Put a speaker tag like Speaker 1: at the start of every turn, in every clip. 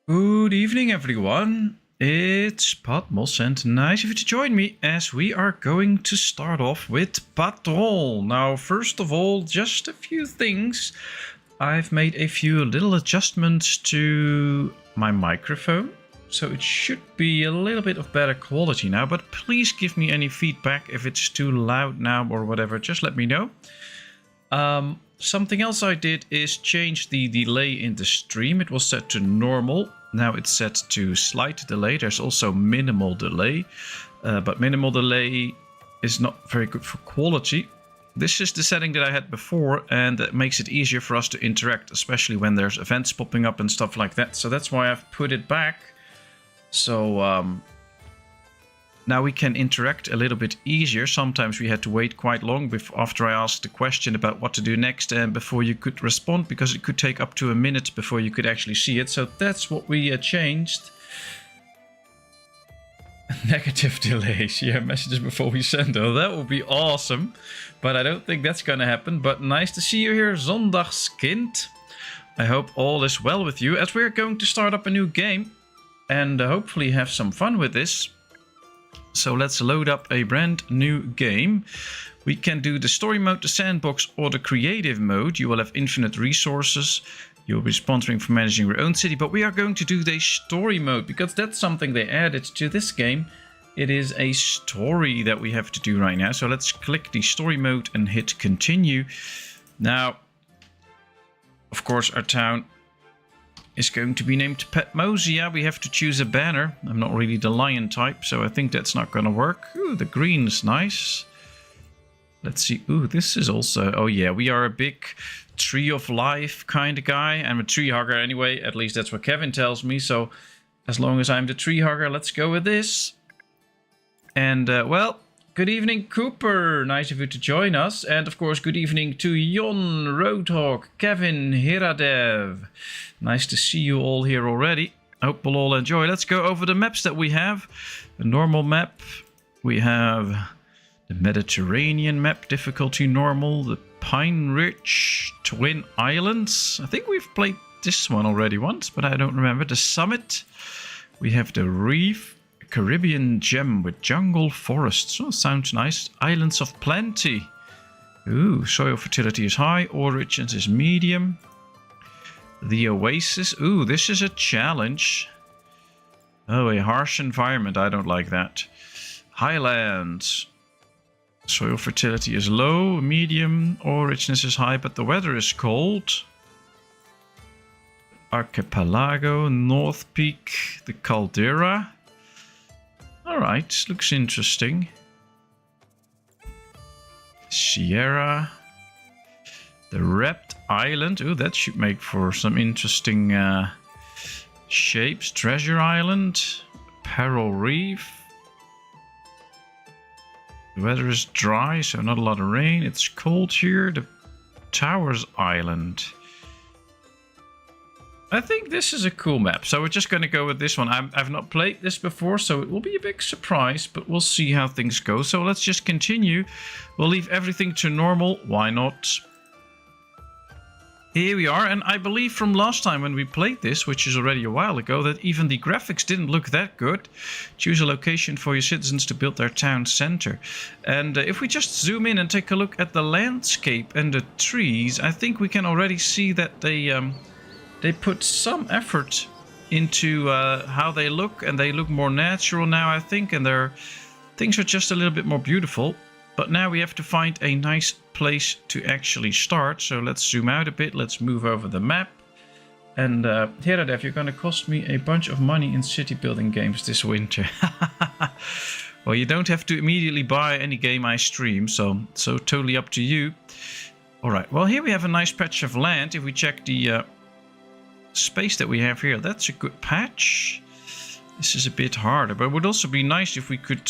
Speaker 1: Good evening, everyone. It's Patmos, and nice of you to join me as we are going to start off with Patron. Now, first of all, just a few things. I've made a few little adjustments to my microphone, so it should be a little bit of better quality now, but please give me any feedback if it's too loud now or whatever, just let me know. Something else I did is change the delay in the stream. It was set to normal. Now it's set to slight delay. There's also minimal delay, but minimal delay is not very good for quality. This is the setting that I had before, and that makes it easier for us to interact, especially when there's events popping up and stuff like that. So that's why I've put it back. So now we can interact a little bit easier. Sometimes we had to wait quite long after I asked the question about what to do next and before you could respond, because it could take up to a minute before you could actually see it. So that's what we changed. Negative delays. Yeah, messages before we send. Oh, that would be awesome. But I don't think that's going to happen. But nice to see you here, Zondagskind. I hope all is well with you as we're going to start up a new game and hopefully have some fun with this. So let's load up a brand new game. We can do the story mode, the sandbox, or the creative mode. You will have infinite resources. You'll be sponsoring for managing your own city, but we are going to do the story mode because that's something they added to this game. It is a story that we have to do right now. So let's click the story mode and hit continue. Now, of course, our town is going to be named PatmosIV. We have to choose a banner. I'm not really the lion type, so I think that's not going to work. Ooh, the green is nice. Let's see. Ooh, this is also... Oh yeah, we are a big tree of life kind of guy. I'm a tree hugger anyway. At least that's what Kevin tells me. So as long as I'm the tree hugger, let's go with this. And well, good evening, Cooper. Nice of you to join us. And of course, good evening to Jon, Roadhawk, Kevin, Hiradev. Nice to see you all here already. Hope we'll all enjoy. Let's go over the maps that we have. The normal map. We have the Mediterranean map, difficulty normal. The Pine Ridge, Twin Islands. I think we've played this one already once, but I don't remember. The Summit. We have the Reef. Caribbean Gem with jungle forests. Oh, sounds nice. Islands of Plenty. Ooh, soil fertility is high. Origins is medium. The Oasis. Ooh, this is a challenge. Oh, a harsh environment. I don't like that. Highlands. Soil fertility is low, medium. Origins is high, but the weather is cold. Archipelago. North Peak. The Caldera. Alright, looks interesting. Sierra. The Wrapped Island. Ooh, that should make for some interesting shapes. Treasure Island. Peril Reef. The weather is dry, so not a lot of rain. It's cold here. The Towers Island. I think this is a cool map, so we're just going to go with this one. I've not played this before, so it will be a big surprise, but we'll see how things go. So let's just continue. We'll leave everything to normal. Why not? Here we are, and I believe from last time when we played this, which is already a while ago, that even the graphics didn't look that good. Choose a location for your citizens to build their town center. And if we just zoom in and take a look at the landscape and the trees, I think we can already see that they put some effort into how they look, and they look more natural now, I think, and things are just a little bit more beautiful. But now we have to find a nice place to actually start. So let's zoom out a bit. Let's move over the map. And Heradev, you're going to cost me a bunch of money in city building games this winter. Well, you don't have to immediately buy any game I stream, so totally up to you. All right, well, here we have a nice patch of land. If we check the space that we have here, that's a good patch. This is a bit harder, but it would also be nice if we could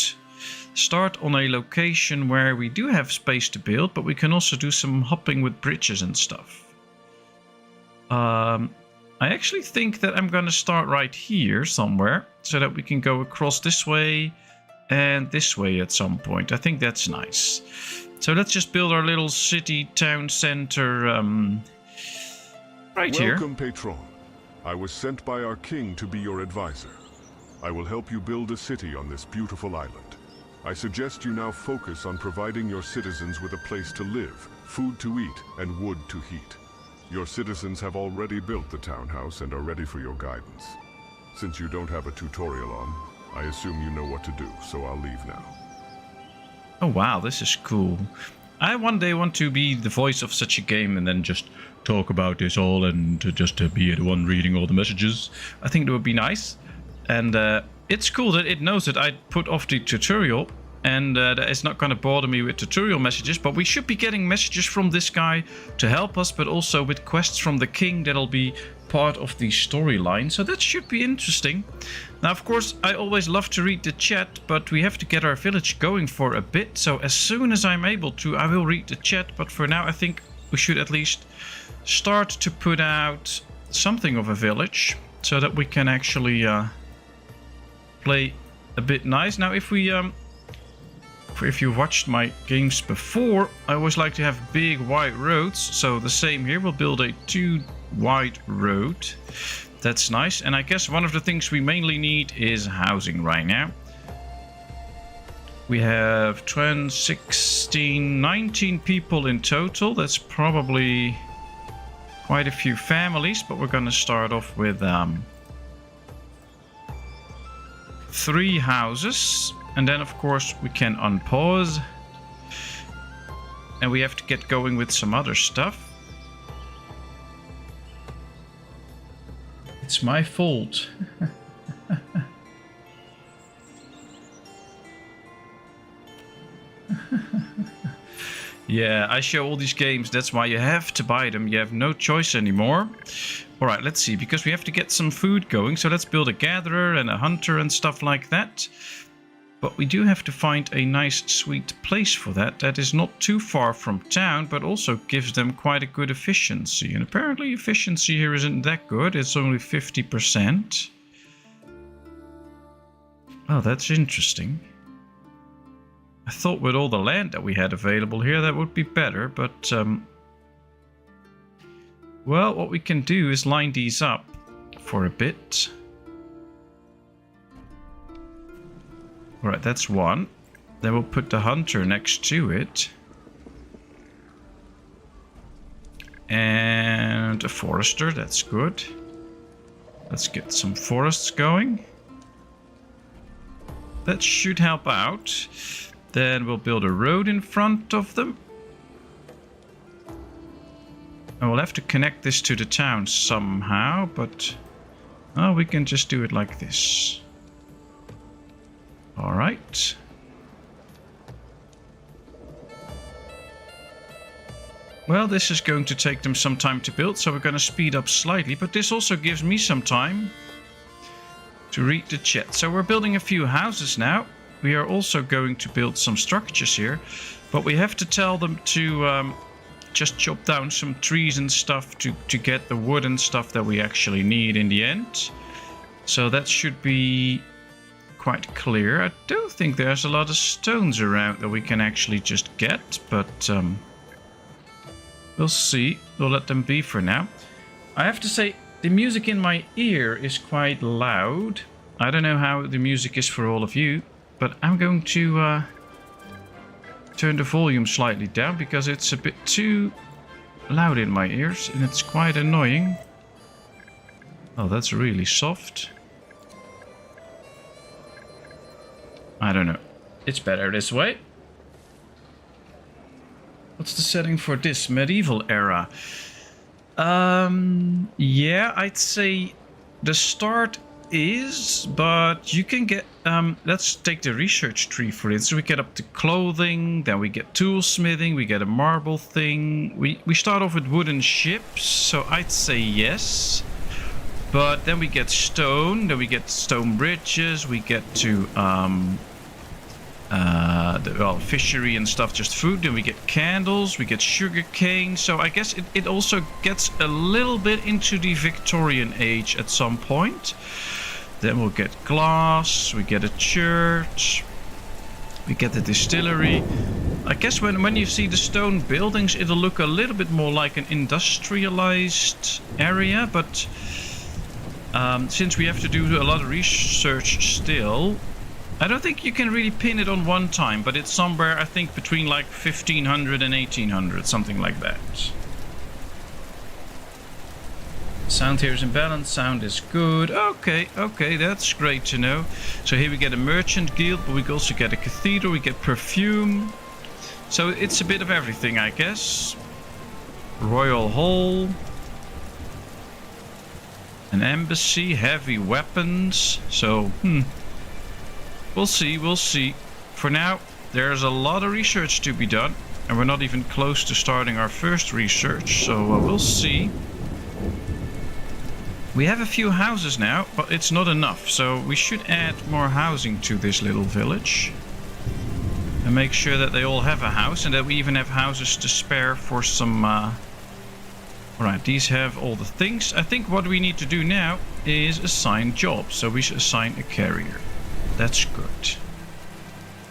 Speaker 1: start on a location where we do have space to build, but we can also do some hopping with bridges and stuff. I actually think that I'm going to start right here somewhere so that we can go across this way and this way at some point. I think that's nice. So let's just build our little city town center right here.
Speaker 2: Welcome, Patron. I was sent by our king to be your advisor. I will help you build a city on this beautiful island. I suggest you now focus on providing your citizens with a place to live, food to eat, and wood to heat. Your citizens have already built the townhouse and are ready for your guidance. Since you don't have a tutorial on, I assume you know what to do, so I'll leave now.
Speaker 1: Oh wow, this is cool. I one day want to be the voice of such a game and then just talk about this all and just be the one reading all the messages. I think that would be nice. And it's cool that it knows that I put off the tutorial and that it's not going to bother me with tutorial messages, but we should be getting messages from this guy to help us, but also with quests from the king that'll be part of the storyline, so that should be interesting. Now, of course, I always love to read the chat, but we have to get our village going for a bit, so as soon as I'm able to, I will read the chat, but for now I think we should at least start to put out something of a village, so that we can actually play a bit nice. Now, if you've watched my games before, I always like to have big wide roads. So the same here, we'll build a 2 wide road. That's nice. And I guess one of the things we mainly need is housing right now. We have 12, 16, 19 people in total. That's probably quite a few families, but we're going to start off with 3 houses. And then, of course, we can unpause. And we have to get going with some other stuff. It's my fault. Yeah, I show all these games. That's why you have to buy them. You have no choice anymore. All right, let's see. Because we have to get some food going. So let's build a gatherer and a hunter and stuff like that. But we do have to find a nice, sweet place for that. That is not too far from town, but also gives them quite a good efficiency. And apparently efficiency here isn't that good. It's only 50%. Oh, that's interesting. I thought with all the land that we had available here, that would be better. But, well, what we can do is line these up for a bit. Alright, that's one. Then we'll put the hunter next to it. And a forester, that's good. Let's get some forests going. That should help out. Then we'll build a road in front of them. And we'll have to connect this to the town somehow, but oh, we can just do it like this. All right. Well, this is going to take them some time to build, so we're going to speed up slightly. But this also gives me some time to read the chat. So we're building a few houses now. We are also going to build some structures here. But we have to tell them to just chop down some trees and stuff to get the wood and stuff that we actually need in the end. So that should be quite clear. I don't think there's a lot of stones around that we can actually just get, but we'll see. We'll let them be for now. I have to say, the music in my ear is quite loud. I don't know how the music is for all of you, but I'm going to turn the volume slightly down because it's a bit too loud in my ears and it's quite annoying. Oh, that's really soft. I don't know. It's better this way. What's the setting for this? Medieval era. Yeah, I'd say the start is, but you can get, let's take the research tree for instance. We get up to clothing, then we get toolsmithing, we get a marble thing. We start off with wooden ships, so I'd say yes. But then we get stone, then we get stone bridges, we get to fishery and stuff, just food. Then we get candles, we get sugar cane. So I guess it also gets a little bit into the Victorian age at some point. Then we'll get glass, we get a church, we get the distillery. I guess when you see the stone buildings, it'll look a little bit more like an industrialized area, but Since we have to do a lot of research still, I don't think you can really pin it on one time, but it's somewhere, I think, between like 1500 and 1800, something like that. Sound here is in balance, sound is good. Okay, that's great to know. So here we get a merchant guild, but we also get a cathedral, we get perfume. So it's a bit of everything, I guess. Royal Hall. An embassy, heavy weapons. So, we'll see. For now, there's a lot of research to be done. And we're not even close to starting our first research, so we'll see. We have a few houses now, but it's not enough. So we should add more housing to this little village. And make sure that they all have a house, and that we even have houses to spare for some... Alright, these have all the things. I think what we need to do now is assign jobs. So we should assign a carrier. That's good.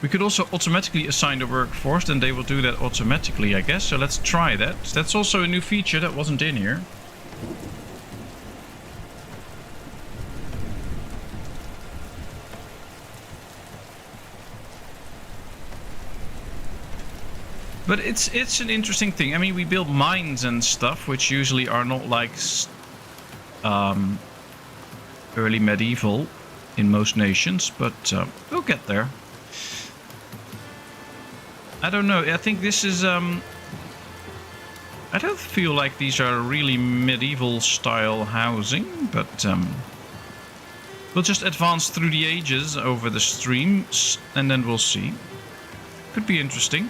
Speaker 1: We could also automatically assign the workforce, and they will do that automatically, I guess. So let's try that. That's also a new feature that wasn't in here. But it's an interesting thing. I mean, we build mines and stuff, which usually are not like early medieval in most nations, but we'll get there. I don't know. I think this is... I don't feel like these are really medieval style housing, but we'll just advance through the ages over the streams, and then we'll see. Could be interesting.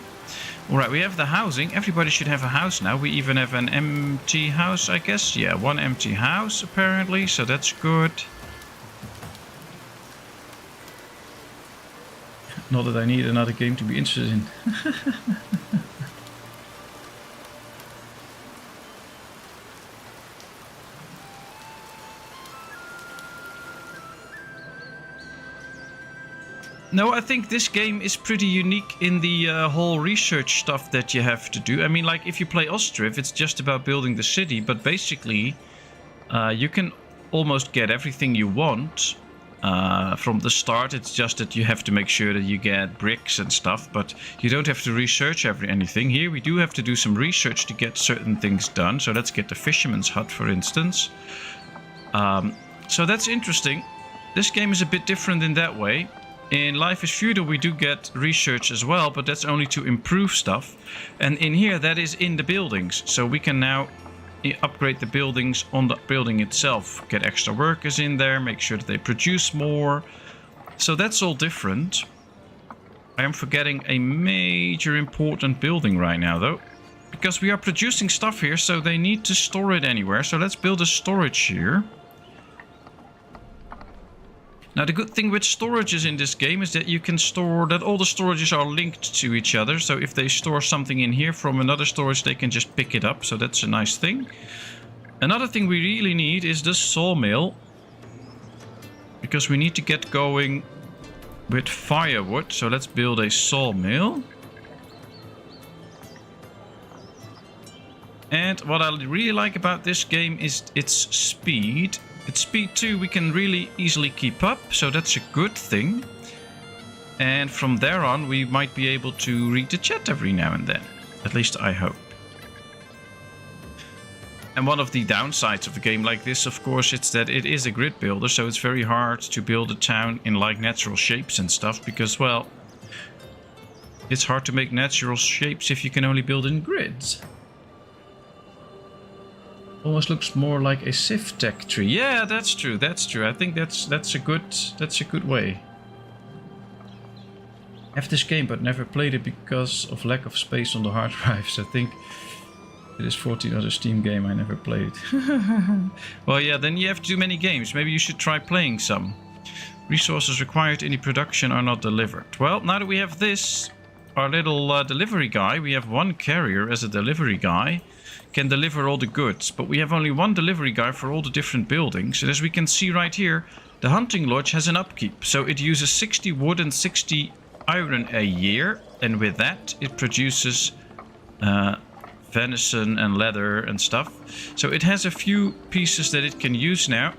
Speaker 1: Alright, we have the housing. Everybody should have a house now. We even have an empty house, I guess. Yeah, one empty house, apparently. So that's good. Not that I need another game to be interested in. No, I think this game is pretty unique in the whole research stuff that you have to do. I mean, like, if you play Ostriv, it's just about building the city. But basically, you can almost get everything you want from the start. It's just that you have to make sure that you get bricks and stuff. But you don't have to research anything. Here, we do have to do some research to get certain things done. So let's get the fisherman's hut, for instance. So that's interesting. This game is a bit different in that way. In Life is Feudal we do get research as well, but that's only to improve stuff. And in here that is in the buildings. So we can now upgrade the buildings on the building itself. Get extra workers in there, make sure that they produce more. So that's all different. I am forgetting a major important building right now though. Because we are producing stuff here, so they need to store it anywhere. So let's build a storage here. Now the good thing with storages in this game is that you can store that all the storages are linked to each other. So if they store something in here from another storage, they can just pick it up. So that's a nice thing. Another thing we really need is the sawmill. Because we need to get going with firewood. So let's build a sawmill. And what I really like about this game is its speed. Its speed too, we can really easily keep up, so that's a good thing. And from there on, we might be able to read the chat every now and then. At least I hope. And one of the downsides of a game like this, of course, it's that it is a grid builder, so it's very hard to build a town in like natural shapes and stuff, because, well, it's hard to make natural shapes if you can only build in grids. Almost looks more like a Civ tech tree. Yeah, that's true. That's true. I think that's a good way. I have this game, but never played it because of lack of space on the hard drives. I think it is 14 other Steam game. I never played. Well, yeah. Then you have too many games. Maybe you should try playing some. Resources required in the production are not delivered. Well, now that we have this, our little delivery guy, we have one carrier as a delivery guy. Can deliver all the goods, but we have only one delivery guy for all the different buildings. And as we can see right here, the hunting lodge has an upkeep. So it uses 60 wood and 60 iron a year. And with that, it produces venison and leather and stuff. So it has a few pieces that it can use now.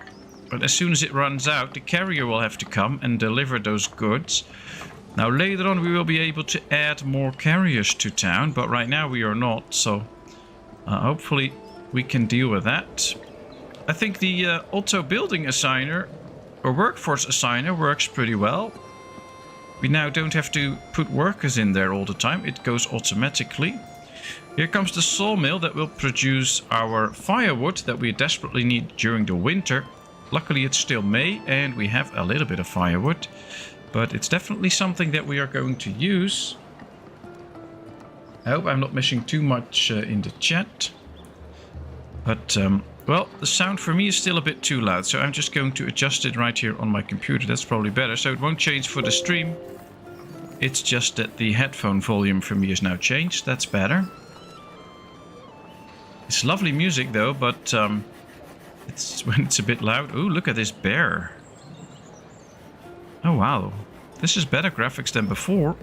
Speaker 1: But as soon as it runs out, the carrier will have to come and deliver those goods. Now later on we will be able to add more carriers to town, but right now we are not, so hopefully we can deal with that. I think the auto building assigner or workforce assigner works pretty well. We now don't have to put workers in there all the time, it goes automatically. Here comes the sawmill that will produce our firewood that we desperately need during the winter. Luckily it's still May and we have a little bit of firewood. But it's definitely something that we are going to use. I hope I'm not missing too much in the chat. But, well, the sound for me is still a bit too loud. So I'm just going to adjust it right here on my computer. That's probably better. So it won't change for the stream. It's just that the headphone volume for me is now changed. That's better. It's lovely music though, but it's when it's a bit loud. Ooh, look at this bear. Oh wow, this is better graphics than before.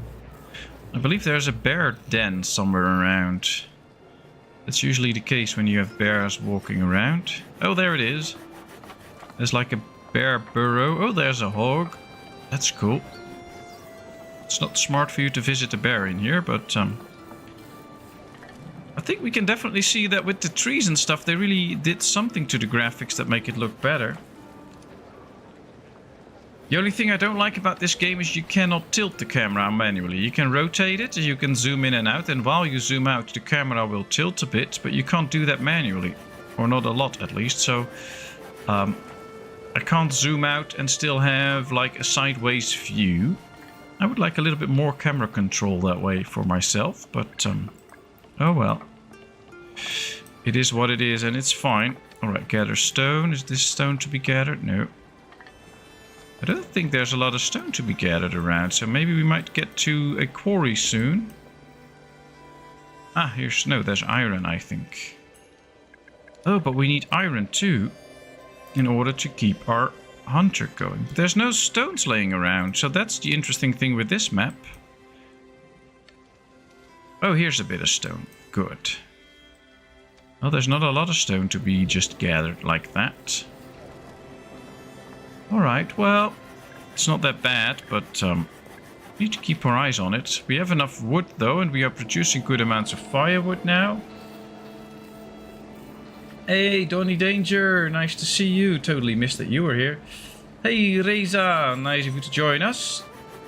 Speaker 1: I believe there's a bear den somewhere around. That's usually the case when you have bears walking around. Oh, there it is. There's like a bear burrow. Oh, there's a hog. That's cool. It's not smart for you to visit a bear in here, but I think we can definitely see that with the trees and stuff, they really did something to the graphics that make it look better. The only thing I don't like about this game is you cannot tilt the camera manually. You can rotate it, you can zoom in and out, and while you zoom out the camera will tilt a bit, but you can't do that manually. Or not a lot at least, so I can't zoom out and still have like a sideways view. I would like a little bit more camera control that way for myself, but oh well. It is what it is and it's fine. Alright, gather stone. Is this stone to be gathered? No. I don't think there's a lot of stone to be gathered around, so maybe we might get to a quarry soon. Ah, here's... no, there's iron, I think. Oh, but we need iron too, in order to keep our hunter going. But there's no stones laying around, so that's the interesting thing with this map. Oh, here's a bit of stone. Good. Well, there's not a lot of stone to be just gathered like that. Alright, well, it's not that bad, but need to keep our eyes on it. We have enough wood though, and we are producing good amounts of firewood now. Hey, Donny Danger, nice to see you. Totally missed that you were here. Hey, Reza, nice of you to join us.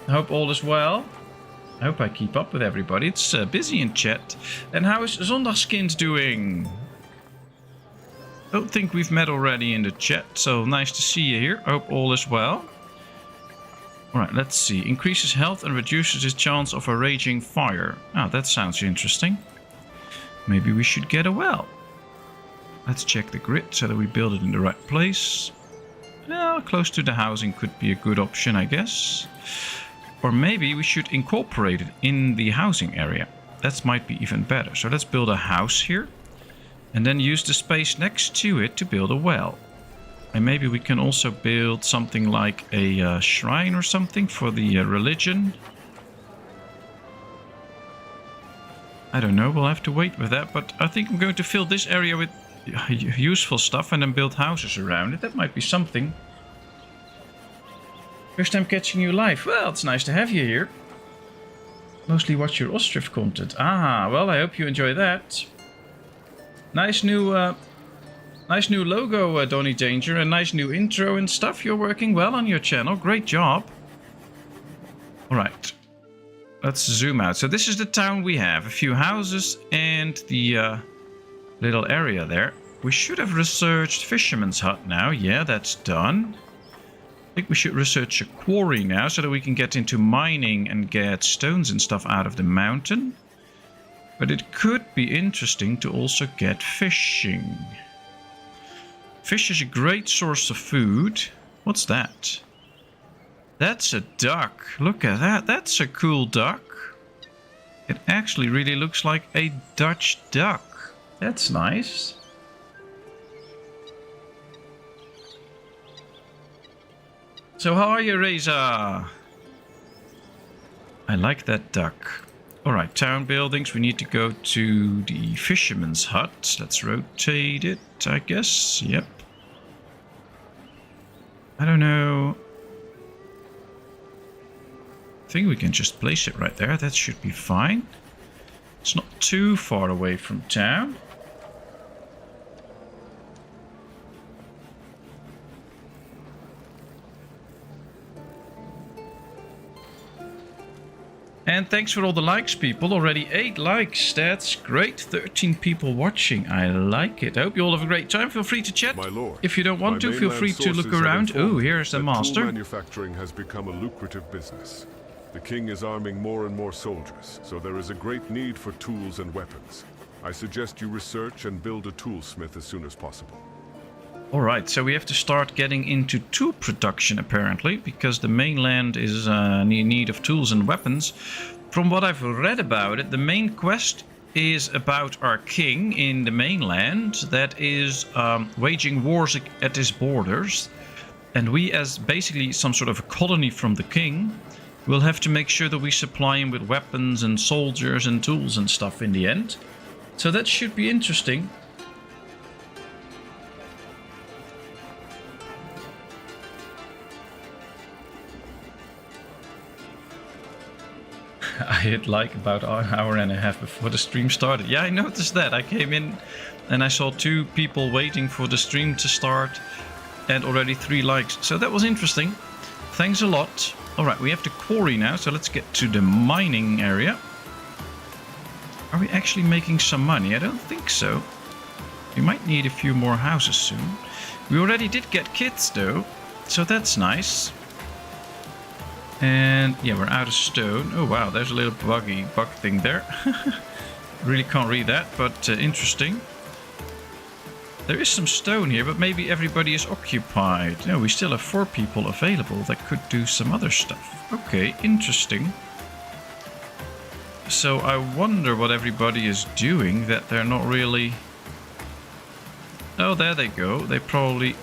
Speaker 1: I hope all is well. I hope I keep up with everybody. It's busy in chat. And how is Zondagskind doing? Don't think we've met already in the chat, so nice to see you here. I hope all is well. Alright, let's see. Increases health and reduces his chance of a raging fire. Oh, that sounds interesting. Maybe we should get a well. Let's check the grid so that we build it in the right place. Well, close to the housing could be a good option, I guess. Or maybe we should incorporate it in the housing area. That might be even better. So let's build a house here. And then use the space next to it to build a well. And maybe we can also build something like a shrine or something for the religion. I don't know, we'll have to wait with that. But I think I'm going to fill this area with useful stuff and then build houses around it. That might be something. First time catching you live. Well, it's nice to have you here. Mostly watch your Ostriv content. Ah, well, I hope you enjoy that. Nice new logo, Donny Danger, a nice new intro and stuff. You're working well on your channel. Great job. Alright. Let's zoom out. So this is the town we have. A few houses and the little area there. We should have researched Fisherman's Hut now. Yeah, that's done. I think we should research a quarry now so that we can get into mining and get stones and stuff out of the mountain. But it could be interesting to also get fishing. Fish is a great source of food. What's that? That's a duck. Look at that. That's a cool duck. It actually really looks like a Dutch duck. That's nice. So how are you, Reza? I like that duck. Alright, town buildings. We need to go to the Fisherman's Hut. Let's rotate it, I guess. Yep. I don't know. I think we can just place it right there. That should be fine. It's not too far away from town. And thanks for all the likes, people. Already 8 likes. That's great. 13 people watching. I like it. I hope you all have a great time. Feel free to chat.
Speaker 2: My lord,
Speaker 1: if you don't want to, feel free to look around. Oh, here's the master.
Speaker 2: Tool manufacturing has become a lucrative business. The king is arming more and more soldiers, so there is a great need for tools and weapons. I suggest you research and build a toolsmith as soon as possible.
Speaker 1: Alright, so we have to start getting into tool production apparently, because the mainland is in need of tools and weapons. From what I've read about it, the main quest is about our king in the mainland that is waging wars at his borders. And we, as basically some sort of a colony from the king, will have to make sure that we supply him with weapons and soldiers and tools and stuff in the end. So that should be interesting. I hit like about an hour and a half before the stream started. Yeah, I noticed that. I came in and I saw 2 people waiting for the stream to start and already 3 likes. So that was interesting. Thanks a lot. Alright, we have the quarry now, so let's get to the mining area. Are we actually making some money? I don't think so. We might need a few more houses soon. We already did get kits though, so that's nice. And yeah, we're out of stone. Oh wow, there's a little bug thing there. Really can't read that, but interesting. There is some stone here, but maybe everybody is occupied. No, we still have 4 people available that could do some other stuff. Okay, interesting. So I wonder what everybody is doing that they're not really... Oh, there they go. They probably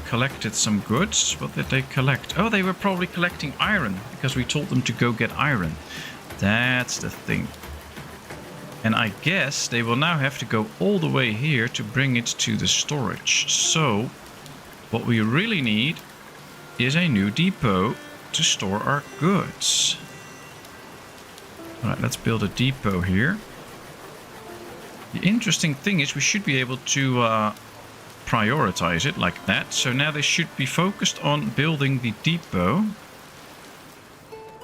Speaker 1: collected some goods. What did they collect? Oh, they were probably collecting iron because we told them to go get iron. That's the thing. And I guess they will now have to go all the way here to bring it to the storage. So what we really need is a new depot to store our goods. Alright, let's build a depot here. The interesting thing is we should be able to prioritize it like that. So now they should be focused on building the depot.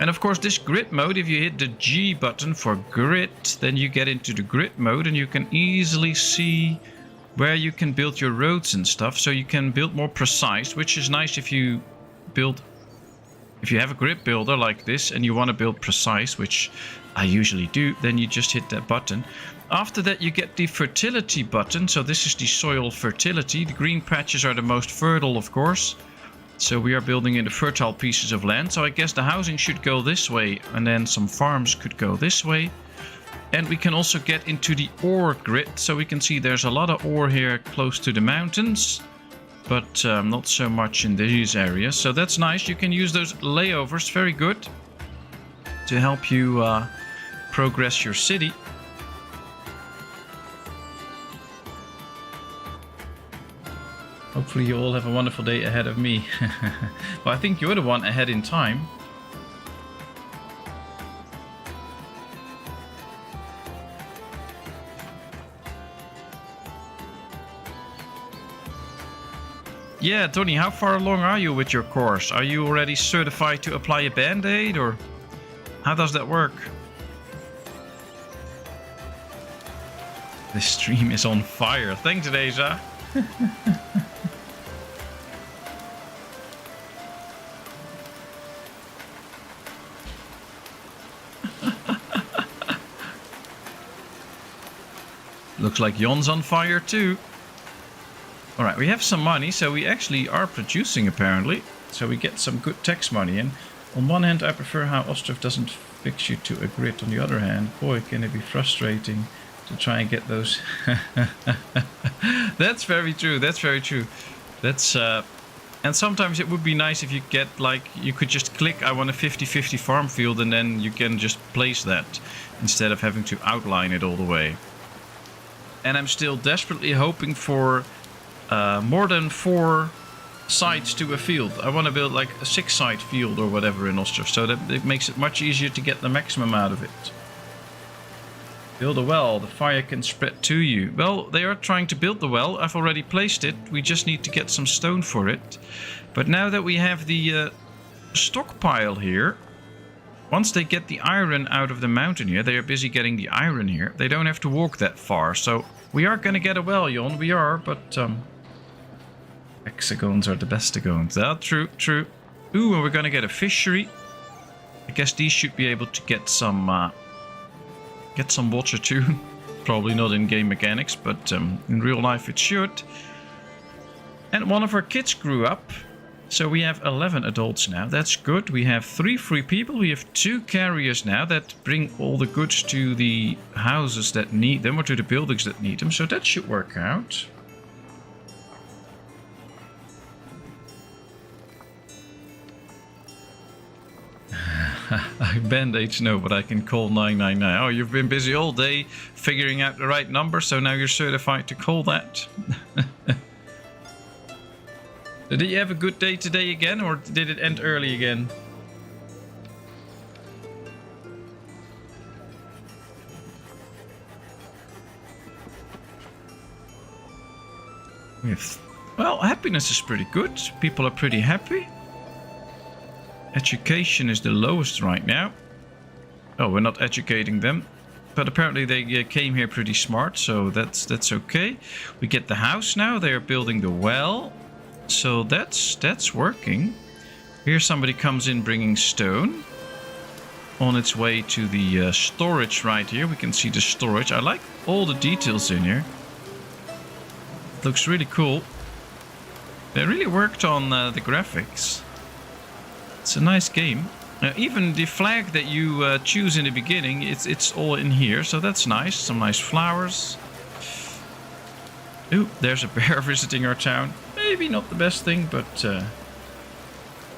Speaker 1: And of course this grid mode, if you hit the G button for grid, then you get into the grid mode and you can easily see where you can build your roads and stuff. So you can build more precise, which is nice if you have a grid builder like this and you want to build precise, which I usually do, then you just hit that button. After that you get the fertility button. So this is the soil fertility. The green patches are the most fertile, of course. So we are building in the fertile pieces of land. So I guess the housing should go this way and then some farms could go this way. And we can also get into the ore grid. So we can see there's a lot of ore here close to the mountains, but not so much in these areas. So that's nice. You can use those layovers, very good, to help you progress your city. Hopefully you all have a wonderful day ahead of me. Well, I think you're the one ahead in time. Yeah, Tony, how far along are you with your course? Are you already certified to apply a band-aid, or how does that work? This stream is on fire. Thanks, Deja. Looks like Jon's on fire too. Alright, we have some money, so we actually are producing apparently. So we get some good tax money in. On one hand, I prefer how Ostrov doesn't fix you to a grid. On the other hand, boy, can it be frustrating to try and get those. That's very true, that's very true. That's and sometimes it would be nice if you get, like, you could just click I want a 50-50 farm field and then you can just place that instead of having to outline it all the way. And I'm still desperately hoping for more than 4 sides to a field. I want to build like a 6-side field or whatever in Oster, so that it makes it much easier to get the maximum out of it. Build a well, the fire can spread to you. Well, they are trying to build the well. I've already placed it. We just need to get some stone for it. But now that we have the stockpile here, once they get the iron out of the mountain here, they are busy getting the iron here. They don't have to walk that far. So we are going to get a well, Jon. We are, but hexagons are the bestagons. True, true. Ooh, and we're going to get a fishery. I guess these should be able to get some water too. Probably not in game mechanics, but in real life it should. And one of our kids grew up. So we have 11 adults now. That's good. We have 3 free people. We have 2 carriers now that bring all the goods to the houses that need them, or to the buildings that need them. So that should work out. Band-aids, no, but I can call 999. Oh, you've been busy all day figuring out the right number, so now you're certified to call that. Did you have a good day today again, or did it end early again? Well, happiness is pretty good. People are pretty happy. Education is the lowest right now. Oh, we're not educating them. But apparently they came here pretty smart, so that's okay. We get the house now. They are building the well. So that's working. Here somebody comes in bringing stone. On its way to the storage right here. We can see the storage. I like all the details in here. It looks really cool. They really worked on the graphics. It's a nice game. Even the flag that you choose in the beginning, it's all in here, so that's nice. Some nice flowers. Ooh, there's a bear visiting our town. Maybe not the best thing, but...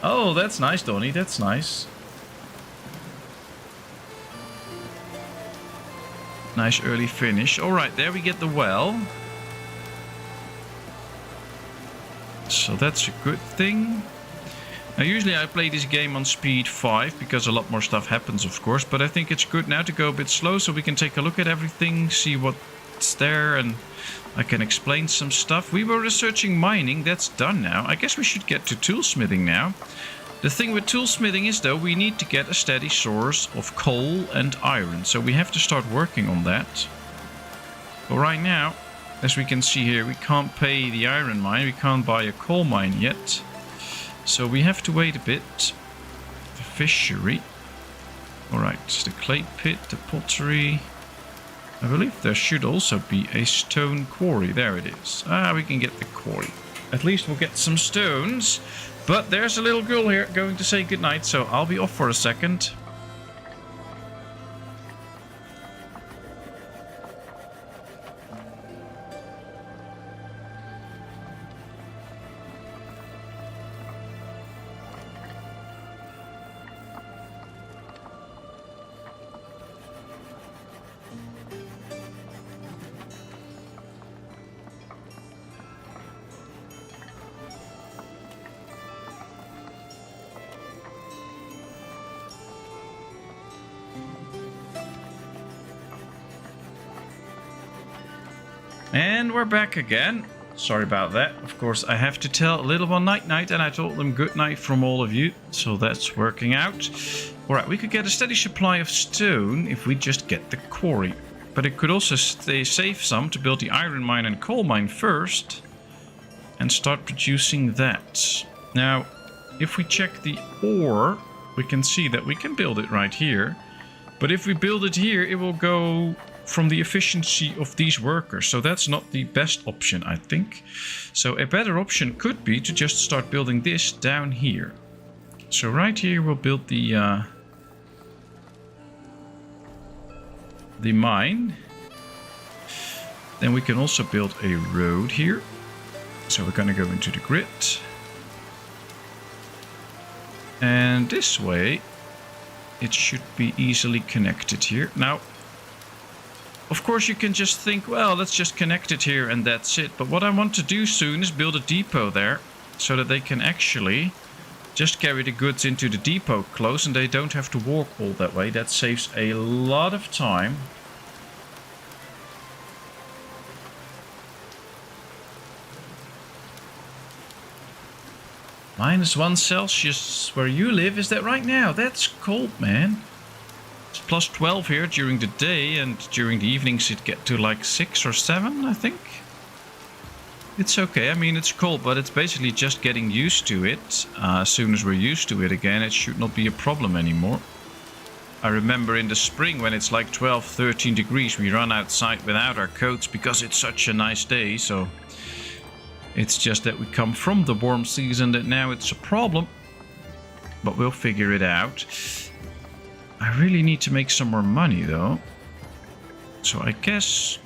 Speaker 1: Oh, that's nice, Donnie. That's nice. Nice early finish. Alright, there we get the well. So that's a good thing. Now, usually I play this game on speed 5 because a lot more stuff happens, of course. But I think it's good now to go a bit slow so we can take a look at everything, see what's there, and I can explain some stuff. We were researching mining. That's done now. I guess we should get to toolsmithing now. The thing with toolsmithing is, though, we need to get a steady source of coal and iron. So we have to start working on that. But right now, as we can see here, we can't pay the iron mine. We can't buy a coal mine yet. So we have to wait a bit. The fishery. Alright, the clay pit, the pottery. I believe there should also be a stone quarry. There it is. Ah, we can get the quarry. At least we'll get some stones. But there's a little girl here going to say goodnight, so I'll be off for a second. And we're back again. Sorry about that. Of course, I have to tell little one night-night, and I told them good night from all of you. So that's working out. Alright, we could get a steady supply of stone if we just get the quarry. But it could also save some to build the iron mine and coal mine first. And start producing that. Now, if we check the ore, we can see that we can build it right here. But if we build it here, it will go from the efficiency of these workers. So that's not the best option, I think. So a better option could be to just start building this down here. So right here we'll build the mine. Then we can also build a road here. So we're going to go into the grid. And this way it should be easily connected here. Now, of course, you can just think, well, let's just connect it here and that's it. But what I want to do soon is build a depot there. so that they can actually just carry the goods into the depot close and they don't have to walk all that way. That saves a lot of time. -1 Celsius where you live, is that right now? That's cold, man. It's +12 here during the day, and during the evenings it get to like 6 or 7, I think. It's okay, I mean it's cold, but it's basically just getting used to it. As soon as we're used to it again, it should not be a problem anymore. I remember in the spring when it's like 12, 13 degrees, we run outside without our coats because it's such a nice day, so... It's just that we come from the warm season that now it's a problem. But we'll figure it out. I really need to make some more money though. So I guess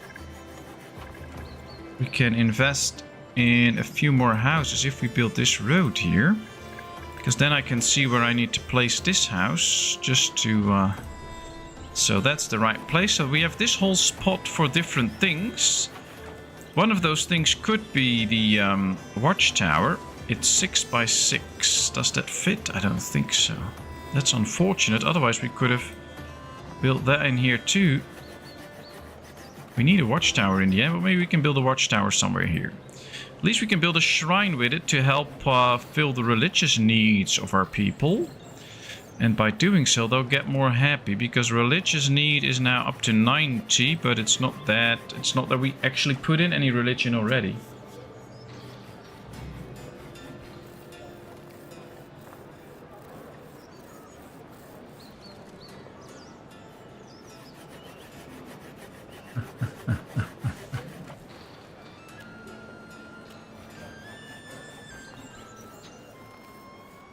Speaker 1: we can invest in a few more houses if we build this road here. Because then I can see where I need to place this house. Just to... So that's the right place. So we have this whole spot for different things. One of those things could be the watchtower. It's 6 by 6. Does that fit? I don't think so. That's unfortunate. Otherwise we could have built that in here too. We need a watchtower in the end, but maybe we can build a watchtower somewhere here. At least we can build a shrine with it to help fill the religious needs of our people. And by doing so, they'll get more happy, because religious need is now up to 90, but it's not that we actually put in any religion already.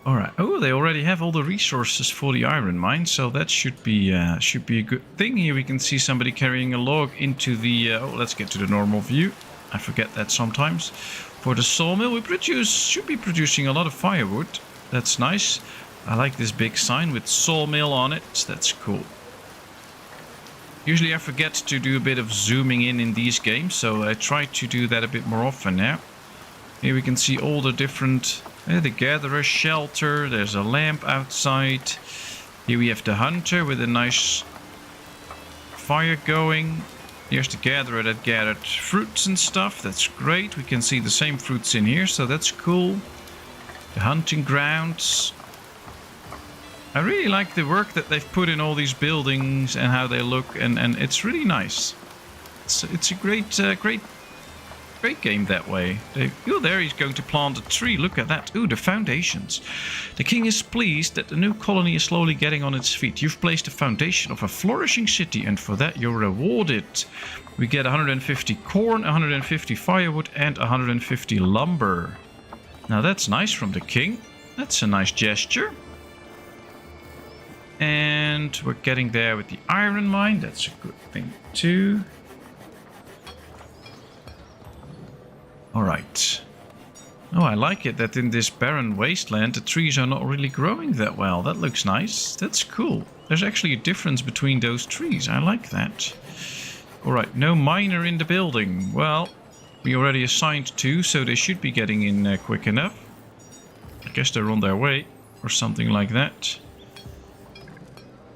Speaker 1: Alright, oh, they already have all the resources for the iron mine, so that should be a good thing. Here we can see somebody carrying a log into the... oh, let's get to the normal view. I forget that sometimes. For the sawmill, we should be producing a lot of firewood. That's nice. I like this big sign with sawmill on it. That's cool. Usually I forget to do a bit of zooming in these games, so I try to do that a bit more often now. Here we can see all the different... the gatherer shelter, there's a lamp outside. Here we have the hunter with a nice fire going. Here's the gatherer that gathered fruits and stuff. That's great. We can see the same fruits in here, so that's cool. The hunting grounds. I really like the work that they've put in all these buildings and how they look, and it's really nice. It's a great game that way. Oh, there he's going to plant a tree. Look at that. Ooh, the foundations. The king is pleased that the new colony is slowly getting on its feet. You've placed the foundation of a flourishing city, and for that you're rewarded. We get 150 corn, 150 firewood, and 150 lumber. Now that's nice from the king. That's a nice gesture. And we're getting there with the iron mine. That's a good thing too. Alright. Oh, I like it that in this barren wasteland the trees are not really growing that well. That looks nice. That's cool. There's actually a difference between those trees. I like that. Alright, no miner in the building. Well, we already assigned 2, so they should be getting in quick enough. I guess they're on their way, or something like that.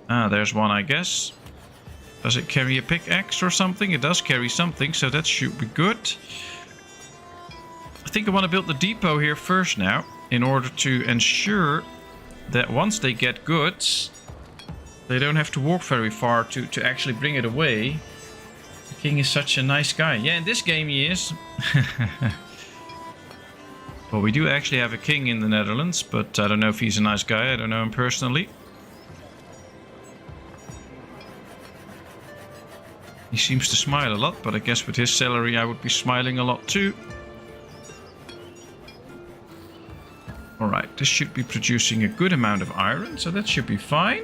Speaker 1: Ah, there's one, I guess. Does it carry a pickaxe or something? It does carry something, so that should be good. I think I want to build the depot here first now, in order to ensure that once they get goods, they don't have to walk very far to actually bring it away. The king is such a nice guy. Yeah, in this game he is. Well, we do actually have a king in the Netherlands, but I don't know if he's a nice guy. I don't know him personally. He seems to smile a lot, but I guess with his salary I would be smiling a lot too. Alright, this should be producing a good amount of iron, so that should be fine.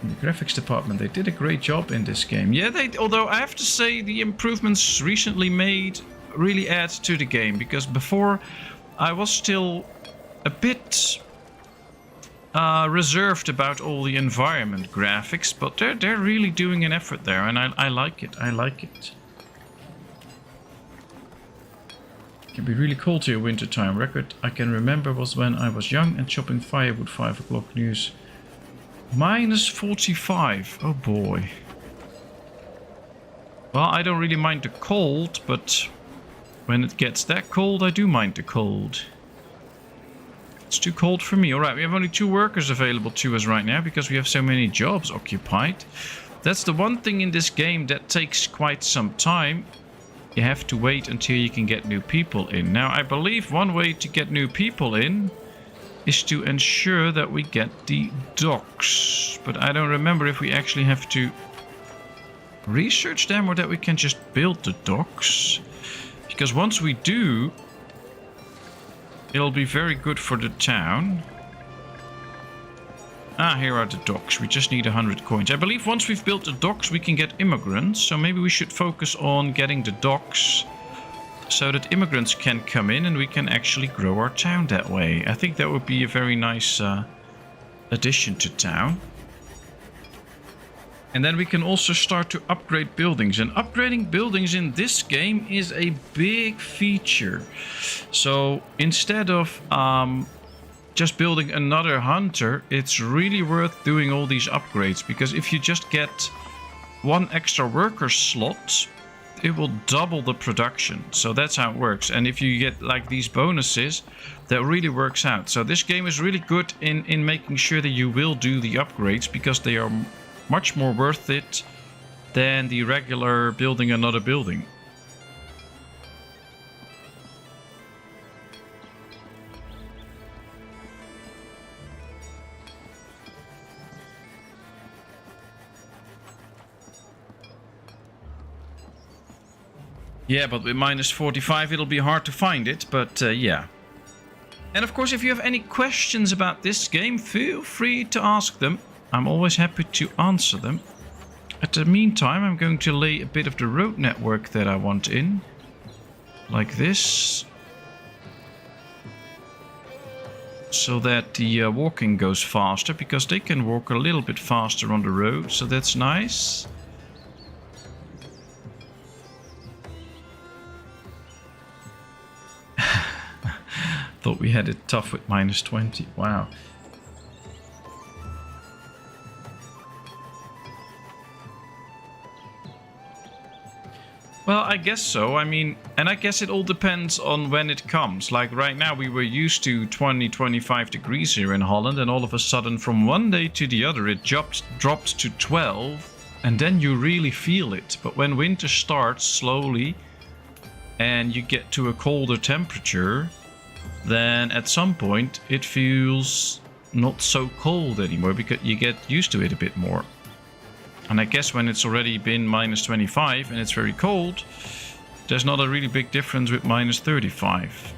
Speaker 1: In the graphics department, they did a great job in this game. Yeah, although I have to say the improvements recently made really add to the game, because before I was still a bit reserved about all the environment graphics, but they're really doing an effort there, and I like it. I like it. Can be really cold here winter time. Record I can remember was when I was young and chopping firewood 5 o'clock news. Minus 45. Oh boy. Well, I don't really mind the cold, but when it gets that cold, I do mind the cold. It's too cold for me. Alright, we have only 2 workers available to us right now because we have so many jobs occupied. That's the one thing in this game that takes quite some time. You have to wait until you can get new people in. Now, I believe one way to get new people in is to ensure that we get the docks. But I don't remember if we actually have to research them or that we can just build the docks. Because once we do, it'll be very good for the town. Ah, here are the docks. We just need 100 coins. I believe once we've built the docks, we can get immigrants. So maybe we should focus on getting the docks so that immigrants can come in and we can actually grow our town that way. I think that would be a very nice addition to town. And then we can also start to upgrade buildings. And upgrading buildings in this game is a big feature. So instead of just building another hunter, it's really worth doing all these upgrades. Because if you just get 1 extra worker slot, it will double the production. So that's how it works. And if you get like these bonuses, that really works out. So this game is really good in making sure that you will do the upgrades, because they are much more worth it than the regular building another building. Yeah, but with minus 45 it'll be hard to find it, but yeah. And of course, if you have any questions about this game, feel free to ask them. I'm always happy to answer them. At the meantime, I'm going to lay a bit of the road network that I want in. Like this. So that the walking goes faster, because they can walk a little bit faster on the road, so that's nice. Thought we had it tough with minus 20. Wow. Well, I guess so. I mean, and I guess it all depends on when it comes. Like right now, we were used to 20-25 degrees here in Holland, and all of a sudden, from one day to the other, it dropped to 12, and then you really feel it. But when winter starts slowly, and you get to a colder temperature, then at some point it feels not so cold anymore, because you get used to it a bit more. And I guess when it's already been minus 25 and it's very cold, there's not a really big difference with minus 35.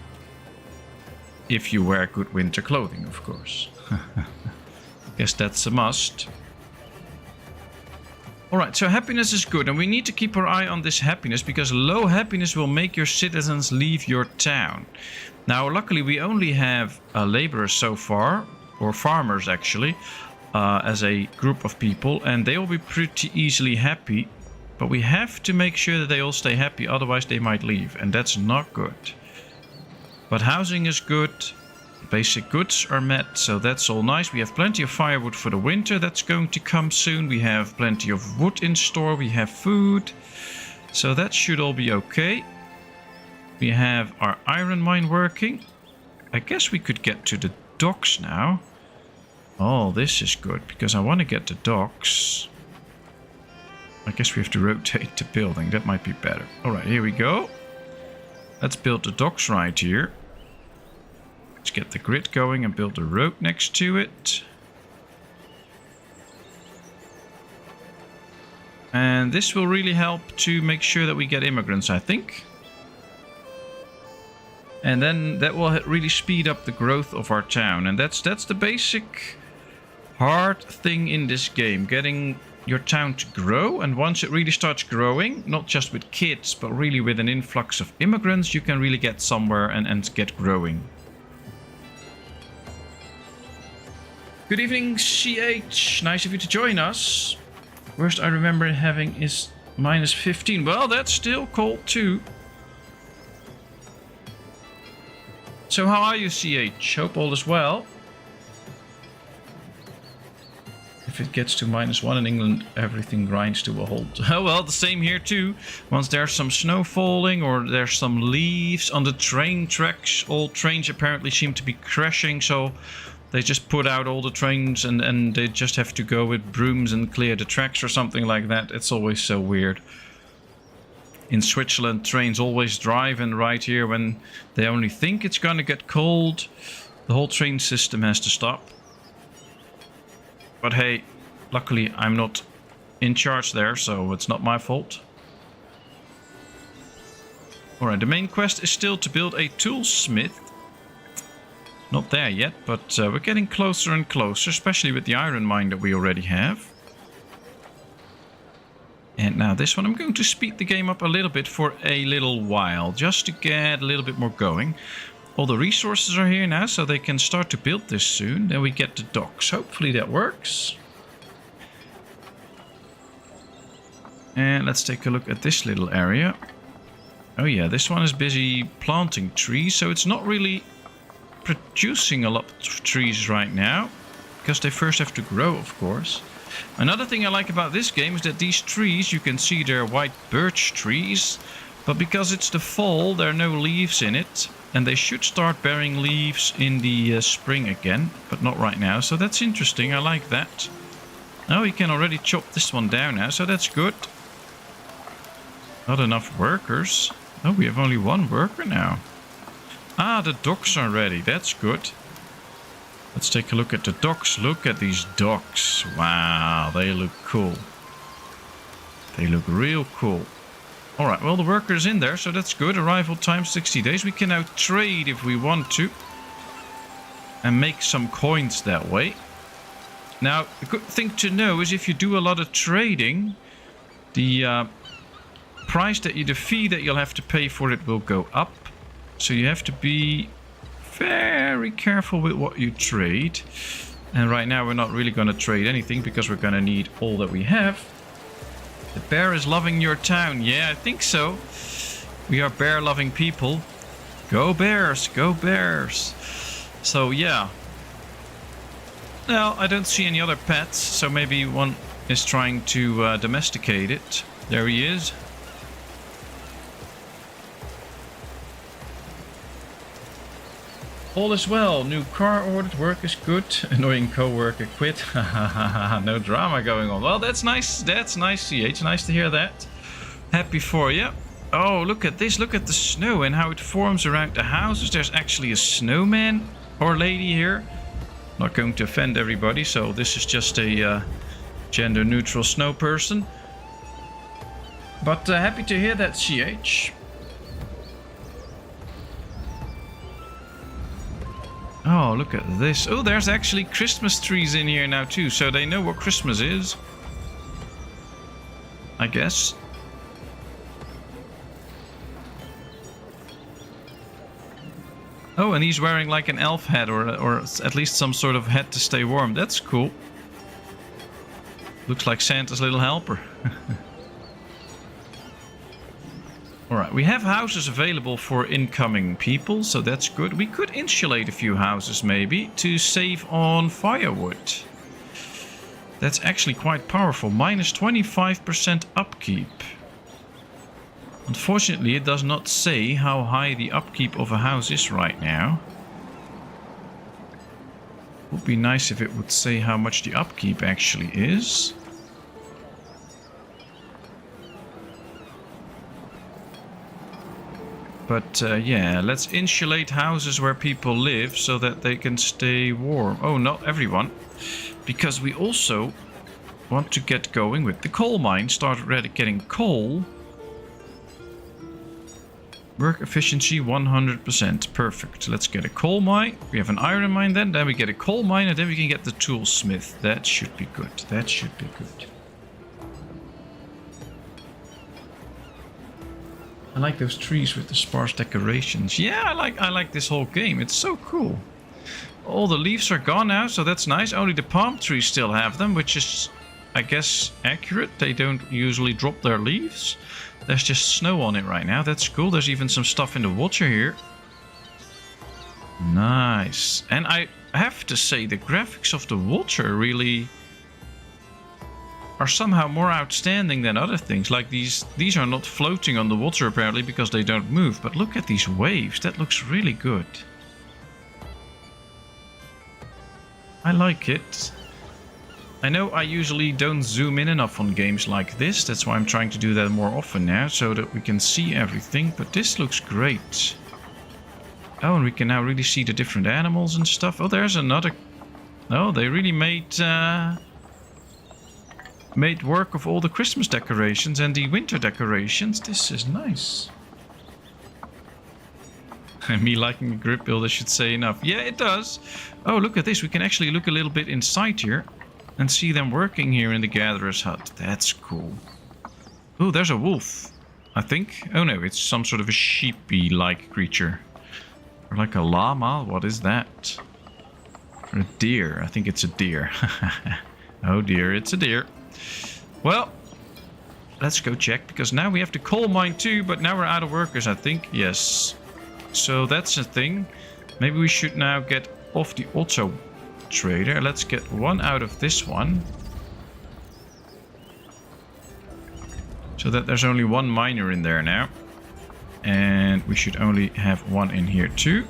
Speaker 1: If you wear good winter clothing, of course. Guess that's a must. Alright, so happiness is good, and we need to keep our eye on this happiness, because low happiness will make your citizens leave your town. Now, luckily, we only have laborers so far, or farmers actually, as a group of people, and they will be pretty easily happy. But we have to make sure that they all stay happy, otherwise they might leave, and that's not good. But housing is good. Basic goods are met, so that's all nice. We have plenty of firewood for the winter that's going to come soon. We have plenty of wood in store. We have food. So that should all be okay. We have our iron mine working. I guess we could get to the docks now. Oh, this is good, because I want to get the docks. I guess we have to rotate the building. That might be better. Alright, here we go. Let's build the docks right here. Let's get the grid going and build a road next to it. And this will really help to make sure that we get immigrants, I think. And then that will really speed up the growth of our town. And that's the basic hard thing in this game. Getting your town to grow. And once it really starts growing, not just with kids, but really with an influx of immigrants, you can really get somewhere and get growing. Good evening, CH. Nice of you to join us. Worst I remember having is minus 15. Well, that's still cold too. So how are you, CH? Hope all is well. If it gets to -1 in England, everything grinds to a halt. Oh well, the same here too. Once there's some snow falling or there's some leaves on the train tracks, all trains apparently seem to be crashing, so they just put out all the trains and they just have to go with brooms and clear the tracks or something like that. It's always so weird. In Switzerland, trains always drive, and right here, when they only think it's gonna get cold, the whole train system has to stop. But hey, luckily I'm not in charge there, so it's not my fault. Alright, the main quest is still to build a toolsmith. Not there yet, but we're getting closer and closer, especially with the iron mine that we already have. And now this one, I'm going to speed the game up a little bit for a little while, just to get a little bit more going. All the resources are here now, so they can start to build this soon. Then we get the docks. Hopefully that works. And let's take a look at this little area. Oh yeah, this one is busy planting trees, so it's not really producing a lot of trees right now, because they first have to grow, of course. Another thing I like about this game is that these trees, you can see they're white birch trees, but because it's the fall, there are no leaves in it, and they should start bearing leaves in the spring again, but not right now, so that's interesting. I like that. Oh, we can already chop this one down now, so that's good. Not enough workers. Oh, we have only one worker now. Ah, the docks are ready. That's good. Let's take a look at the docks. Look at these docks. Wow, they look cool. They look real cool. Alright, well, the worker is in there, so that's good. Arrival time 60 days. We can now trade if we want to. And make some coins that way. Now, the good thing to know is if you do a lot of trading, the the fee that you'll have to pay for it will go up. So you have to be very careful with what you trade. And right now we're not really going to trade anything because we're going to need all that we have. The bear is loving your town. Yeah, I think so. We are bear loving people. Go bears, go bears. So yeah. Well, I don't see any other pets, so maybe one is trying to domesticate it. There he is. All is well. New car ordered. Work is good. Annoying co-worker quit. No drama going on. Well, that's nice. That's nice, CH. Nice to hear that. Happy for you. Oh, look at this. Look at the snow and how it forms around the houses. There's actually a snowman or lady here. Not going to offend everybody, so this is just a gender-neutral snow person. But happy to hear that, CH. Oh, look at this. Oh, there's actually Christmas trees in here now too, so they know what Christmas is. I guess. Oh, and he's wearing like an elf hat or at least some sort of hat to stay warm. That's cool. Looks like Santa's little helper. Alright, we have houses available for incoming people, so that's good. We could insulate a few houses maybe to save on firewood. That's actually quite powerful. Minus 25% upkeep. Unfortunately, it does not say how high the upkeep of a house is right now. Would be nice if it would say how much the upkeep actually is. But yeah, let's insulate houses where people live so that they can stay warm. Oh, not everyone. Because we also want to get going with the coal mine. Start already getting coal. Work efficiency 100%. Perfect. Let's get a coal mine. We have an iron mine then we get a coal mine, and then we can get the toolsmith. That should be good. That should be good. I like those trees with the sparse decorations. Yeah, I like this whole game. It's so cool. All the leaves are gone now, so that's nice. Only the palm trees still have them, which is, I guess, accurate. They don't usually drop their leaves. There's just snow on it right now. That's cool. There's even some stuff in the water here. Nice. And I have to say, the graphics of the water really are somehow more outstanding than other things. Like these are not floating on the water apparently because they don't move. But look at these waves. That looks really good. I like it. I know I usually don't zoom in enough on games like this. That's why I'm trying to do that more often now, so that we can see everything. But this looks great. Oh, and we can now really see the different animals and stuff. Oh, there's another... Oh, they really made work of all the Christmas decorations and the winter decorations. This is nice. Me liking a grid builder should say enough. Yeah, it does. Oh, look at this. We can actually look a little bit inside here and see them working here in the gatherer's hut. That's cool. Oh, there's a wolf, I think. Oh no, it's some sort of a sheepy-like creature. Or like a llama. What is that? Or a deer. I think it's a deer. Oh dear, it's a deer. Well, let's go check, because now we have the coal mine too, but now we're out of workers, I think. Yes. So that's a thing. Maybe we should now get off the auto trader. Let's get one out of this one. So that there's only one miner in there now. And we should only have one in here too.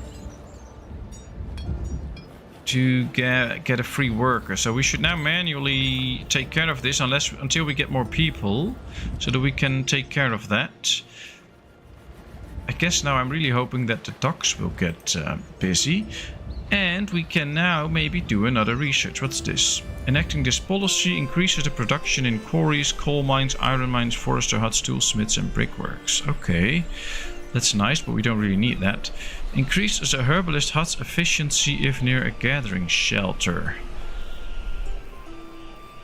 Speaker 1: To get a free worker. So we should now manually take care of this until we get more people, so that we can take care of that. I guess now I'm really hoping that the docks will get busy, and we can now maybe do another research. What's this? Enacting this policy increases the production in quarries, coal mines, iron mines, forester huts, toolsmiths and brickworks. Okay, that's nice, but we don't really need that. Increases a herbalist hut's efficiency if near a gathering shelter.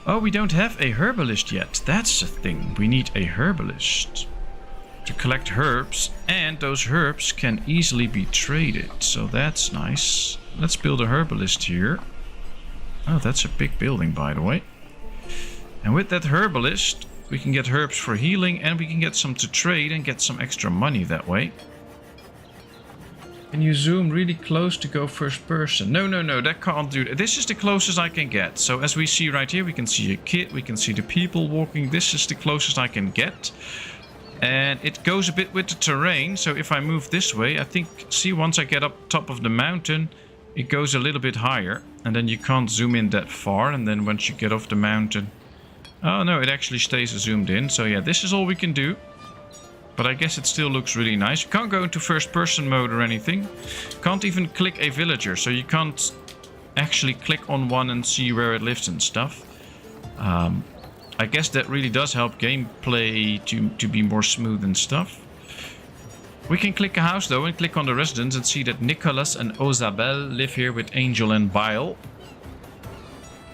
Speaker 1: Oh, we don't have a herbalist yet. That's the thing. We need a herbalist to collect herbs, and those herbs can easily be traded. So that's nice. Let's build a herbalist here. Oh, that's a big building, by the way. And with that herbalist, we can get herbs for healing, and we can get some to trade and get some extra money that way. Can you zoom really close to go first person? No, that can't do that. This is the closest I can get. So as we see right here, we can see a kid, we can see the people walking. This is the closest I can get. And it goes a bit with the terrain. So if I move this way, I think, see, once I get up top of the mountain, it goes a little bit higher. And then you can't zoom in that far. And then once you get off the mountain... Oh no, it actually stays zoomed in. So yeah, this is all we can do. But I guess it still looks really nice. You can't go into first person mode or anything. Can't even click a villager. So you can't actually click on one and see where it lives and stuff. I guess that really does help gameplay to be more smooth and stuff. We can click a house though and click on the residents and see that Nicholas and Ozabel live here with Angel and Bile.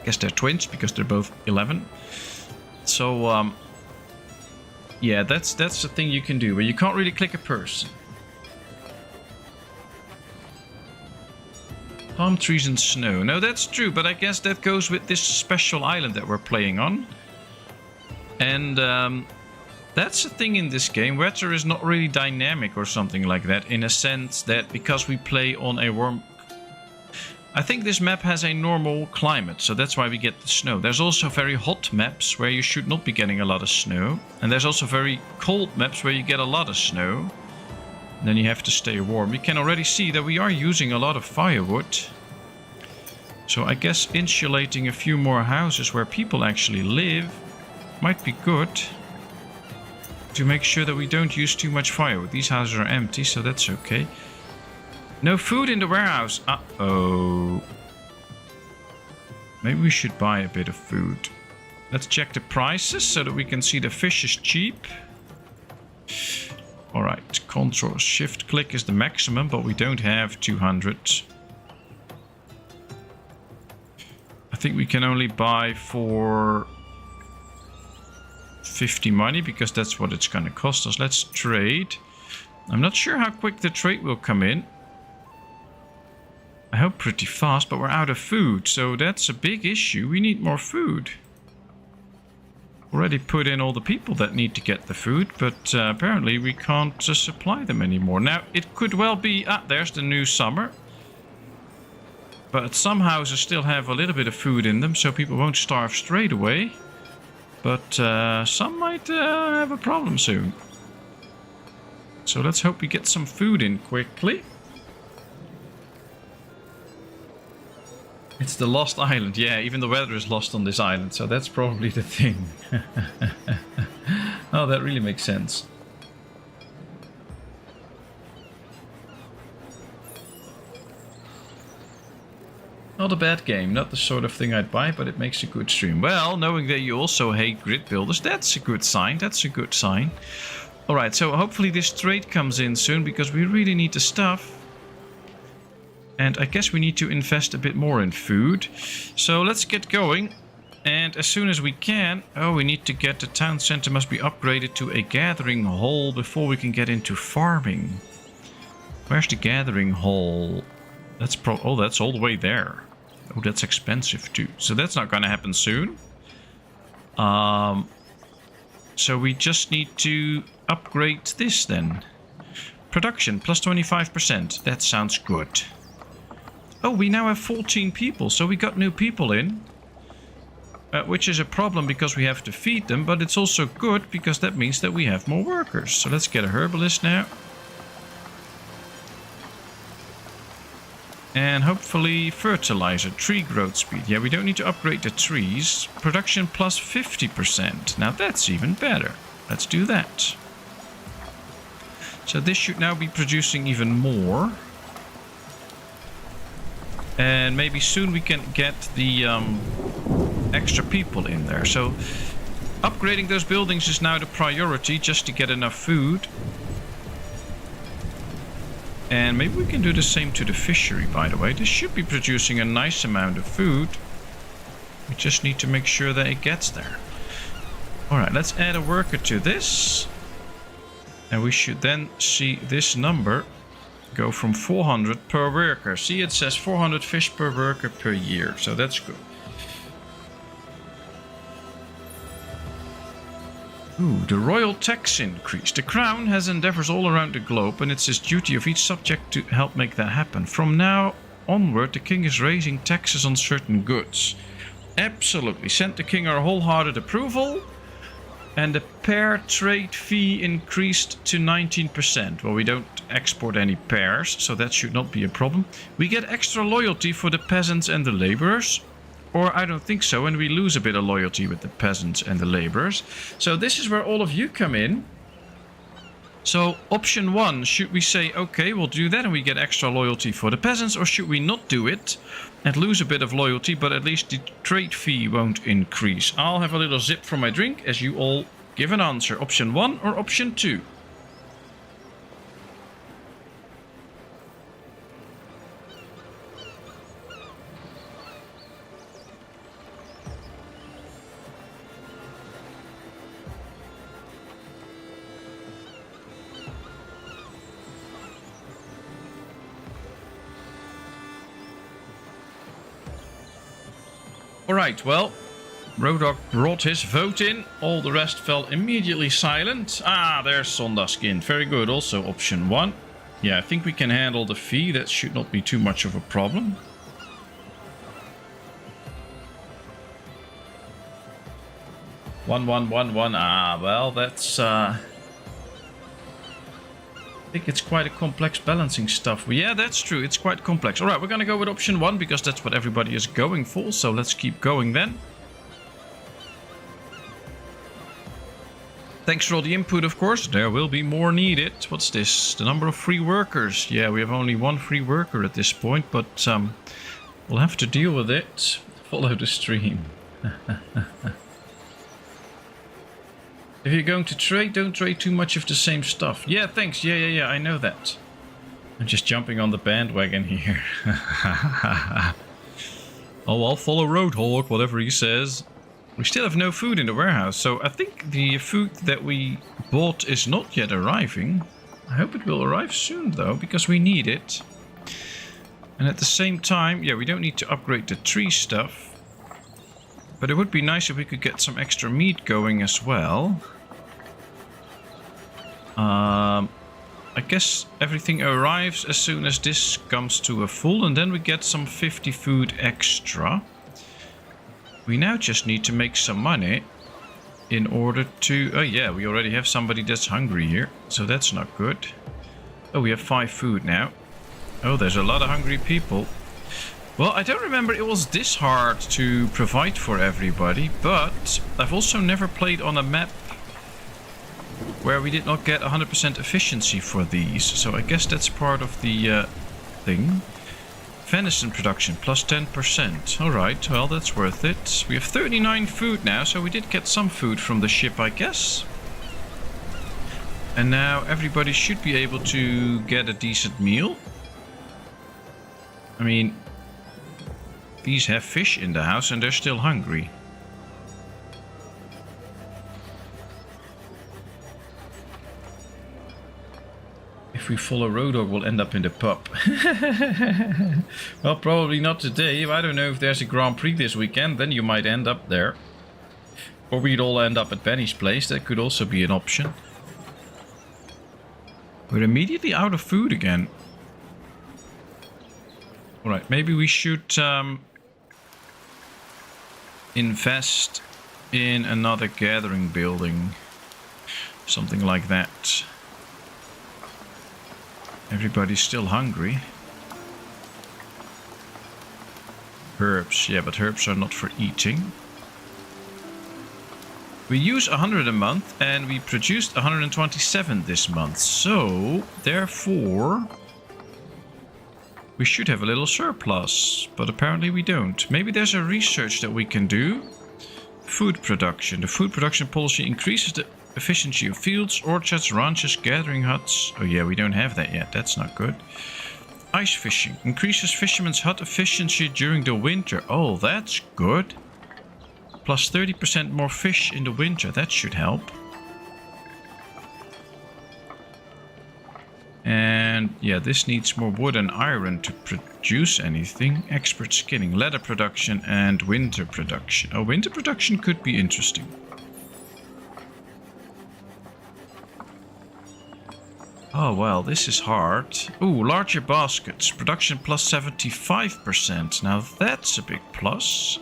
Speaker 1: I guess they're twins because they're both 11. So yeah, that's the thing you can do, but you can't really click a person. Palm trees and snow. No, that's true, but I guess that goes with this special island that we're playing on. And that's the thing in this game. Weather is not really dynamic or something like that, in a sense that because we play on a warm... I think this map has a normal climate, so that's why we get the snow. There's also very hot maps where you should not be getting a lot of snow. And there's also very cold maps where you get a lot of snow. And then you have to stay warm. You can already see that we are using a lot of firewood. So I guess insulating a few more houses where people actually live might be good. To make sure that we don't use too much firewood. These houses are empty, so that's okay. No food in the warehouse. Uh-oh. Maybe we should buy a bit of food. Let's check the prices so that we can see the fish is cheap. Alright, Control Shift click is the maximum, but we don't have 200. I think we can only buy for 50 money because that's what it's going to cost us. Let's trade. I'm not sure how quick the trade will come in. I hope pretty fast, but we're out of food, so that's a big issue. We need more food. Already put in all the people that need to get the food, but apparently we can't supply them anymore. Now, it could well be... Ah, there's the new summer. But some houses still have a little bit of food in them, so people won't starve straight away. But some might have a problem soon. So let's hope we get some food in quickly. It's the lost island. Yeah, even the weather is lost on this island, so that's probably the thing. Oh, that really makes sense. Not a bad game, not the sort of thing I'd buy, but it makes a good stream. Well, knowing that you also hate grid builders, that's a good sign, that's a good sign. Alright, so hopefully this trade comes in soon, because we really need the stuff. And I guess we need to invest a bit more in food. So let's get going. And as soon as we can... Oh, we need to get the town center must be upgraded to a gathering hall before we can get into farming. Where's the gathering hall? That's oh, that's all the way there. Oh, that's expensive too. So that's not going to happen soon. So we just need to upgrade this then. Production plus 25%. That sounds good. Oh, we now have 14 people. So we got new people in. Which is a problem because we have to feed them. But it's also good because that means that we have more workers. So let's get a herbalist now. And hopefully fertilizer, tree growth speed. Yeah, we don't need to upgrade the trees. Production plus 50%. Now that's even better. Let's do that. So this should now be producing even more. And maybe soon we can get the extra people in there. So upgrading those buildings is now the priority just to get enough food. And maybe we can do the same to the fishery, by the way. This should be producing a nice amount of food. We just need to make sure that it gets there. Alright, let's add a worker to this. And we should then see this number go from 400 per worker. See, it says 400 fish per worker per year. So that's good. Ooh, the royal tax increase. The crown has endeavors all around the globe, and it's his duty of each subject to help make that happen. From now onward, the king is raising taxes on certain goods. Absolutely. Send the king our wholehearted approval. And the pear trade fee increased to 19%. Well, we don't export any pears, so that should not be a problem. We get extra loyalty for the peasants and the laborers. Or I don't think so, and we lose a bit of loyalty with the peasants and the laborers. So this is where all of you come in. So option 1, should we say, okay, we'll do that and we get extra loyalty for the peasants, or should we not do it and lose a bit of loyalty, but at least the trade fee won't increase? I'll have a little sip from my drink as you all give an answer. Option 1 or option 2? Alright, well, Rodok brought his vote in. All the rest fell immediately silent. Ah, there's Sondaskin. Very good. Also option 1. Yeah, I think we can handle the fee. That should not be too much of a problem. One. Ah, well, that's... I think it's quite a complex balancing stuff. Well, yeah, that's true. It's quite complex. Alright, we're going to go with option 1 because that's what everybody is going for. So let's keep going then. Thanks for all the input, of course. There will be more needed. What's this? The number of free workers. Yeah, we have only one free worker at this point, but we'll have to deal with it. Follow the stream. If you're going to trade, don't trade too much of the same stuff. Yeah, thanks. Yeah, I know that. I'm just jumping on the bandwagon here. Oh, I'll follow Roadhog, whatever he says. We still have no food in the warehouse, so I think the food that we bought is not yet arriving. I hope it will arrive soon, though, because we need it. And at the same time, yeah, we don't need to upgrade the tree stuff. But it would be nice if we could get some extra meat going as well. I guess everything arrives as soon as this comes to a full, and then we get some 50 food extra. We now just need to make some money in order to... Oh yeah, we already have somebody that's hungry here, so that's not good. Oh, we have 5 food now. Oh, there's a lot of hungry people. Well, I don't remember it was this hard to provide for everybody, but I've also never played on a map where we did not get 100% efficiency for these. So I guess that's part of the thing. Venison production plus 10%. Alright, well, that's worth it. We have 39 food now, so we did get some food from the ship, I guess. And now everybody should be able to get a decent meal. I mean, these have fish in the house and they're still hungry. If we follow Road Dogg, we'll end up in the pub. Well, probably not today. I don't know if there's a Grand Prix this weekend, then you might end up there. Or we'd all end up at Benny's place. That could also be an option. We're immediately out of food again. Alright, maybe we should invest in another gathering building. Something like that. Everybody's still hungry. Herbs, yeah, but herbs are not for eating. We use 100 a month and we produced 127 this month. So, therefore, we should have a little surplus, but apparently we don't. Maybe there's a research that we can do. Food production. The food production policy increases the efficiency of fields, orchards, ranches, gathering huts. Oh yeah, we don't have that yet. That's not good. Ice fishing. Increases fishermen's hut efficiency during the winter. Oh, that's good. Plus 30% more fish in the winter. That should help. And yeah, this needs more wood and iron to produce anything. Expert skinning, leather production and winter production. Oh, winter production could be interesting. Oh, well, this is hard. Ooh, larger baskets. Production plus 75%. Now that's a big plus.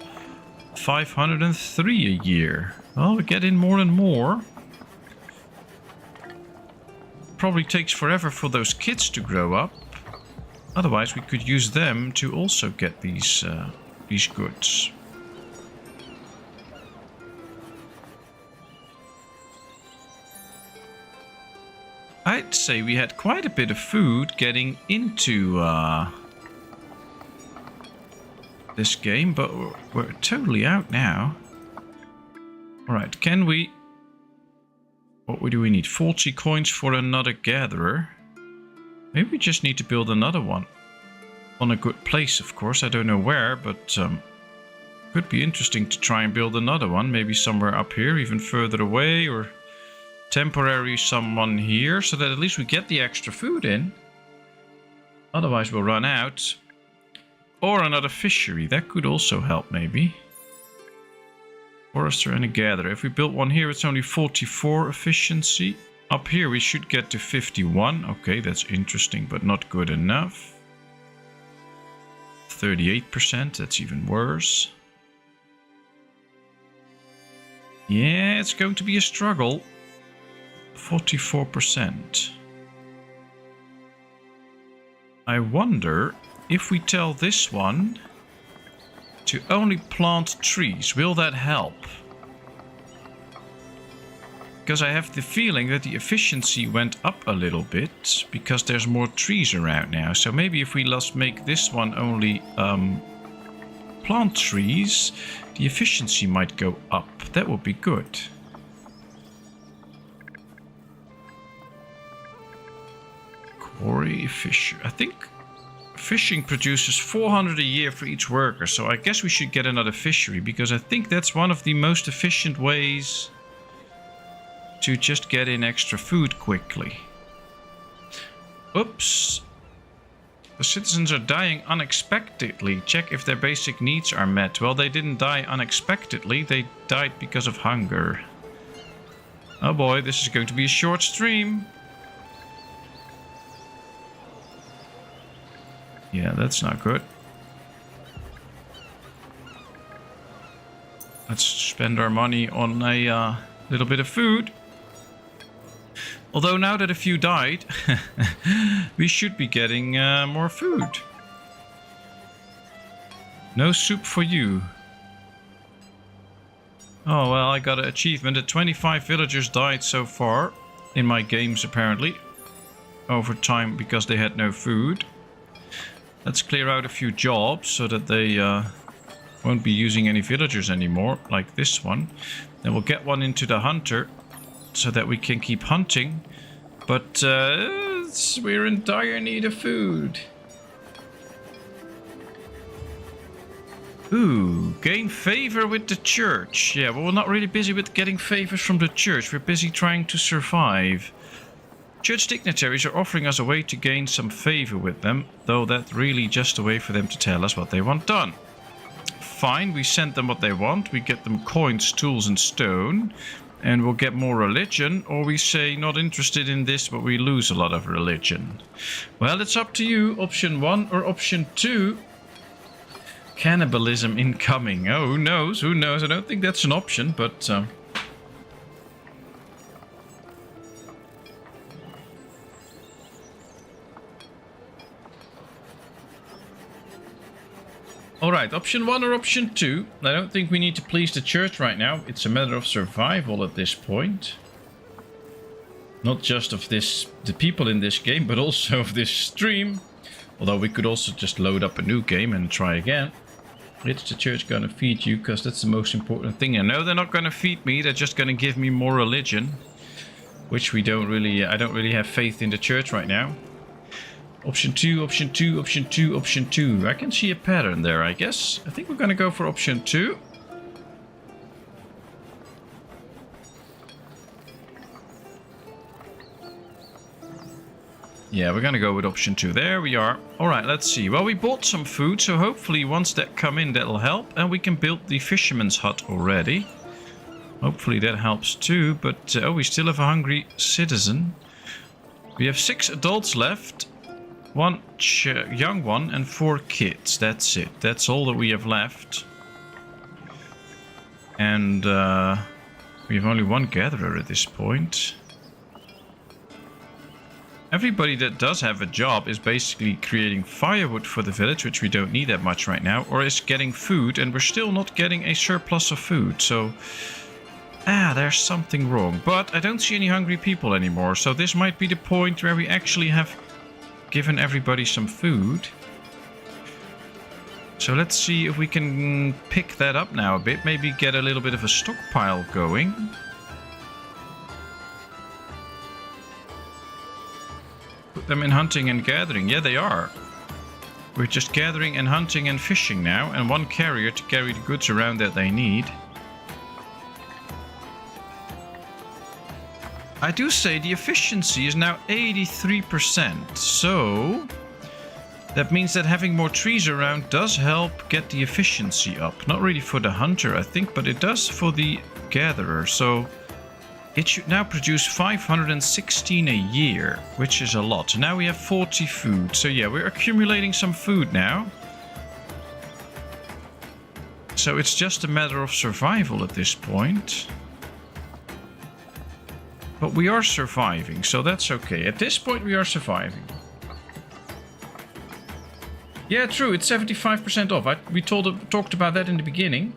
Speaker 1: 503 a year. Well, we get in more and more. Probably takes forever for those kids to grow up. Otherwise, we could use them to also get these goods. I'd say we had quite a bit of food getting into this game, but we're totally out now. Alright, can we... What do we need? 40 coins for another gatherer. Maybe we just need to build another one. On a good place, of course. I don't know where, but could be interesting to try and build another one. Maybe somewhere up here, even further away, or temporary someone here, so that at least we get the extra food in. Otherwise we'll run out. Or another fishery. That could also help, maybe. Forester and a gatherer. If we build one here, it's only 44 efficiency. Up here we should get to 51. Okay, that's interesting, but not good enough. 38%, that's even worse. Yeah, it's going to be a struggle. 44%. I wonder if we tell this one to only plant trees, will that help? Because I have the feeling that the efficiency went up a little bit because there's more trees around now. So maybe if we just make this one only plant trees, the efficiency might go up. That would be good. Quarry fisher. I think fishing produces 400 a year for each worker, so I guess we should get another fishery, because I think that's one of the most efficient ways to just get in extra food quickly. Oops. The citizens are dying unexpectedly. Check if their basic needs are met. Well, they didn't die unexpectedly, they died because of hunger. Oh boy, this is going to be a short stream. Yeah, that's not good. Let's spend our money on a little bit of food. Although now that a few died, we should be getting more food. No soup for you. Oh, well, I got an achievement that 25 villagers died so far in my games, apparently. Over time, because they had no food. Let's clear out a few jobs so that they won't be using any villagers anymore, like this one. Then we'll get one into the hunter so that we can keep hunting. But we're in dire need of food. Ooh, gain favor with the church. Yeah, well, we're not really busy with getting favors from the church. We're busy trying to survive. Church dignitaries are offering us a way to gain some favor with them, though that's really just a way for them to tell us what they want done. Fine, we send them what they want. We get them coins, tools, and stone. And we'll get more religion. Or we say, not interested in this, but we lose a lot of religion. Well, it's up to you. Option 1 or option 2. Cannibalism incoming. Oh, who knows? Who knows? I don't think that's an option, but... Alright, option 1 or option 2. I don't think we need to please the church right now. It's a matter of survival at this point. Not just of the people in this game, but also of this stream. Although we could also just load up a new game and try again. Is the church gonna feed you? Because that's the most important thing. I know they're not gonna feed me. They're just gonna give me more religion. Which we don't really... I don't really have faith in the church right now. Option 2, option 2, option 2, option 2. I can see a pattern there, I guess. I think we're gonna go for option 2. Yeah, we're gonna go with option 2. There we are. Alright, let's see. Well, we bought some food, so hopefully once that come in, that'll help. And we can build the fisherman's hut already. Hopefully that helps too, but... oh, we still have a hungry citizen. We have 6 adults left. 1 young one and 4 kids. That's it. That's all that we have left. And we have only 1 gatherer at this point. Everybody that does have a job is basically creating firewood for the village, which we don't need that much right now, or is getting food, and we're still not getting a surplus of food. So, there's something wrong. But I don't see any hungry people anymore, so this might be the point where we actually have given everybody some food. So let's see if we can pick that up now a bit. Maybe get a little bit of a stockpile going. Put them in hunting and gathering. Yeah, they are. We're just gathering and hunting and fishing now. And 1 carrier to carry the goods around that they need. I do say the efficiency is now 83%. So that means that having more trees around does help get the efficiency up. Not really for the hunter, I think, but it does for the gatherer. So it should now produce 516 a year, which is a lot. Now we have 40 food. So yeah, we're accumulating some food now. So it's just a matter of survival at this point. But we are surviving, so that's okay. At this point, we are surviving. Yeah, true. It's 75% off. We talked about that in the beginning.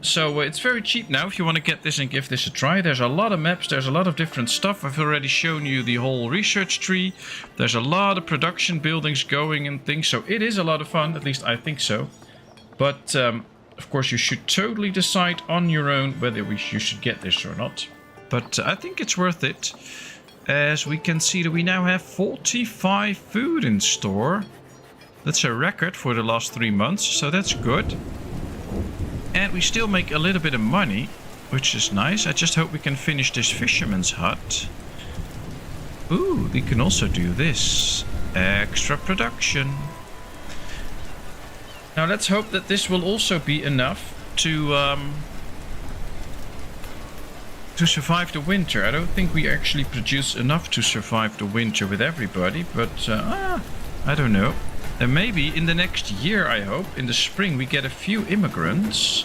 Speaker 1: So it's very cheap now if you want to get this and give this a try. There's a lot of maps. There's a lot of different stuff. I've already shown you the whole research tree. There's a lot of production buildings going and things. So it is a lot of fun. At least I think so. But, of course, you should totally decide on your own whether you should get this or not. But I think it's worth it, as we can see that we now have 45 food in store. That's a record for the last 3 months, so that's good. And we still make a little bit of money, which is nice. I just hope we can finish this fisherman's hut. Ooh, we can also do this. Extra production. Now let's hope that this will also be enough to survive the winter. I don't think we actually produce enough to survive the winter with everybody, but I don't know. And maybe in the next year, I hope, in the spring, we get a few immigrants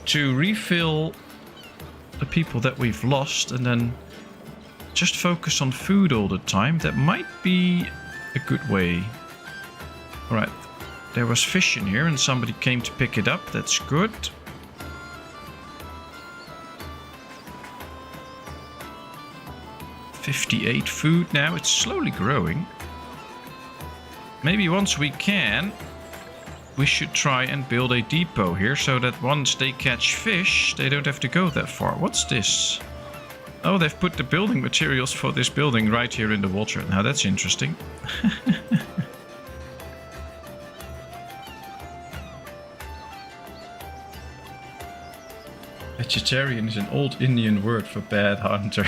Speaker 1: to refill the people that we've lost and then just focus on food all the time. That might be a good way. Alright, there was fish in here and somebody came to pick it up. That's good. $58 food now. It's slowly growing. Maybe once we can, we should try and build a depot here so that once they catch fish, they don't have to go that far. What's this? Oh, they've put the building materials for this building right here in the water. Now that's interesting. Vegetarian is an old Indian word for bad hunter.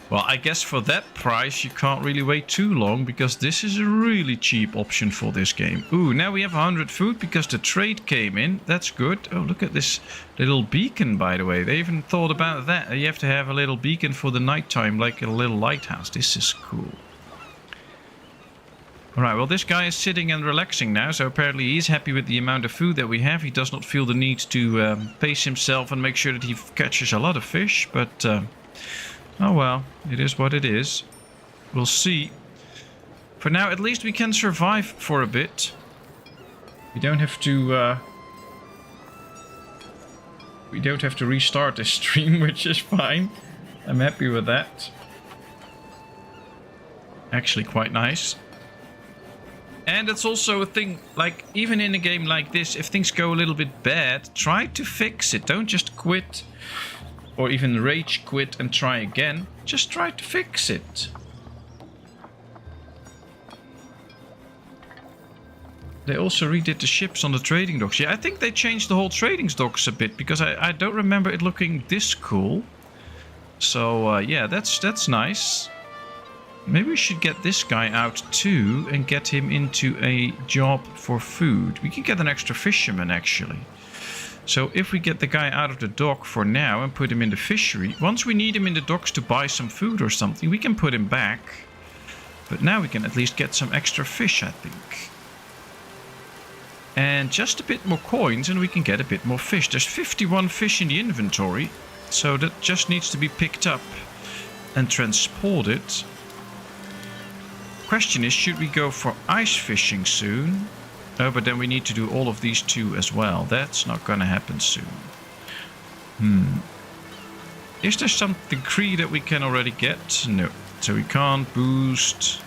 Speaker 1: Well, I guess for that price you can't really wait too long because this is a really cheap option for this game. Ooh, now we have 100 food because the trade came in. That's good. Oh, look at this little beacon, by the way. They even thought about that. You have to have a little beacon for the nighttime, like a little lighthouse. This is cool. Alright, well this guy is sitting and relaxing now, so apparently he's happy with the amount of food that we have. He does not feel the need to pace himself and make sure that he catches a lot of fish, but... oh well, it is what it is. We'll see. For now, at least we can survive for a bit. We don't have to... we don't have to restart this stream, which is fine. I'm happy with that. Actually quite nice. And it's also a thing, like, even in a game like this, if things go a little bit bad, try to fix it. Don't just quit. Or even rage quit and try again. Just try to fix it. They also redid the ships on the trading docks. Yeah, I think they changed the whole trading docks a bit. Because I don't remember it looking this cool. So, yeah, that's nice. Maybe we should get this guy out too. And get him into a job for food. We can get an extra fisherman actually. So if we get the guy out of the dock for now and put him in the fishery, once we need him in the docks to buy some food or something, we can put him back. But now we can at least get some extra fish, I think. And just a bit more coins and we can get a bit more fish. There's 51 fish in the inventory, so that just needs to be picked up and transported. Question is, should we go for ice fishing soon? No, but then we need to do all of these two as well. That's not gonna happen soon. Is there some decree that we can already get? No. So we can't boost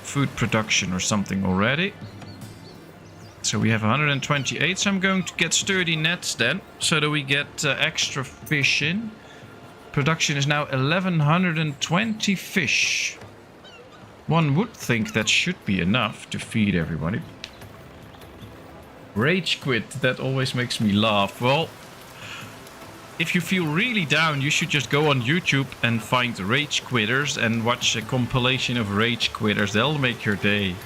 Speaker 1: food production or something already. So we have 128. So I'm going to get sturdy nets then, so that we get extra fish in. Production is now 1120 fish. One would think that should be enough to feed everybody. Rage quit, that always makes me laugh. Well, if you feel really down, you should just go on YouTube and find rage quitters and watch a compilation of rage quitters. They'll make your day.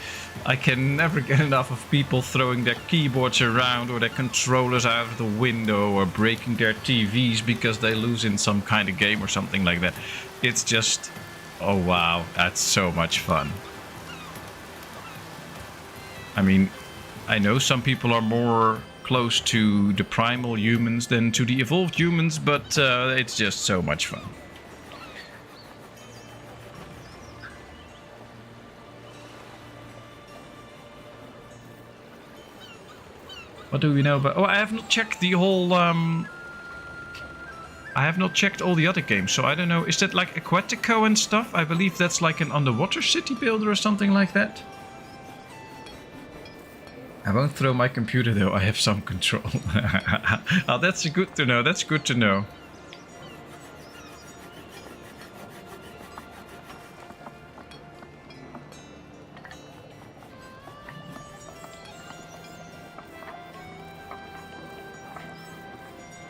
Speaker 1: I can never get enough of people throwing their keyboards around or their controllers out of the window or breaking their TVs because they lose in some kind of game or something like that. It's just, oh wow, that's so much fun. I mean, I know some people are more close to the primal humans than to the evolved humans, but it's just so much fun. What do we know about... Oh, I have not checked the whole... I have not checked all the other games, so I don't know. Is that like Aquatico and stuff? I believe that's like an underwater city builder or something like that. I won't throw my computer though, I have some control. Oh, that's good to know, that's good to know.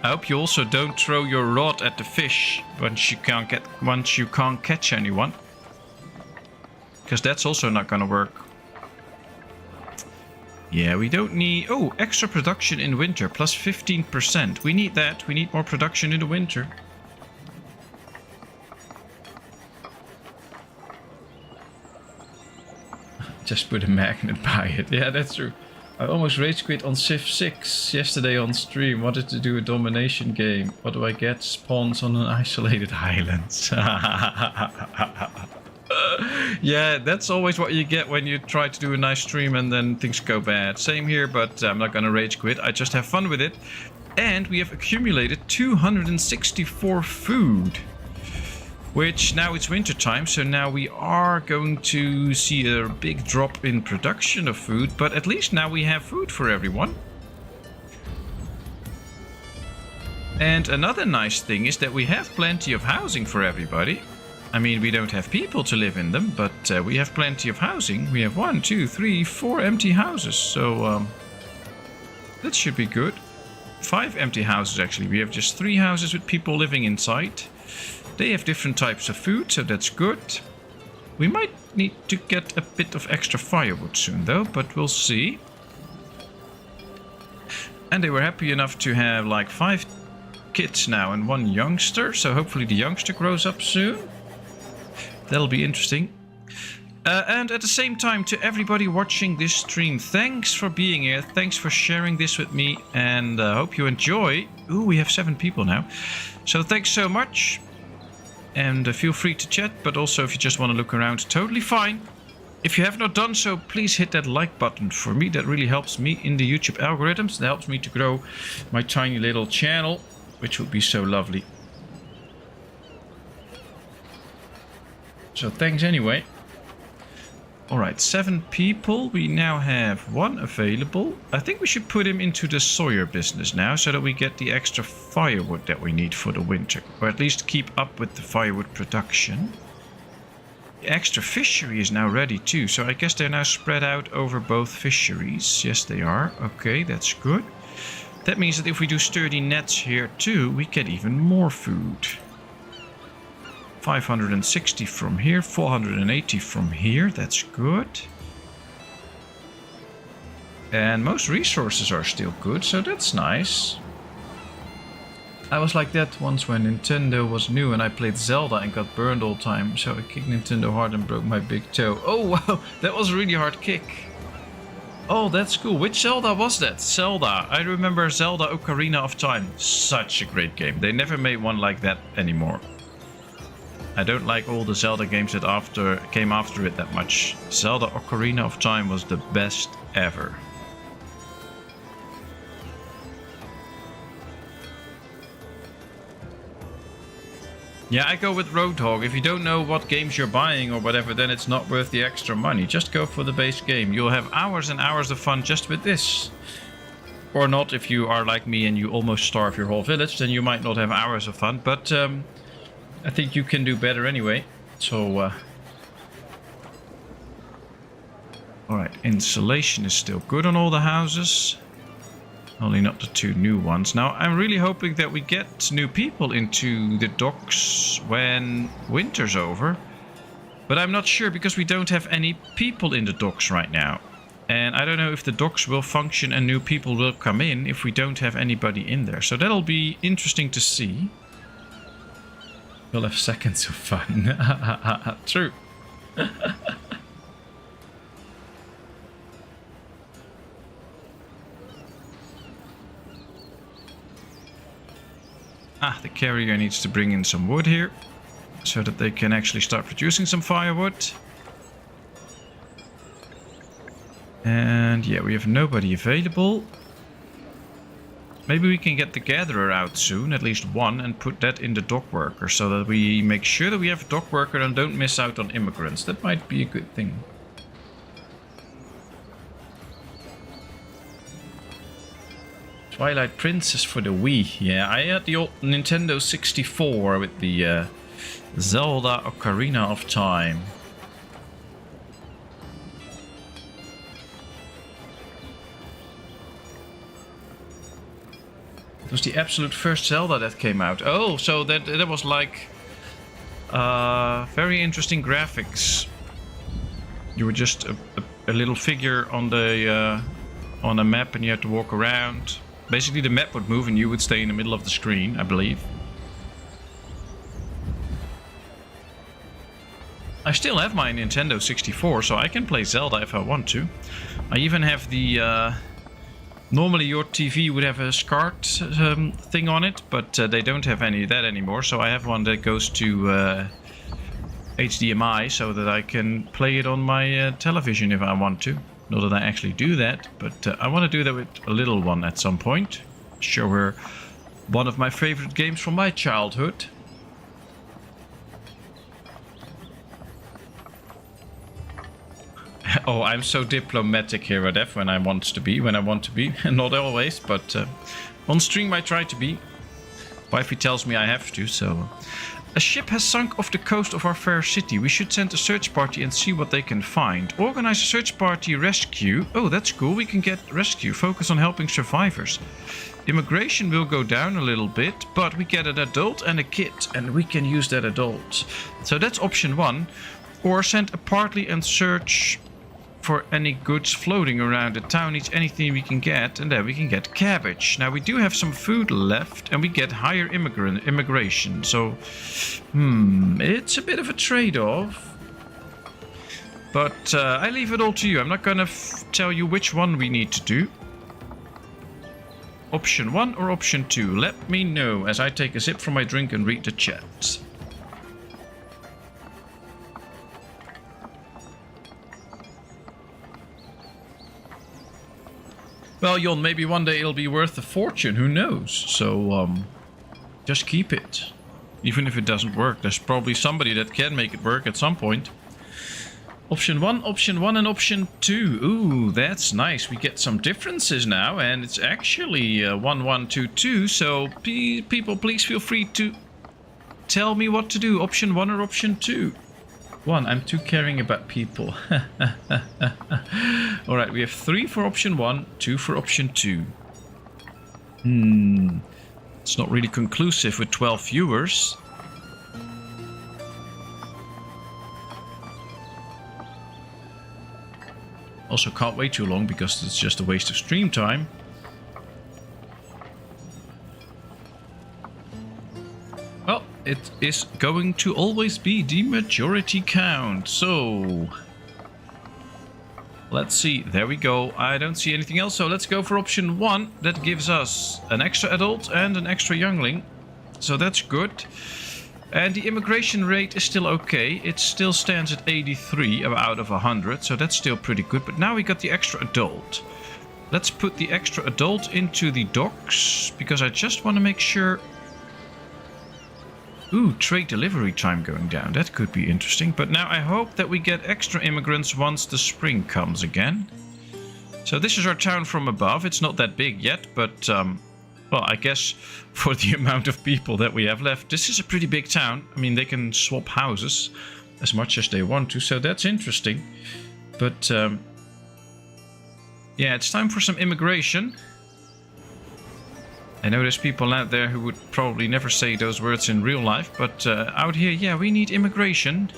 Speaker 1: I hope you also don't throw your rod at the fish once you can't catch anyone. Because that's also not gonna work. Yeah, we don't need... Oh, extra production in winter, plus 15%. We need that. We need more production in the winter. Just put a magnet by it. Yeah, that's true. I almost rage quit on Civ 6 yesterday on stream. Wanted to do a domination game. What do I get? Spawns on an isolated island. Yeah, that's always what you get when you try to do a nice stream and then things go bad. Same here, but I'm not gonna rage quit. I just have fun with it. And we have accumulated 264 food. Which now it's winter time, so now we are going to see a big drop in production of food, but at least now we have food for everyone. And another nice thing is that we have plenty of housing for everybody. I mean, we don't have people to live in them, but we have plenty of housing. We have 1, 2, 3, 4 empty houses, so that should be good. 5 empty houses actually. We have just 3 houses with people living inside. They have different types of food, so that's good. We might need to get a bit of extra firewood soon though, but we'll see. And they were happy enough to have like 5 kids now and 1 youngster, so hopefully the youngster grows up soon. That'll be interesting. And at the same time, to everybody watching this stream, thanks for being here. Thanks for sharing this with me, and hope you enjoy. Ooh, we have 7 people now. So thanks so much. And feel free to chat, but also if you just want to look around, totally fine. If you have not done so, please hit that like button for me. That really helps me in the YouTube algorithms. That helps me to grow my tiny little channel, which would be so lovely. So thanks anyway. Alright, 7 people. We now have 1 available. I think we should put him into the Sawyer business now, so that we get the extra firewood that we need for the winter. Or at least keep up with the firewood production. The extra fishery is now ready too, so I guess they're now spread out over both fisheries. Yes, they are. Okay, that's good. That means that if we do sturdy nets here too, we get even more food. 560 from here, 480 from here, that's good. And most resources are still good, so that's nice. I was like that once when Nintendo was new and I played Zelda and got burned all the time. So I kicked Nintendo hard and broke my big toe. Oh wow, that was a really hard kick. Oh, that's cool. Which Zelda was that? Zelda. I remember Zelda Ocarina of Time. Such a great game. They never made one like that anymore. I don't like all the Zelda games that came after it that much. Zelda Ocarina of Time was the best ever. Yeah, I go with Roadhog. If you don't know what games you're buying or whatever, then it's not worth the extra money. Just go for the base game. You'll have hours and hours of fun just with this. Or not, if you are like me and you almost starve your whole village, then you might not have hours of fun. But I think you can do better anyway. So, alright, insulation is still good on all the houses. Only not the 2 new ones. Now, I'm really hoping that we get new people into the docks when winter's over. But I'm not sure because we don't have any people in the docks right now. And I don't know if the docks will function and new people will come in if we don't have anybody in there. So that'll be interesting to see. We'll have seconds of fun. True. The carrier needs to bring in some wood here, so that they can actually start producing some firewood. And yeah, we have nobody available. Maybe we can get the gatherer out soon, at least 1, and put that in the dock worker, so that we make sure that we have a dock worker and don't miss out on immigrants. That might be a good thing. Twilight Princess for the Wii. Yeah, I had the old Nintendo 64 with the Zelda Ocarina of Time. It was the absolute first Zelda that came out. Oh, so that was like very interesting graphics. You were just a little figure on the on a map, and you had to walk around. Basically, the map would move and you would stay in the middle of the screen, I believe. I still have my Nintendo 64, so I can play Zelda if I want to. I even have the... normally your TV would have a SCART thing on it, but they don't have any of that anymore. So I have one that goes to HDMI so that I can play it on my television if I want to. Not that I actually do that, but I want to do that with a little one at some point. Show her one of my favorite games from my childhood. Oh, I'm so diplomatic here, Adef, when I want to be. Not always, but on stream I try to be. Wifey tells me I have to, so... A ship has sunk off the coast of our fair city. We should send a search party and see what they can find. Organize a search party rescue. Oh, that's cool. We can get rescue. Focus on helping survivors. Immigration will go down a little bit, but we get an adult and a kid, and we can use that adult. So that's option 1. Or send a party and search for any goods floating around the town. Needs anything we can get, and then we can get cabbage. Now we do have some food left, and we get higher immigration. So, it's a bit of a trade-off. But I leave it all to you. I'm not gonna tell you which one we need to do. Option 1 or option 2? Let me know as I take a sip from my drink and read the chat. Well, Jon, maybe one day it'll be worth a fortune, who knows? So, just keep it. Even if it doesn't work, there's probably somebody that can make it work at some point. Option 1, and option 2. Ooh, that's nice. We get some differences now, and it's actually 1122. So, people, please feel free to tell me what to do. Option 1 or option 2? 1, I'm too caring about people. Alright, we have 3 for option 1, 2 for option 2. It's not really conclusive with 12 viewers. Also can't wait too long because it's just a waste of stream time. Well, it is going to always be the majority count. So let's see. There we go. I don't see anything else. So let's go for option 1. That gives us an extra adult and an extra youngling. So that's good. And the immigration rate is still okay. It still stands at 83 out of 100. So that's still pretty good. But now we got the extra adult. Let's put the extra adult into the docks, because I just want to make sure... Ooh, trade delivery time going down. That could be interesting. But now I hope that we get extra immigrants once the spring comes again. So this is our town from above. It's not that big yet, but... well, I guess for the amount of people that we have left, this is a pretty big town. I mean, they can swap houses as much as they want to, so that's interesting. But, yeah, it's time for some immigration. I know there's people out there who would probably never say those words in real life, but out here, yeah, we need immigration.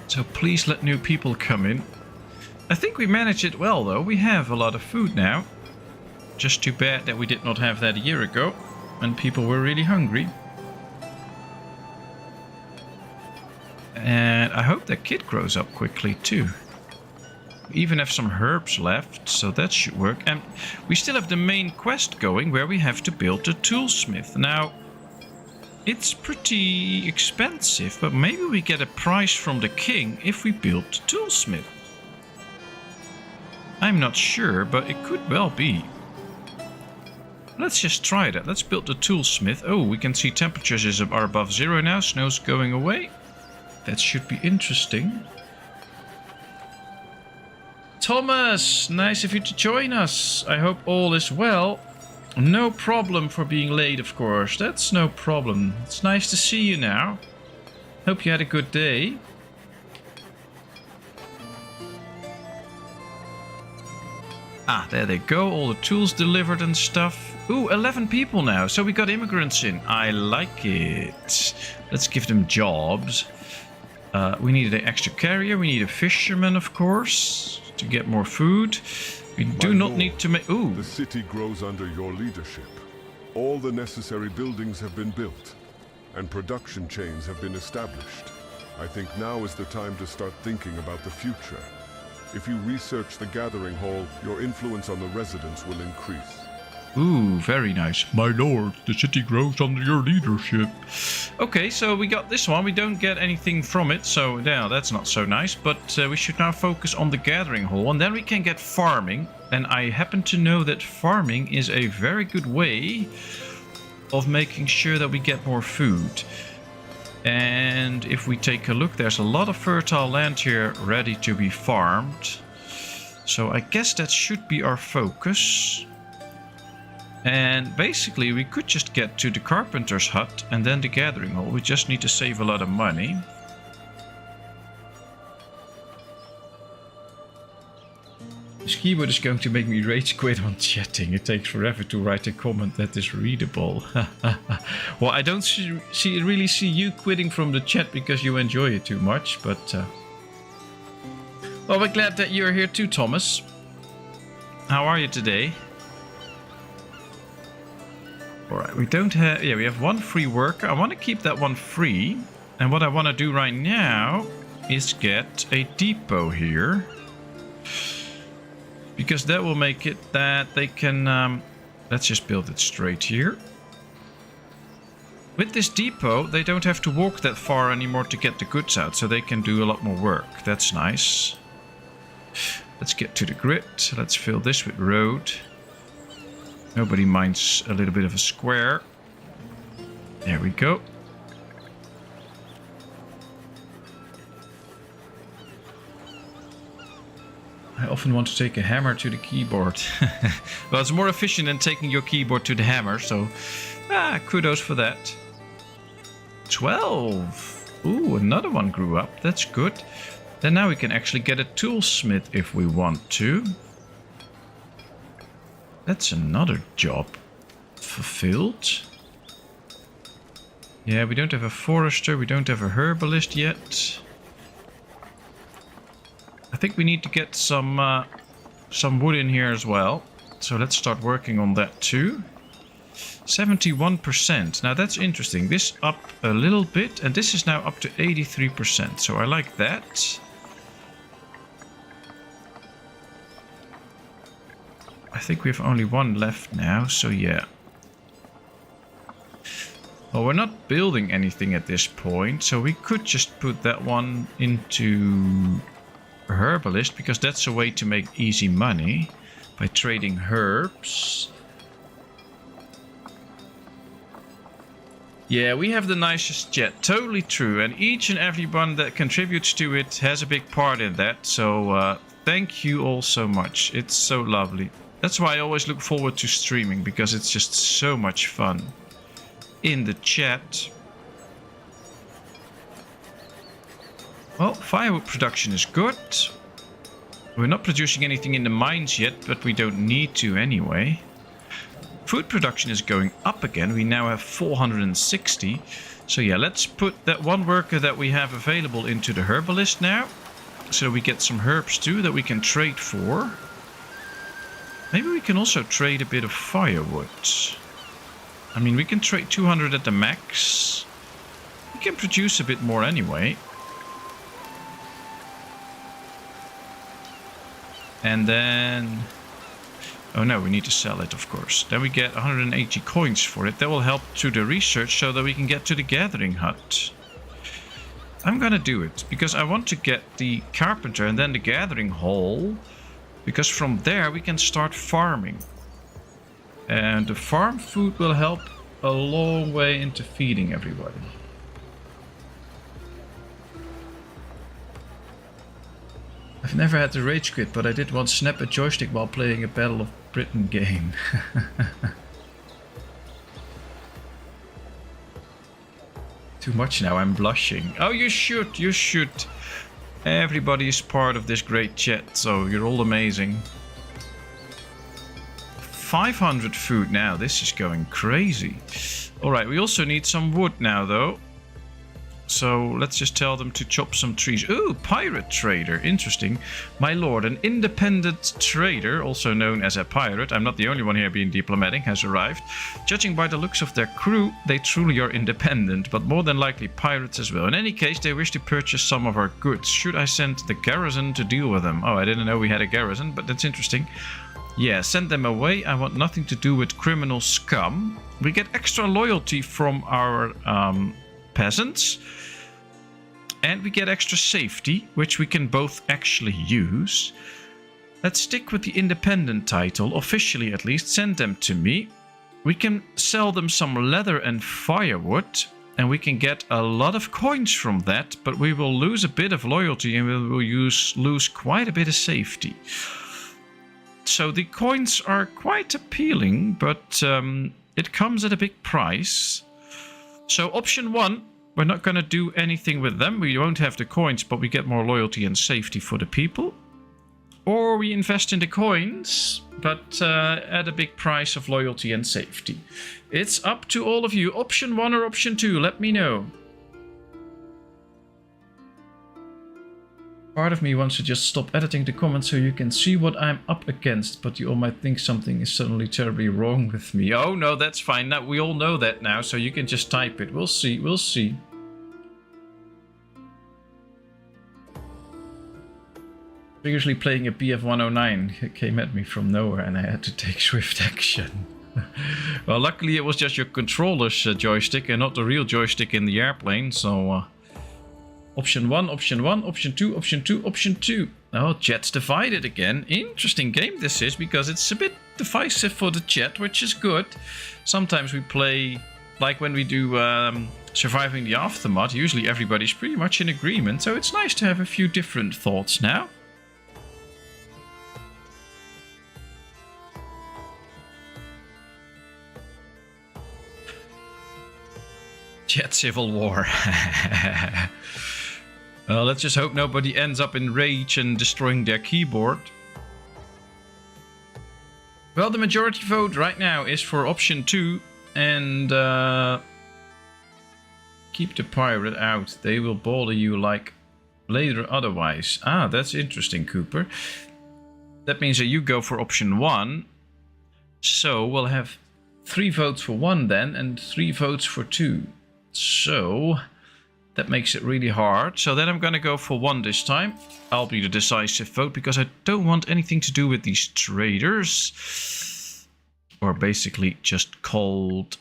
Speaker 1: So please let new people come in. I think we managed it well, though. We have a lot of food now. Just too bad that we did not have that a year ago, when people were really hungry. And I hope that kid grows up quickly too. We even have some herbs left, so that should work. And we still have the main quest going, where we have to build a toolsmith. Now, it's pretty expensive, but maybe we get a prize from the king if we build the toolsmith. I'm not sure, but it could well be. Let's just try that. Let's build the toolsmith. Oh, we can see temperatures are above 0 now. Snow's going away. That should be interesting. Thomas, nice of you to join us. I hope all is well. No problem for being late, of course. That's no problem. It's nice to see you now. Hope you had a good day. Ah, there they go. All the tools delivered and stuff. Ooh, 11 people now. So we got immigrants in. I like it. Let's give them jobs. We need an extra carrier. We need a fisherman, of course, to get more food. We do not need to make... Ooh.
Speaker 2: The city grows under your leadership. All the necessary buildings have been built. and production chains have been established. I think now is the time to start thinking about the future. If you research the gathering hall, your influence on the residents will increase.
Speaker 1: Ooh, very nice. My lord, the city grows under your leadership. Okay, so we got this one. We don't get anything from it, so yeah, that's not so nice. But we should now focus on the gathering hall, and then we can get farming. And I happen to know that farming is a very good way of making sure that we get more food. And if we take a look, there's a lot of fertile land here ready to be farmed. So I guess that should be our focus. And basically we could just get to the carpenter's hut and then the gathering hall. We just need to save a lot of money. This keyboard is going to make me rage quit on chatting. It takes forever to write a comment that is readable. Well, I don't really see you quitting from the chat because you enjoy it too much, but... Well, we're glad that you're here too, Thomas. How are you today? Alright, we don't have... Yeah, we have one free worker. I want to keep that one free. And what I want to do right now is get a depot here. Because that will make it that they can... let's just build it straight here. With this depot, they don't have to walk that far anymore to get the goods out. So they can do a lot more work. That's nice. Let's get to the grid. Let's fill this with road. Nobody minds a little bit of a square. There we go. I often want to take a hammer to the keyboard. Well, it's more efficient than taking your keyboard to the hammer, so kudos for that. 12. Ooh, another one grew up. That's good. Then now we can actually get a toolsmith if we want to. That's another job fulfilled. Yeah, we don't have a forester, we don't have a herbalist yet. I think we need to get some wood in here as well. So let's start working on that too. 71%. Now that's interesting. This up a little bit, and this is now up to 83%. So I like that. I think we have only one left now, so yeah. Well, we're not building anything at this point, so we could just put that one into a herbalist, because that's a way to make easy money by trading herbs. Yeah, we have the nicest jet, totally true, and each and every one that contributes to it has a big part in that, so thank you all so much. It's so lovely. That's why I always look forward to streaming, because it's just so much fun. In the chat. Well, firewood production is good. We're not producing anything in the mines yet, but we don't need to anyway. Food production is going up again. We now have 460. So yeah, let's put that one worker that we have available into the herbalist now. So we get some herbs too that we can trade for. Maybe we can also trade a bit of firewood. I mean, we can trade 200 at the max. We can produce a bit more anyway. And then... Oh no, we need to sell it, of course. Then we get 180 coins for it. That will help to the research so that we can get to the gathering hut. I'm gonna do it, because I want to get the carpenter and then the gathering hall. Because from there we can start farming. And the farm food will help a long way into feeding everybody. I've never had to rage quit, but I did once snap a joystick while playing a Battle of Britain game. Too much now, I'm blushing. Oh, you should, you should. Everybody is part of this great chat, so you're all amazing. 500 food now, this is going crazy. Alright, we also need some wood now though. So let's just tell them to chop some trees. Ooh, pirate trader. Interesting. My lord, an independent trader, also known as a pirate, I'm not the only one here being diplomatic, has arrived. Judging by the looks of their crew, they truly are independent, but more than likely pirates as well. In any case, they wish to purchase some of our goods. Should I send the garrison to deal with them? Oh, I didn't know we had a garrison, but that's interesting. Yeah, send them away. I want nothing to do with criminal scum. We get extra loyalty from our peasants. And we get extra safety, which we can both actually use. Let's stick with the independent title, officially at least. Send them to me. We can sell them some leather and firewood. And we can get a lot of coins from that. But we will lose a bit of loyalty and we will lose quite a bit of safety. So the coins are quite appealing, but it comes at a big price. So option 1, we're not going to do anything with them. We won't have the coins, but we get more loyalty and safety for the people. Or we invest in the coins, but at a big price of loyalty and safety. It's up to all of you. Option 1 or option 2, let me know. Part of me wants to just stop editing the comments so you can see what I'm up against, but you all might think something is suddenly terribly wrong with me. Oh no, that's fine. Now, we all know that now, so you can just type it. We'll see, we'll see. Previously playing a BF-109, it came at me from nowhere and I had to take swift action. Well, luckily it was just your controller's joystick and not the real joystick in the airplane, so... Option 1, option 1, option 2, option 2, option 2. Oh, chat's divided again. Interesting game this is, because it's a bit divisive for the chat, which is good. Sometimes we play, like when we do Surviving the Aftermath, usually everybody's pretty much in agreement, so it's nice to have a few different thoughts now. Chat civil war. Let's just hope nobody ends up in rage and destroying their keyboard. Well, the majority vote right now is for option 2. And keep the pirate out. They will bother you like later otherwise. Ah, that's interesting, Cooper. That means that you go for option 1. So we'll have 3 votes for 1 then and 3 votes for 2. So... that makes it really hard. So then I'm going to go for 1 this time. I'll be the decisive vote because I don't want anything to do with these traders. Or basically just called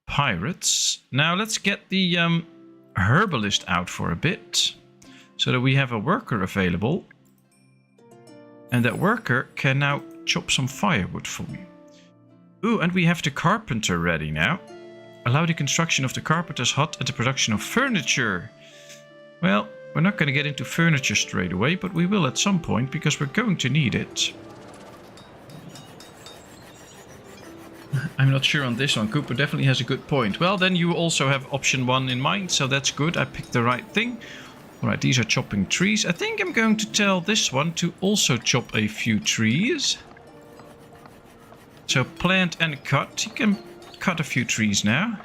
Speaker 1: pirates. Now let's get the herbalist out for a bit. So that we have a worker available. And that worker can now chop some firewood for me. Ooh, and we have the carpenter ready now. Allow the construction of the carpenter's hut and the production of furniture. Well, we're not going to get into furniture straight away, but we will at some point because we're going to need it. I'm not sure on this one. Cooper definitely has a good point. Well, then you also have option 1 in mind, so that's good. I picked the right thing. Alright, these are chopping trees. I think I'm going to tell this one to also chop a few trees. So plant and cut. You can cut a few trees now.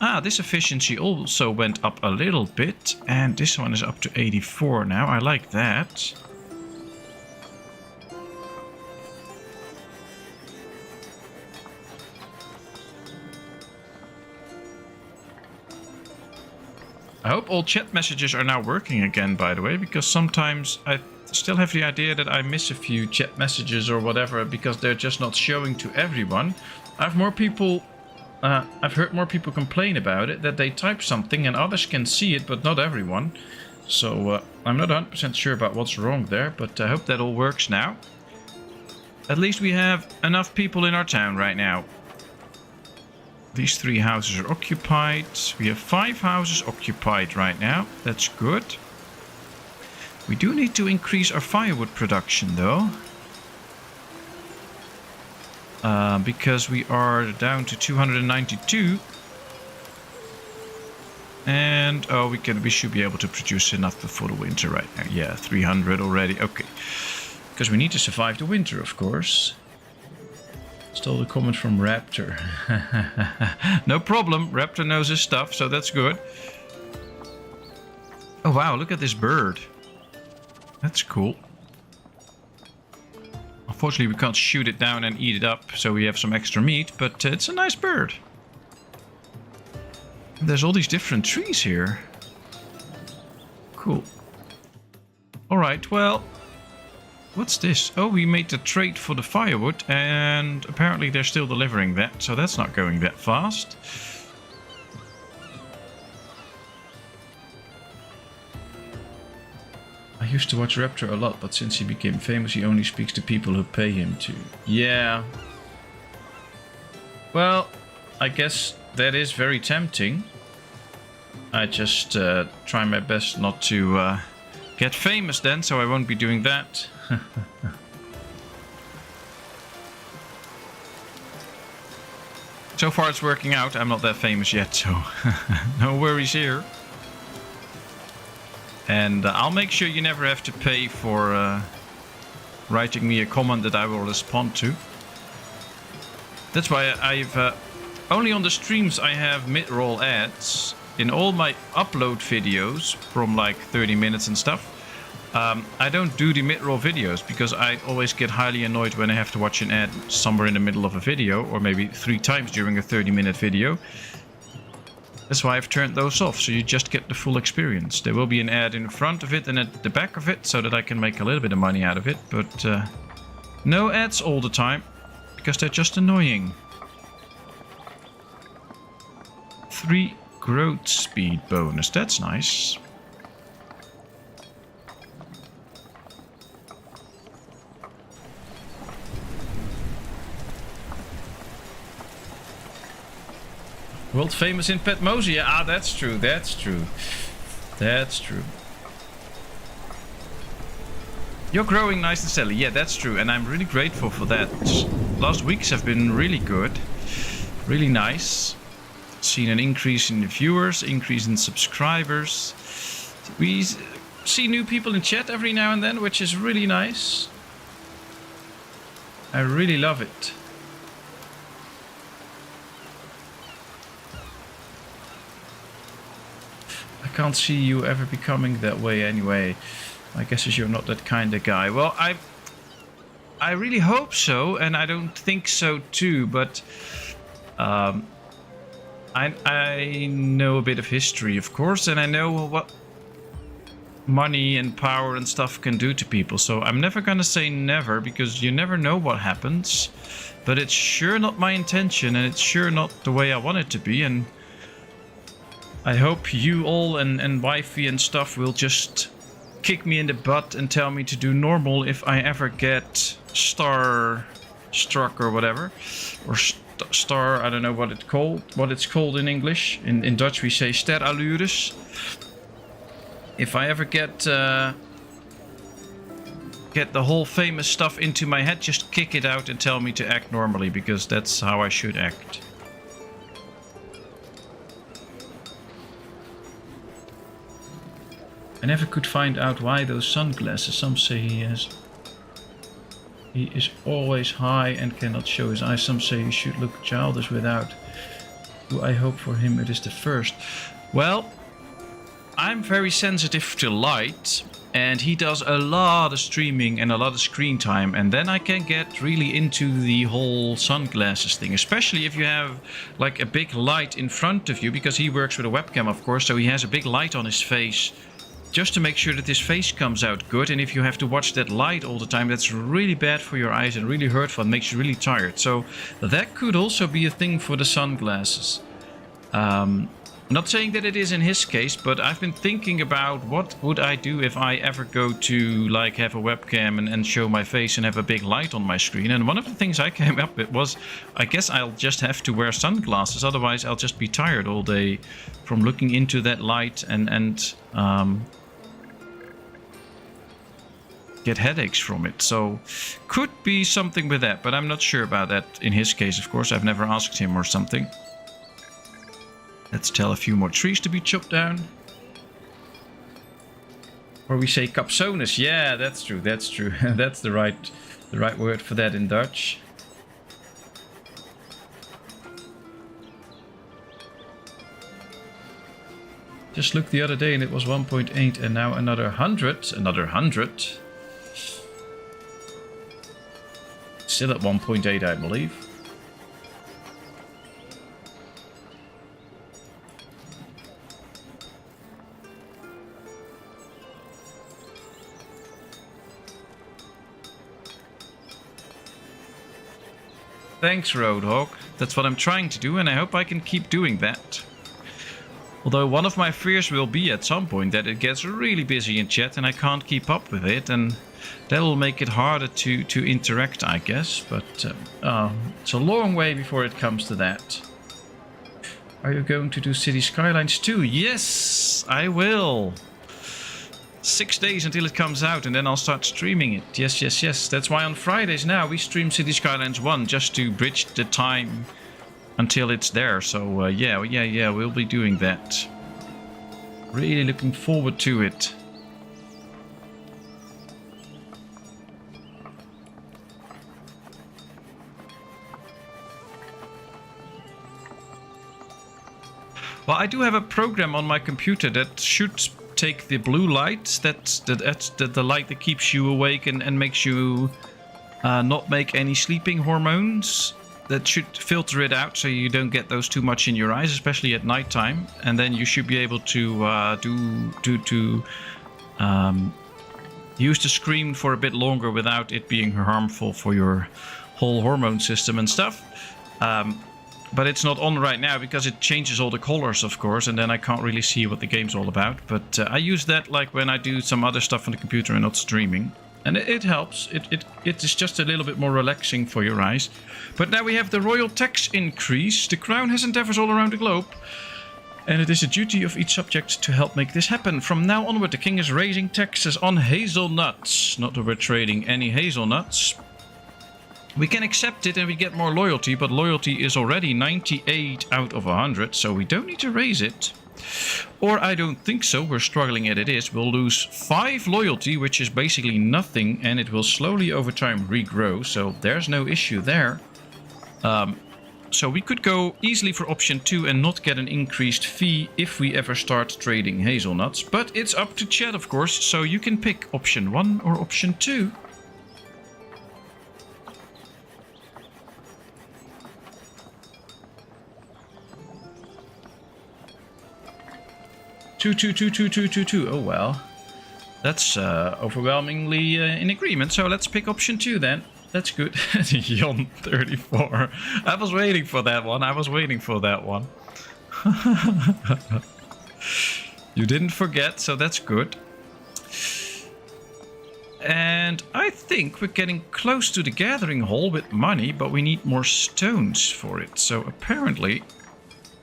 Speaker 1: Ah, this efficiency also went up a little bit. And this one is up to 84 now. I like that. I hope all chat messages are now working again, by the way, because sometimes I still have the idea that I miss a few chat messages or whatever because they're just not showing to everyone. I've heard more people complain about it, that they type something and others can see it, but not everyone. So I'm not 100% sure about what's wrong there, but I hope that all works now. At least we have enough people in our town right now. These 3 houses are occupied. We have 5 houses occupied right now. That's good. We do need to increase our firewood production though. Because we are down to 292. And oh, we should be able to produce enough before the winter right now. Yeah, 300 already. Okay. Because we need to survive the winter, of course. Stole the comment from Raptor. No problem. Raptor knows his stuff, so that's good. Oh wow, look at this bird. That's cool. Unfortunately, we can't shoot it down and eat it up, so we have some extra meat, but it's a nice bird. There's all these different trees here. Cool. Alright, well... What's this? Oh, we made the trade for the firewood, and apparently they're still delivering that, so that's not going that fast. I used to watch Raptor a lot, but since he became famous, he only speaks to people who pay him to. Yeah. Well, I guess that is very tempting. I just try my best not to get famous then, so I won't be doing that. So far it's working out. I'm not that famous yet, so no worries here. And I'll make sure you never have to pay for writing me a comment that I will respond to. That's why I've only on the streams I have mid-roll ads. In all my upload videos from like 30 minutes and stuff, I don't do the mid-roll videos because I always get highly annoyed when I have to watch an ad somewhere in the middle of a video, or maybe 3 times during a 30-minute video. That's why I've turned those off, so you just get the full experience. There will be an ad in front of it and at the back of it, so that I can make a little bit of money out of it, but no ads all the time, because they're just annoying. 3 growth speed bonus, that's nice. World famous in PatmosIV. Ah, that's true, that's true. That's true. You're growing nice and steadily. Yeah, that's true, and I'm really grateful for that. Last weeks have been really good. Really nice. Seen an increase in the viewers, increase in subscribers. We see new people in chat every now and then, which is really nice. I really love it. I can't see you ever becoming that way anyway. I guess you're not that kind of guy. Well, I really hope so, and I don't think so too, but I know a bit of history, of course, and I know what money and power and stuff can do to people. So I'm never gonna say never, because you never know what happens. But it's sure not my intention, and it's sure not the way I want it to be. And I hope you all and wifey and stuff will just kick me in the butt and tell me to do normal if I ever get struck or whatever, or star, I don't know what it's called in English. In Dutch we say sterallures. If I ever get the whole famous stuff into my head, just kick it out and tell me to act normally, because that's how I should act. I never could find out why those sunglasses. Some say he is always high and cannot show his eyes. Some say he should look childish without. Do I hope for him it is the first? Well, I'm very sensitive to light, and he does a lot of streaming and a lot of screen time, and then I can get really into the whole sunglasses thing, especially if you have like a big light in front of you, because he works with a webcam, of course, so he has a big light on his face just to make sure that his face comes out good. And if you have to watch that light all the time, that's really bad for your eyes and really hurtful and makes you really tired. So that could also be a thing for the sunglasses. Not saying that it is in his case, but I've been thinking about what would I do if I ever go to like have a webcam and show my face and have a big light on my screen. And one of the things I came up with was, I guess I'll just have to wear sunglasses, otherwise I'll just be tired all day from looking into that light and get headaches from it. So could be something with that, but I'm not sure about that in his case, of course. I've never asked him or something. Let's tell a few more trees to be chopped down. Or we say capsones. Yeah, that's true. That's true. That's the right word for that in Dutch. Just looked the other day and it was 1.8 and now another 100. Another 100. Still at 1.8, I believe. Thanks, Roadhog. That's what I'm trying to do, and I hope I can keep doing that. Although one of my fears will be at some point that it gets really busy in chat and I can't keep up with it, and that will make it harder to interact, I guess. But it's a long way before it comes to that. Are you going to do City Skylines too? Yes, I will. 6 days until it comes out and then I'll start streaming it. Yes, yes, yes. That's why on Fridays now we stream City Skylines 1 just to bridge the time until it's there. So yeah, we'll be doing that. Really looking forward to it. Well, I do have a program on my computer that should take the blue light, that's the light that keeps you awake and makes you not make any sleeping hormones. That should filter it out so you don't get those too much in your eyes, especially at nighttime. And then you should be able to use the screen for a bit longer without it being harmful for your whole hormone system and stuff. But it's not on right now because it changes all the colors, of course, and then I can't really see what the game's all about. But I use that like when I do some other stuff on the computer and not streaming. And it helps. It is just a little bit more relaxing for your eyes. But now we have the royal tax increase. The crown has endeavors all around the globe. And it is a duty of each subject to help make this happen. From now onward, the king is raising taxes on hazelnuts. Not that we're trading any hazelnuts. We can accept it and we get more loyalty, but loyalty is already 98 out of 100, so we don't need to raise it. Or I don't think so, we're struggling as it is. We'll lose 5 loyalty, which is basically nothing, and it will slowly over time regrow, so there's no issue there. So we could go easily for option 2 and not get an increased fee if we ever start trading hazelnuts. But it's up to chat, of course, so you can pick option 1 or option 2. Two. Oh well, that's overwhelmingly in agreement. So let's pick option 2 then. That's good. Yon 34. I was waiting for that one. You didn't forget, so that's good. And I think we're getting close to the gathering hall with money, but we need more stones for it. So apparently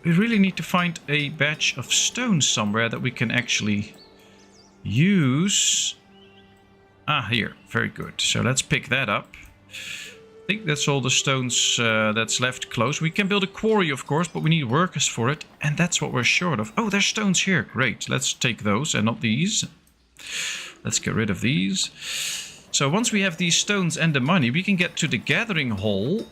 Speaker 1: we really need to find a batch of stones somewhere that we can actually use. Ah, here. Very good. So let's pick that up. I think that's all the stones that's left close. We can build a quarry, of course, but we need workers for it. And that's what we're short of. Oh, there's stones here. Great. Let's take those and not these. Let's get rid of these. So once we have these stones and the money, we can get to the gathering hall,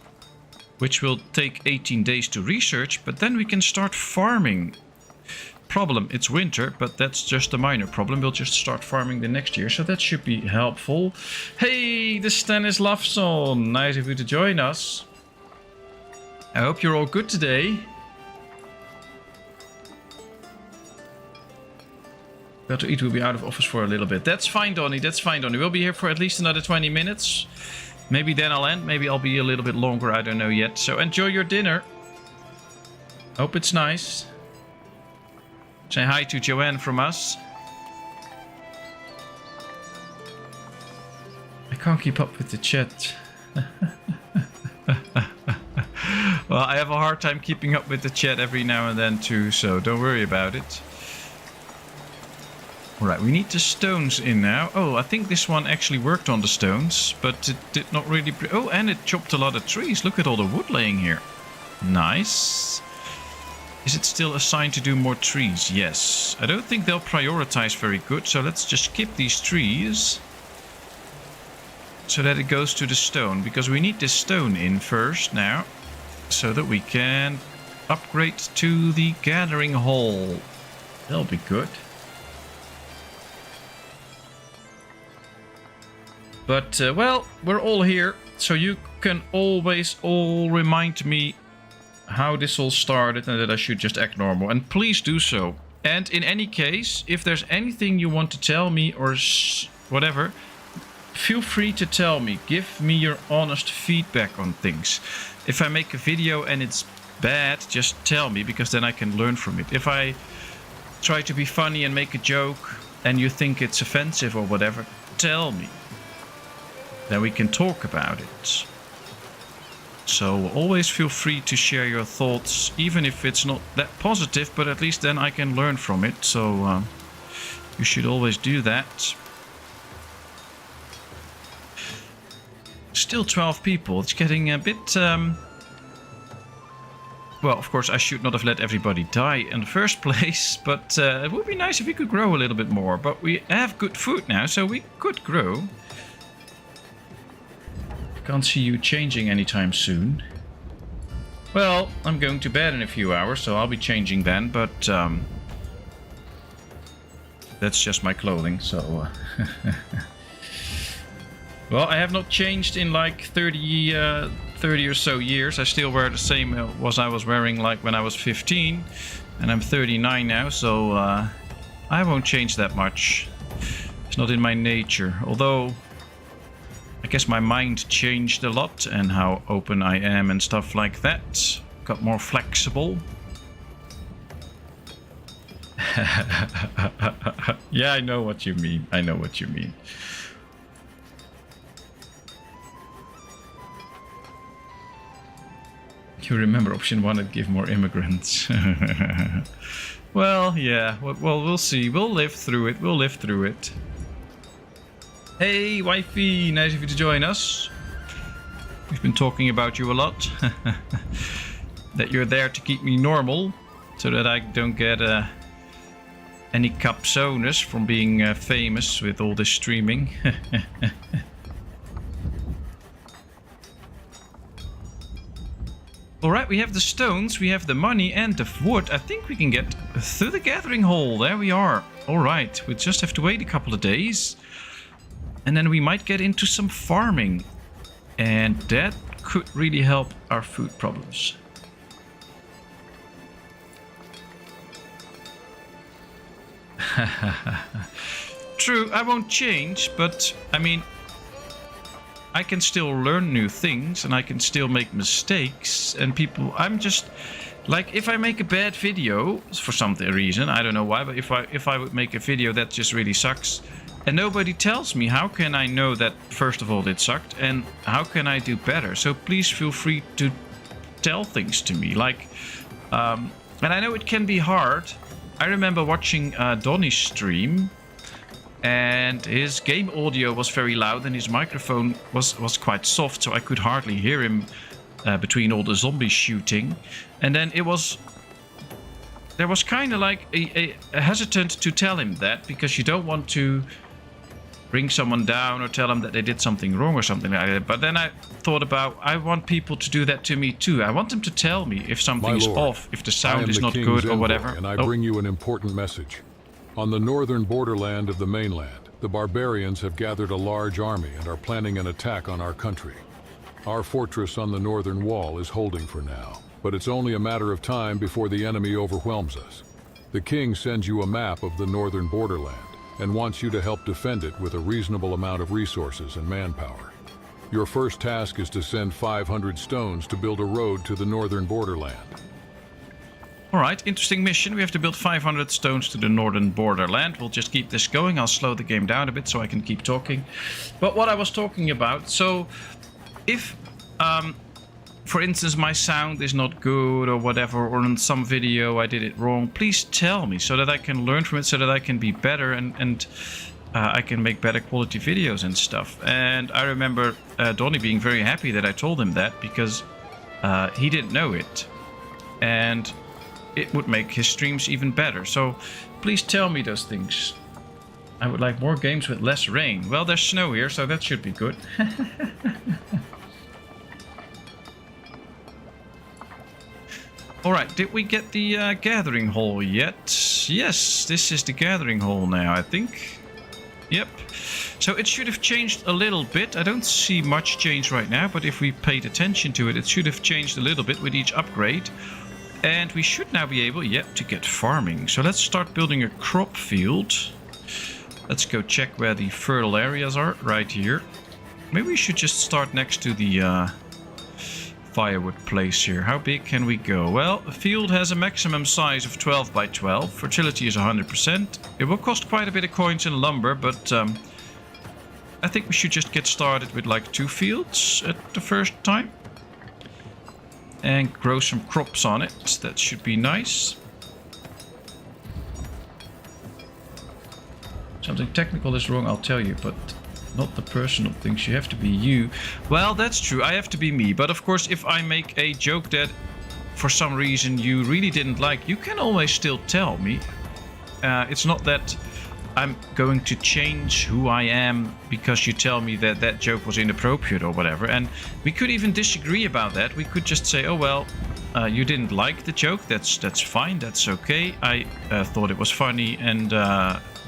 Speaker 1: which will take 18 days to research, but then we can start farming. Problem, it's winter, but that's just a minor problem. We'll just start farming the next year, so that should be helpful. Hey, the Stanislavson, nice of you to join us. I hope you're all good today. Got to eat, we'll be out of office for a little bit. That's fine, Donnie, that's fine, Donnie. We'll be here for at least another 20 minutes. Maybe then I'll end. Maybe I'll be a little bit longer. I don't know yet. So enjoy your dinner. Hope it's nice. Say hi to Joanne from us. I can't keep up with the chat. Well, I have a hard time keeping up with the chat every now and then too. So don't worry about it. Alright, we need the stones in now. Oh, I think this one actually worked on the stones, but it did not really... Oh, and it chopped a lot of trees. Look at all the wood laying here. Nice. Is it still assigned to do more trees? Yes. I don't think they'll prioritize very good, so let's just skip these trees. So that it goes to the stone, because we need this stone in first now, so that we can upgrade to the gathering hall. That'll be good. But, well, we're all here, so you can always all remind me how this all started and that I should just act normal. And please do so. And in any case, if there's anything you want to tell me or whatever, feel free to tell me. Give me your honest feedback on things. If I make a video and it's bad, just tell me, because then I can learn from it. If I try to be funny and make a joke and you think it's offensive or whatever, tell me. Then we can talk about it. So always feel free to share your thoughts, even if it's not that positive, but at least then I can learn from it. So you should always do that. Still 12 people. It's getting a bit... Well, of course, I should not have let everybody die in the first place, but it would be nice if we could grow a little bit more. But we have good food now, so we could grow. Can't see you changing anytime soon. Well, I'm going to bed in a few hours, so I'll be changing then, but that's just my clothing, so... Well, I have not changed in like 30 or so years. I still wear the same as I was wearing like when I was 15, and I'm 39 now, so I won't change that much. It's not in my nature, although I guess my mind changed a lot and how open I am and stuff like that. Got more flexible. Yeah, I know what you mean. I know what you mean. You remember option 1 would give more immigrants. Well, yeah. Well, we'll see. We'll live through it. We'll live through it. Hey, wifey. Nice of you to join us. We've been talking about you a lot. That you're there to keep me normal, so that I don't get any capsones from being famous with all this streaming. Alright, we have the stones, we have the money and the wood. I think we can get through the gathering hall. There we are. Alright, we just have to wait a couple of days. And then we might get into some farming. And that could really help our food problems. True, I won't change, but I mean... I can still learn new things and I can still make mistakes, and people, I'm just like, if I make a bad video for some reason, I don't know why, but if I would make a video that just really sucks and nobody tells me, how can I know that first of all it sucked and how can I do better? So please feel free to tell things to me, like and I know it can be hard. I remember watching Donnie's stream, and his game audio was very loud and his microphone was quite soft, so I could hardly hear him between all the zombies shooting. And then there was kind of like a hesitant to tell him that, because you don't want to bring someone down or tell them that they did something wrong or something like that. But then I thought about, I want people to do that to me too. I want them to tell me if something's off, if the sound is not good or whatever.
Speaker 2: And I bring you an important message. On the northern borderland of the mainland, the barbarians have gathered a large army and are planning an attack on our country. Our fortress on the northern wall is holding for now, but it's only a matter of time before the enemy overwhelms us. The king sends you a map of the northern borderland and wants you to help defend it with a reasonable amount of resources and manpower. Your first task is to send 500 stones to build a road to the northern borderland.
Speaker 1: Alright, interesting mission. We have to build 500 stones to the northern borderland. We'll just keep this going. I'll slow the game down a bit so I can keep talking. But what I was talking about, so if, for instance, my sound is not good or whatever, or in some video I did it wrong, please tell me so that I can learn from it, so that I can be better and I can make better quality videos and stuff. And I remember Donnie being very happy that I told him that, because he didn't know it. And it would make his streams even better. So please tell me those things. I would like more games with less rain. Well, there's snow here, so that should be good. Alright, did we get the gathering hall yet? Yes, yes, this is the gathering hall now, I think. Yep. So it should have changed a little bit. I don't see much change right now, but if we paid attention to it, it should have changed a little bit with each upgrade. And we should now be able, yep, to get farming. So let's start building a crop field. Let's go check where the fertile areas are, right here. Maybe we should just start next to the firewood place here. How big can we go? Well, the field has a maximum size of 12 by 12. Fertility is 100%. It will cost quite a bit of coins and lumber, but I think we should just get started with like 2 fields at the first time. And grow some crops on it. That should be nice. Something technical is wrong, I'll tell you, but not the personal things. You have to be you. Well, that's true. I have to be me. But of course, if I make a joke that for some reason you really didn't like, you can always still tell me. It's not that I'm going to change who I am because you tell me that that joke was inappropriate or whatever. And we could even disagree about that. We could just say, oh, well, you didn't like the joke. That's fine. That's okay. I thought it was funny and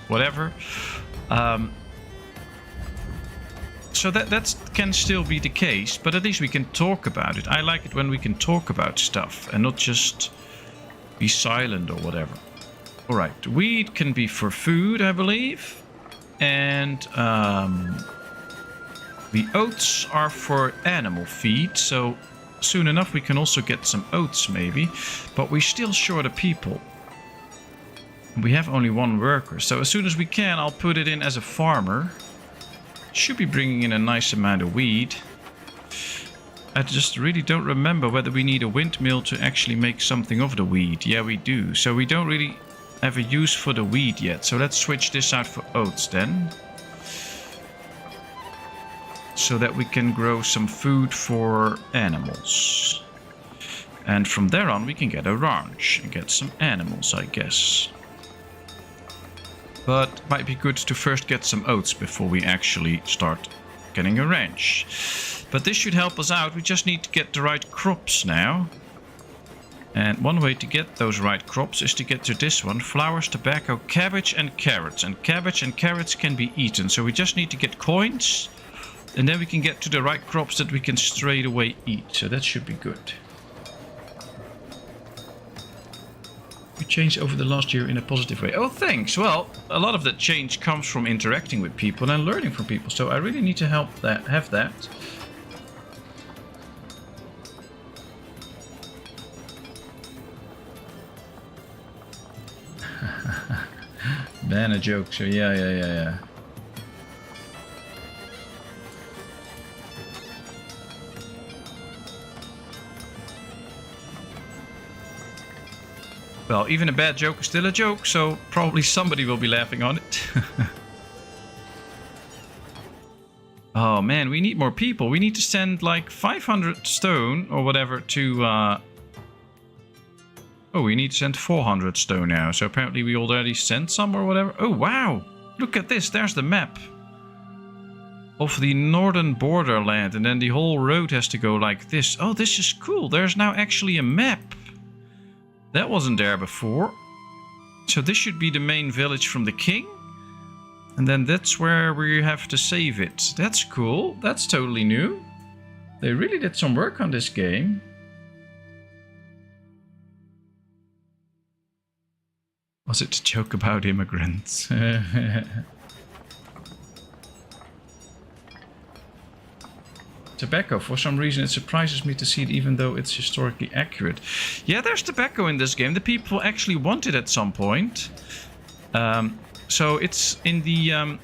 Speaker 1: whatever. So that can still be the case, but at least we can talk about it. I like it when we can talk about stuff and not just be silent or whatever. All right, wheat can be for food, I believe. And the oats are for animal feed. So soon enough we can also get some oats maybe. But we're still short of people. We have only 1 worker. So as soon as we can, I'll put it in as a farmer. Should be bringing in a nice amount of wheat. I just really don't remember whether we need a windmill to actually make something of the wheat. Yeah, we do. So we don't really have a use for the wheat yet. So let's switch this out for oats then. So that we can grow some food for animals. And from there on we can get a ranch and get some animals, I guess. But it might be good to first get some oats before we actually start getting a ranch. But this should help us out. We just need to get the right crops now. And one way to get those right crops is to get to this one. Flowers, tobacco, cabbage and carrots. And cabbage and carrots can be eaten. So we just need to get coins. And then we can get to the right crops that we can straight away eat. So that should be good. We changed over the last year in a positive way. Oh, thanks. Well, a lot of that change comes from interacting with people and learning from people. So I really need to have that. Ban a joke, so yeah. Well, even a bad joke is still a joke, so probably somebody will be laughing on it. Oh man, we need more people. We need to send like 500 stone or whatever to... Oh, we need to send 400 stone now. So apparently we already sent some or whatever. Oh, wow. Look at this. There's the map of the northern borderland. And then the whole road has to go like this. Oh, this is cool. There's now actually a map. That wasn't there before. So this should be the main village from the king. And then that's where we have to save it. That's cool. That's totally new. They really did some work on this game. Was it a joke about immigrants? Tobacco. For some reason it surprises me to see it even though it's historically accurate. Yeah, there's tobacco in this game. The people actually want it at some point. So it's in the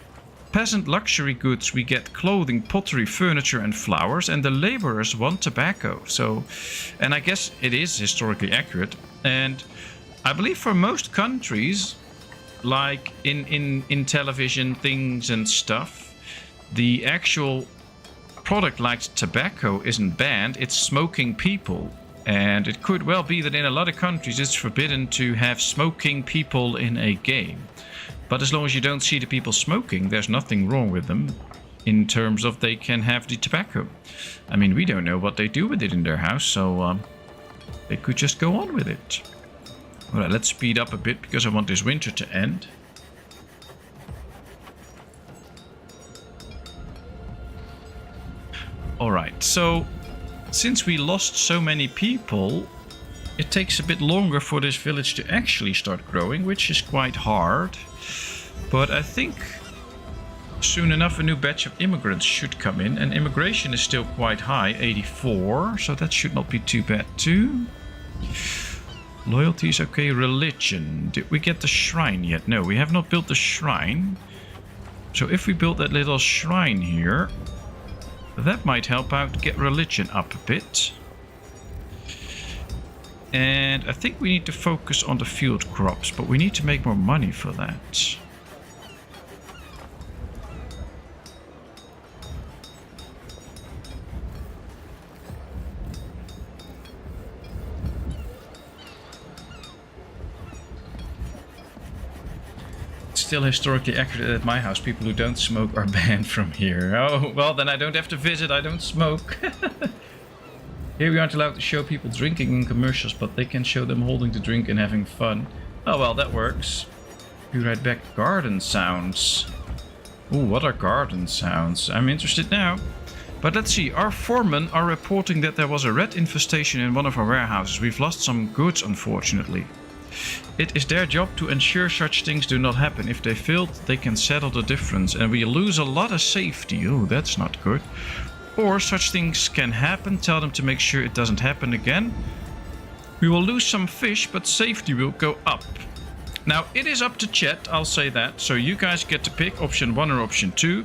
Speaker 1: peasant luxury goods we get clothing, pottery, furniture and flowers. And the laborers want tobacco. So, and I guess it is historically accurate. And I believe for most countries, like in television things and stuff, the actual product like tobacco isn't banned, it's smoking people. And it could well be that in a lot of countries it's forbidden to have smoking people in a game. But as long as you don't see the people smoking, there's nothing wrong with them in terms of they can have the tobacco. I mean, we don't know what they do with it in their house, so they could just go on with it. Alright, let's speed up a bit because I want this winter to end. Alright, so since we lost so many people, it takes a bit longer for this village to actually start growing, which is quite hard. But I think soon enough a new batch of immigrants should come in, and immigration is still quite high, 84, so that should not be too bad too. Loyalty is okay. Religion, did we get the shrine yet? No, we have not built the shrine. So if we build that little shrine here, that might help out get religion up a bit. And I think we need to focus on the field crops, but we need to make more money for that. Still historically accurate at my house. People who don't smoke are banned from here. Oh, well, then I don't have to visit. I don't smoke. Here we aren't allowed to show people drinking in commercials, but they can show them holding the drink and having fun. Oh, well, that works. Be right back. Garden sounds. Ooh, what are garden sounds? I'm interested now. But let's see. Our foremen are reporting that there was a rat infestation in one of our warehouses. We've lost some goods, unfortunately. It is their job to ensure such things do not happen. If they failed, they can settle the difference. And we lose a lot of safety. Oh, that's not good. Or such things can happen. Tell them to make sure it doesn't happen again. We will lose some fish, but safety will go up. Now, it is up to chat, I'll say that. So you guys get to pick option 1 or option 2.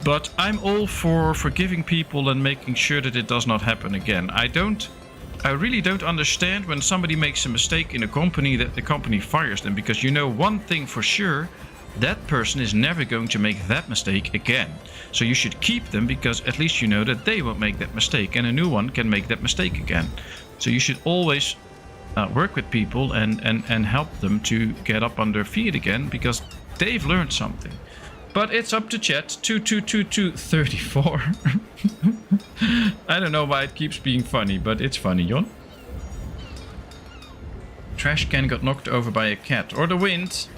Speaker 1: But I'm all for forgiving people and making sure that it does not happen again. I really don't understand when somebody makes a mistake in a company that the company fires them, because you know one thing for sure, that person is never going to make that mistake again. So you should keep them, because at least you know that they won't make that mistake and a new one can make that mistake again. So you should always work with people and help them to get up on their feet again, because they've learned something. But it's up to chat. 222234. I don't know why it keeps being funny, but it's funny, Jon. Trash can got knocked over by a cat. Or the wind.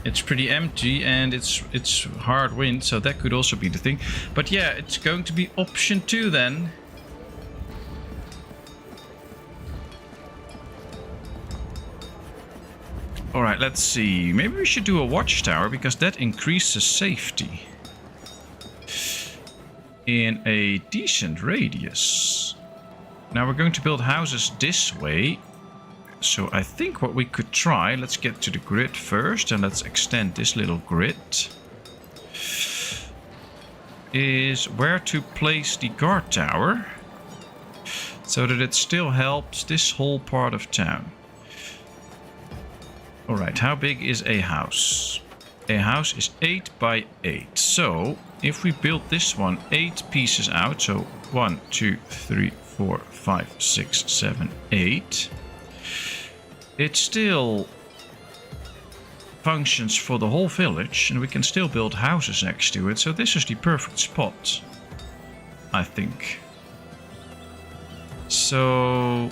Speaker 1: It's pretty empty and it's hard wind, so that could also be the thing. But yeah, it's going to be option 2 then. Alright, let's see. Maybe we should do a watchtower, because that increases safety in a decent radius. Now we're going to build houses this way. So I think what we could try, let's get to the grid first and let's extend this little grid, is where to place the guard tower so that it still helps this whole part of town. Alright, how big is a house? A house is 8 by 8. So if we build this one 8 pieces out, so 1, 2, 3, 4, 5, 6, 7, 8. It still functions for the whole village, and we can still build houses next to it. So this is the perfect spot, I think. So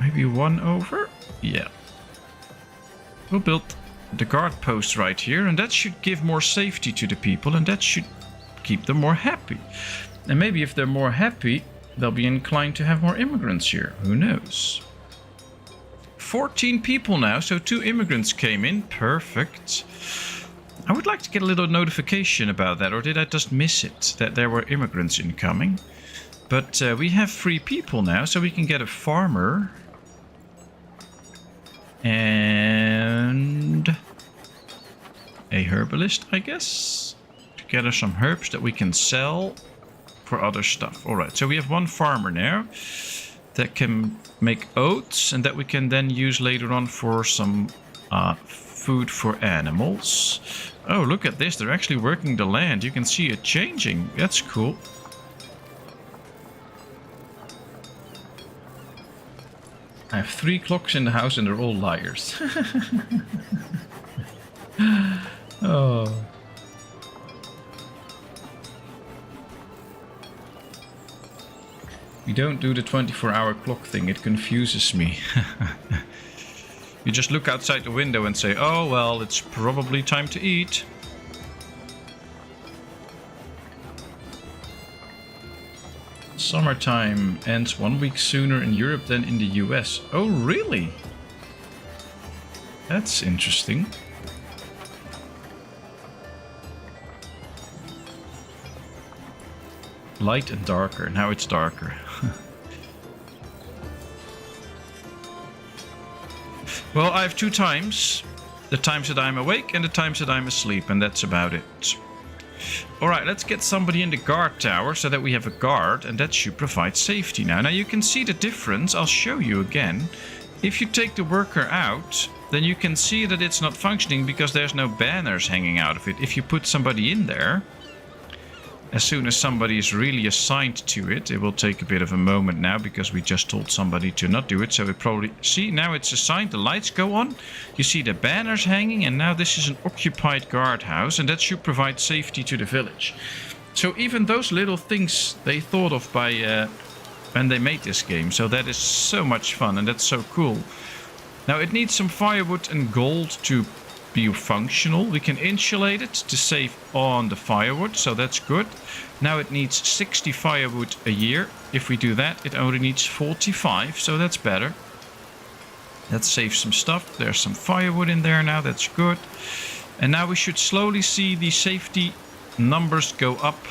Speaker 1: maybe 1 over? Yeah. We'll build the guard post right here, and that should give more safety to the people, and that should keep them more happy. And maybe if they're more happy, they'll be inclined to have more immigrants here. Who knows? 14 people now, so 2 immigrants came in. Perfect. I would like to get a little notification about that, or did I just miss it, that there were immigrants incoming? But we have 3 people now, so we can get a farmer and a herbalist, I guess, to gather some herbs that we can sell for other stuff. Alright, so we have 1 farmer now that can make oats, and that we can then use later on for some food for animals. Oh, look at this, they're actually working the land. You can see it changing. That's cool. I have 3 clocks in the house and they're all liars. Oh. We don't do the 24-hour clock thing, it confuses me. You just look outside the window and say, oh, well, it's probably time to eat. Summertime ends 1 week sooner in Europe than in the US. Oh, really? That's interesting. Light and darker. Now it's darker. Well, I have 2 times. The times that I'm awake and the times that I'm asleep, and that's about it. Alright, let's get somebody in the guard tower so that we have a guard, and that should provide safety now. Now you can see the difference. I'll show you again. If you take the worker out, then you can see that it's not functioning because there's no banners hanging out of it. If you put somebody in there, as soon as somebody is really assigned to it, it will take a bit of a moment now because we just told somebody to not do it. So it probably... See, now it's assigned, the lights go on. You see the banners hanging, and now this is an occupied guardhouse, and that should provide safety to the village. So even those little things they thought of by when they made this game. So that is so much fun, and that's so cool. Now it needs some firewood and gold to be functional. We can insulate it to save on the firewood, so that's good. Now it needs 60 firewood a year. If we do that, it only needs 45, so that's better. That saves some stuff. There's some firewood in there now, that's good. And now we should slowly see the safety numbers go up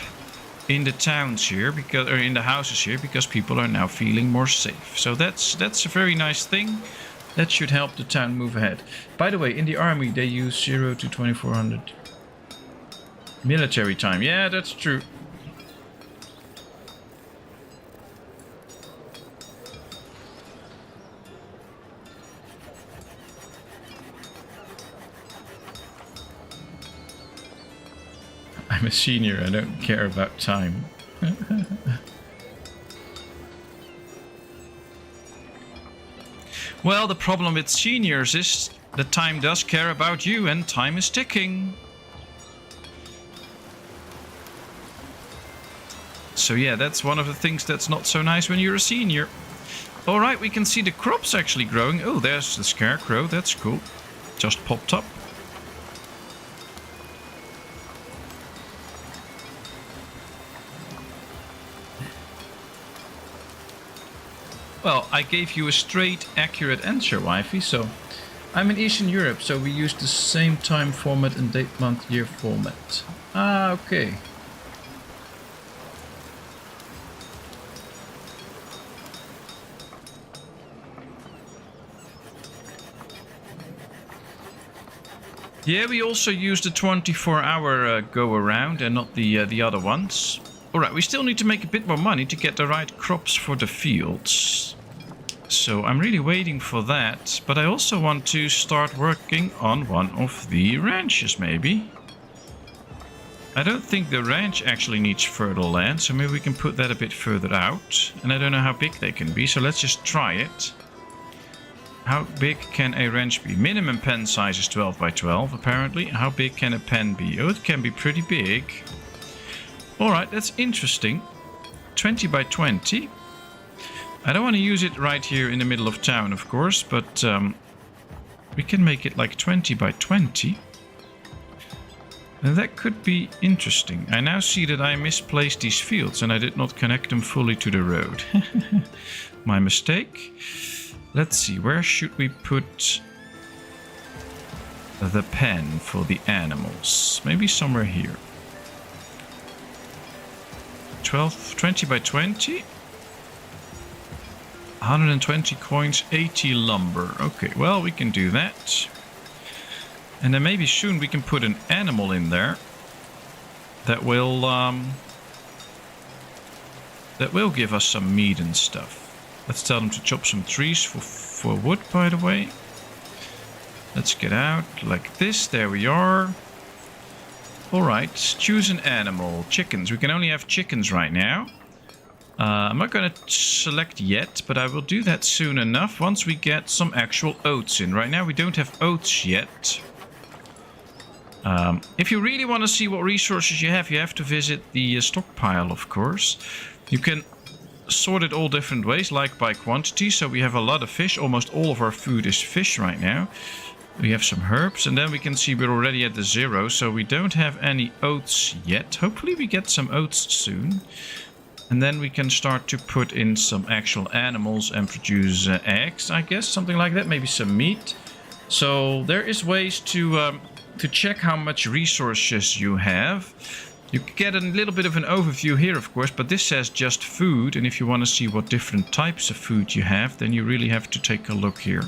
Speaker 1: in the towns here, because, or in the houses here, because people are now feeling more safe. So that's a very nice thing. That should help the town move ahead. By the way, in the army they use 0 to 2400 military time. Yeah, that's true. I'm a senior, I don't care about time. Well, the problem with seniors is that time does care about you, and time is ticking. So yeah, that's one of the things that's not so nice when you're a senior. Alright, we can see the crops actually growing. Oh, there's the scarecrow, that's cool. Just popped up. Well, I gave you a straight, accurate answer, wifey, so... I'm in Eastern Europe, so we use the same time format and date, month, year format. Ah, okay. Yeah, we also use the 24-hour go-around and not the other ones. Alright, we still need to make a bit more money to get the right crops for the fields. So I'm really waiting for that. But I also want to start working on one of the ranches, maybe. I don't think the ranch actually needs fertile land, so maybe we can put that a bit further out. And I don't know how big they can be, so let's just try it. How big can a ranch be? Minimum pen size is 12 by 12, apparently. How big can a pen be? Oh, it can be pretty big. Alright, that's interesting. 20 by 20. I don't want to use it right here in the middle of town, of course, but we can make it like 20 by 20. And that could be interesting. I now see that I misplaced these fields and I did not connect them fully to the road. My mistake. Let's see, where should we put the pen for the animals? Maybe somewhere here. 20 by 20. 120 coins, 80 lumber. Okay, well, we can do that. And then maybe soon we can put an animal in there that will give us some meat and stuff. Let's tell them to chop some trees for wood, by the way. Let's get out like this. There we are. Alright, choose an animal. Chickens. We can only have chickens right now. I'm not going to select yet, but I will do that soon enough once we get some actual oats in. Right now we don't have oats yet. If you really want to see what resources you have to visit the stockpile, of course. You can sorted all different ways, like by quantity. So we have a lot of fish. Almost all of our food is fish right now. We have some herbs, and then we can see we're already at the 0, so we don't have any oats yet. Hopefully we get some oats soon. And then we can start to put in some actual animals and produce eggs, I guess, something like that. Maybe some meat. So there is ways to check how much resources you have. You get a little bit of an overview here, of course, but this says just food. And if you want to see what different types of food you have, then you really have to take a look here.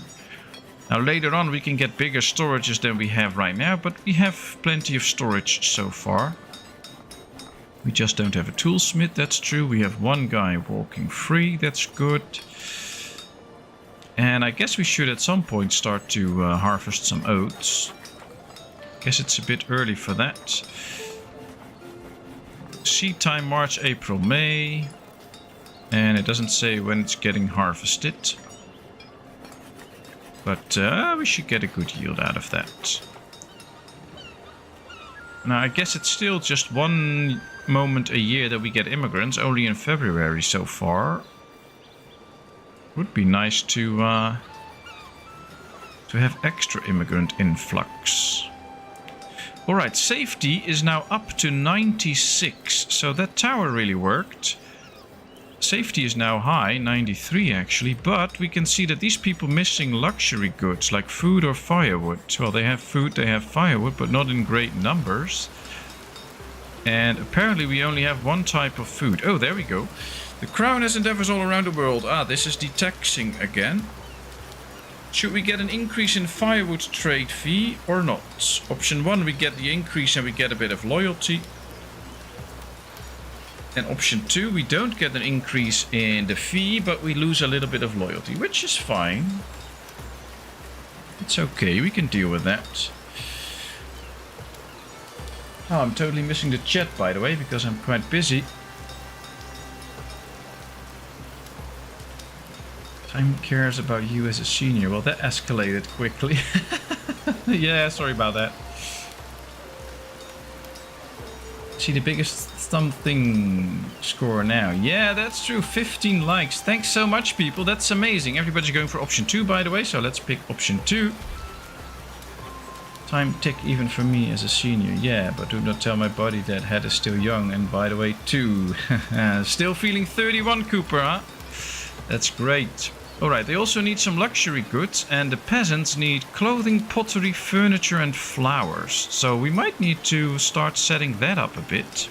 Speaker 1: Now later on we can get bigger storages than we have right now, but we have plenty of storage so far. We just don't have a toolsmith, that's true. We have one guy walking free, that's good. And I guess we should at some point start to harvest some oats. Guess it's a bit early for that. Seed time March, April, May. And it doesn't say when it's getting harvested. But we should get a good yield out of that. Now I guess it's still just one moment a year that we get immigrants, only in February so far. Would be nice to have extra immigrant influx. Alright, safety is now up to 96, so that tower really worked. Safety is now high, 93 actually, but we can see that these people missing luxury goods like food or firewood. Well, they have food, they have firewood, but not in great numbers. And apparently we only have one type of food. Oh, there we go. The crown has endeavors all around the world. Ah, this is the taxing again. Should we get an increase in firewood trade fee or not? Option 1, we get the increase and we get a bit of loyalty. And option 2, we don't get an increase in the fee, but we lose a little bit of loyalty, which is fine. It's okay, we can deal with that. Oh, I'm totally missing the chat, by the way, because I'm quite busy. Time cares about you as a senior. Well, that escalated quickly. Yeah, sorry about that. See the biggest something score now. Yeah, that's true. 15 likes. Thanks so much, people. That's amazing. Everybody's going for option 2, by the way. So let's pick option 2. Time tick even for me as a senior. Yeah, but do not tell my body that head is still young. And by the way, 2. Still feeling 31, Cooper, huh? That's great. Alright, they also need some luxury goods, and the peasants need clothing, pottery, furniture and flowers. So we might need to start setting that up a bit.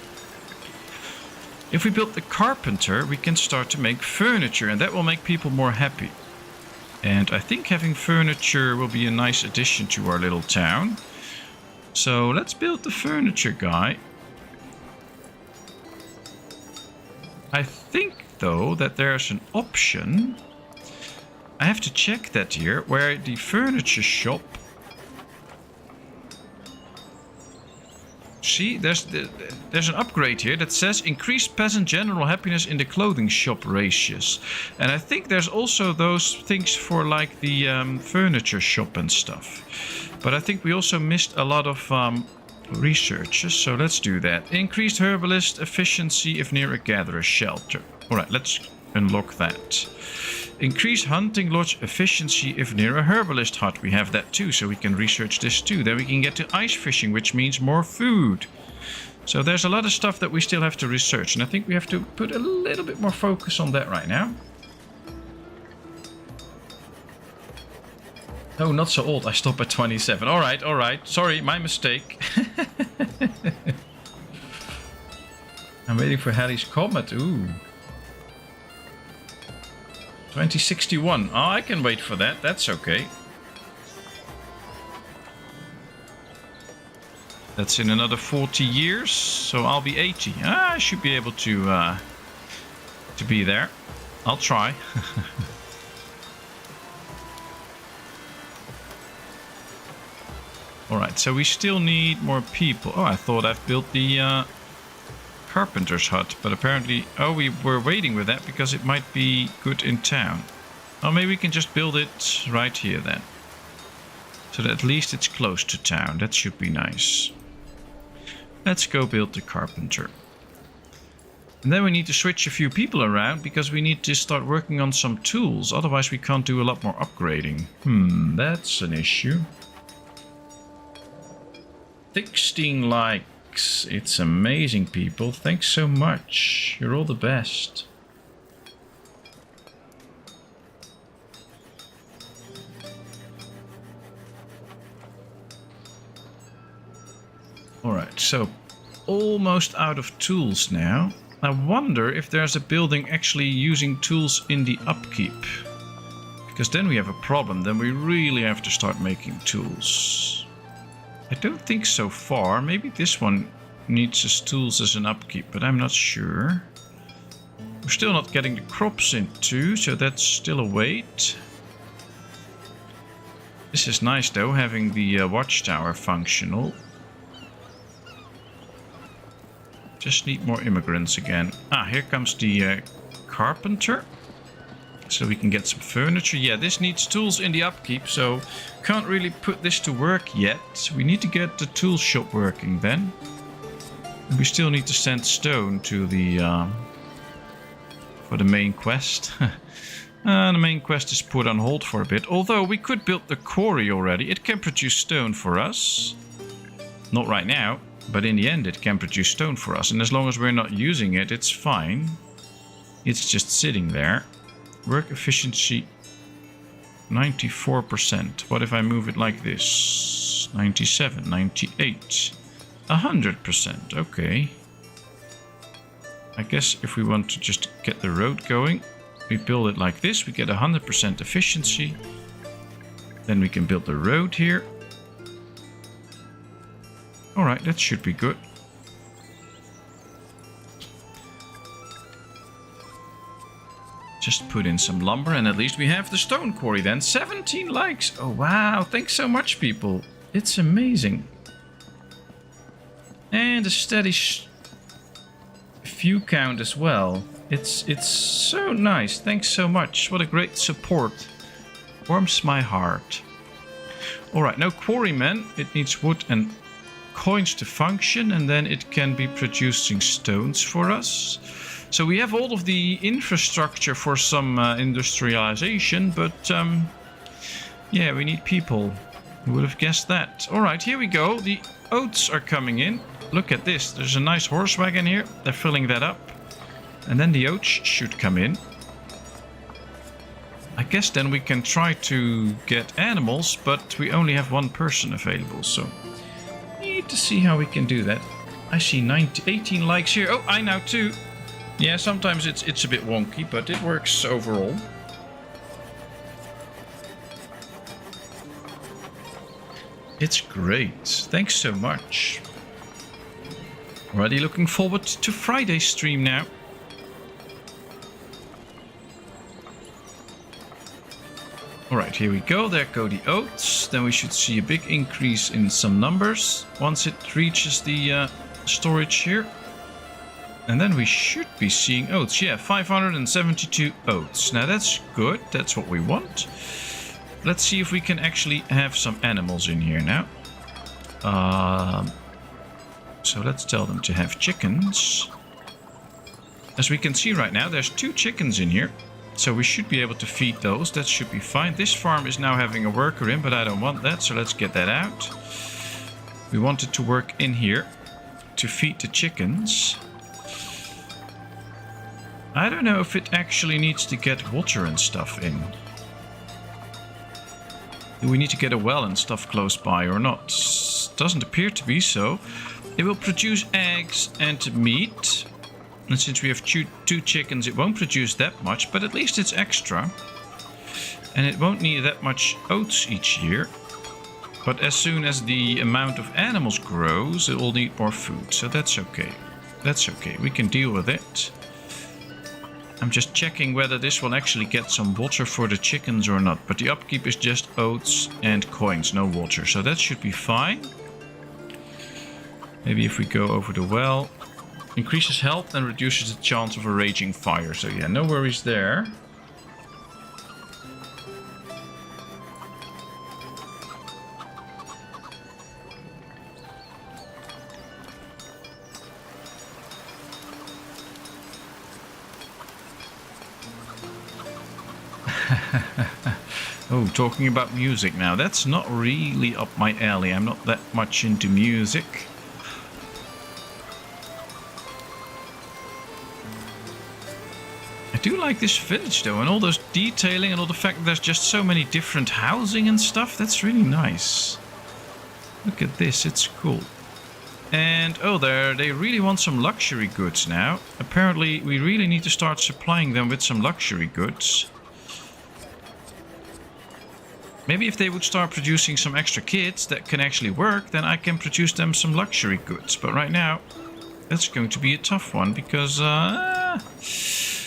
Speaker 1: If we build the carpenter, we can start to make furniture, and that will make people more happy. And I think having furniture will be a nice addition to our little town. So let's build the furniture guy. I think, though, that there's an option... I have to check that here, where the furniture shop... See, there's an upgrade here that says increase peasant general happiness in the clothing shop ratios. And I think there's also those things for like the furniture shop and stuff. But I think we also missed a lot of researches, so let's do that. Increased herbalist efficiency if near a gatherer shelter. Alright, let's unlock that. Increase hunting lodge efficiency if near a herbalist hut. We have that too, so we can research this too. Then we can get to ice fishing, which means more food. So there's a lot of stuff that we still have to research, and I think we have to put a little bit more focus on that right now. Oh, not so old. I stop at 27. Alright, alright. Sorry, my mistake. I'm waiting for Halley's Comet. Ooh. 2061. Oh, I can wait for that. That's okay. That's in another 40 years, so I'll be 80. I should be able to be there. I'll try. Alright, so we still need more people. Oh, I thought I've built the carpenter's hut, but apparently... Oh, we were waiting with that because it might be good in town. Oh, maybe we can just build it right here then. So that at least it's close to town. That should be nice. Let's go build the carpenter. And then we need to switch a few people around because we need to start working on some tools. Otherwise we can't do a lot more upgrading. That's an issue. 16 likes. It's amazing, people. Thanks so much. You're all the best. Alright, so almost out of tools now. I wonder if there's a building actually using tools in the upkeep. Because then we have a problem. Then we really have to start making tools. I don't think so far. Maybe this one needs as tools as an upkeep, but I'm not sure. We're still not getting the crops in too, so that's still a wait. This is nice though, having the watchtower functional. Just need more immigrants again. Ah, here comes the carpenter. So we can get some furniture. Yeah, this needs tools in the upkeep, so can't really put this to work yet. We need to get the tool shop working then. We still need to send stone to the for the main quest. The main quest is put on hold for a bit. Although we could build the quarry already. It can produce stone for us. Not right now. But in the end it can produce stone for us, and as long as we're not using it, it's fine. It's just sitting there. Work efficiency 94%. What if I move it like this? 97, 98, 100%. Okay. I guess if we want to just get the road going, we build it like this. We get 100% efficiency. Then we can build the road here. Alright, that should be good. Just put in some lumber and at least we have the stone quarry then. 17 likes! Oh wow, thanks so much, people. It's amazing. And a steady view count as well. It's so nice. Thanks so much. What a great support. Warms my heart. Alright, no quarrymen. It needs wood and coins to function, and then it can be producing stones for us. So we have all of the infrastructure for some industrialization, but yeah, we need people. Who would have guessed that? Alright, here we go. The oats are coming in. Look at this. There's a nice horse wagon here. They're filling that up. And then the oats should come in. I guess then we can try to get animals, but we only have one person available, so need to see how we can do that. I see 18 likes here. Oh, I now too. Yeah, sometimes it's a bit wonky, but it works overall. It's great. Thanks so much. Already looking forward to Friday's stream now. Alright, here we go. There go the oats. Then we should see a big increase in some numbers once it reaches the storage here. And then we should be seeing oats. Yeah, 572 oats. Now that's good. That's what we want. Let's see if we can actually have some animals in here now. So let's tell them to have chickens. As we can see right now, there's 2 chickens in here. So we should be able to feed those. That should be fine. This farm is now having a worker in, but I don't want that. So let's get that out. We want it to work in here to feed the chickens. I don't know if it actually needs to get water and stuff in. Do we need to get a well and stuff close by or not? Doesn't appear to be so. It will produce eggs and meat. And since we have 2 chickens, it won't produce that much, but at least it's extra. And it won't need that much oats each year. But as soon as the amount of animals grows, it will need more food. So that's okay. That's okay. We can deal with it. I'm just checking whether this will actually get some water for the chickens or not. But the upkeep is just oats and coins, no water. So that should be fine. Maybe if we go over the well. Increases health and reduces the chance of a raging fire. So yeah, no worries there. Oh, talking about music now. That's not really up my alley. I'm not that much into music. I do like this village though, and all those detailing and all the fact that there's just so many different housing and stuff. That's really nice. Look at this, it's cool. And oh, they really want some luxury goods now. Apparently we really need to start supplying them with some luxury goods. Maybe if they would start producing some extra kits that can actually work, then I can produce them some luxury goods. But right now, that's going to be a tough one because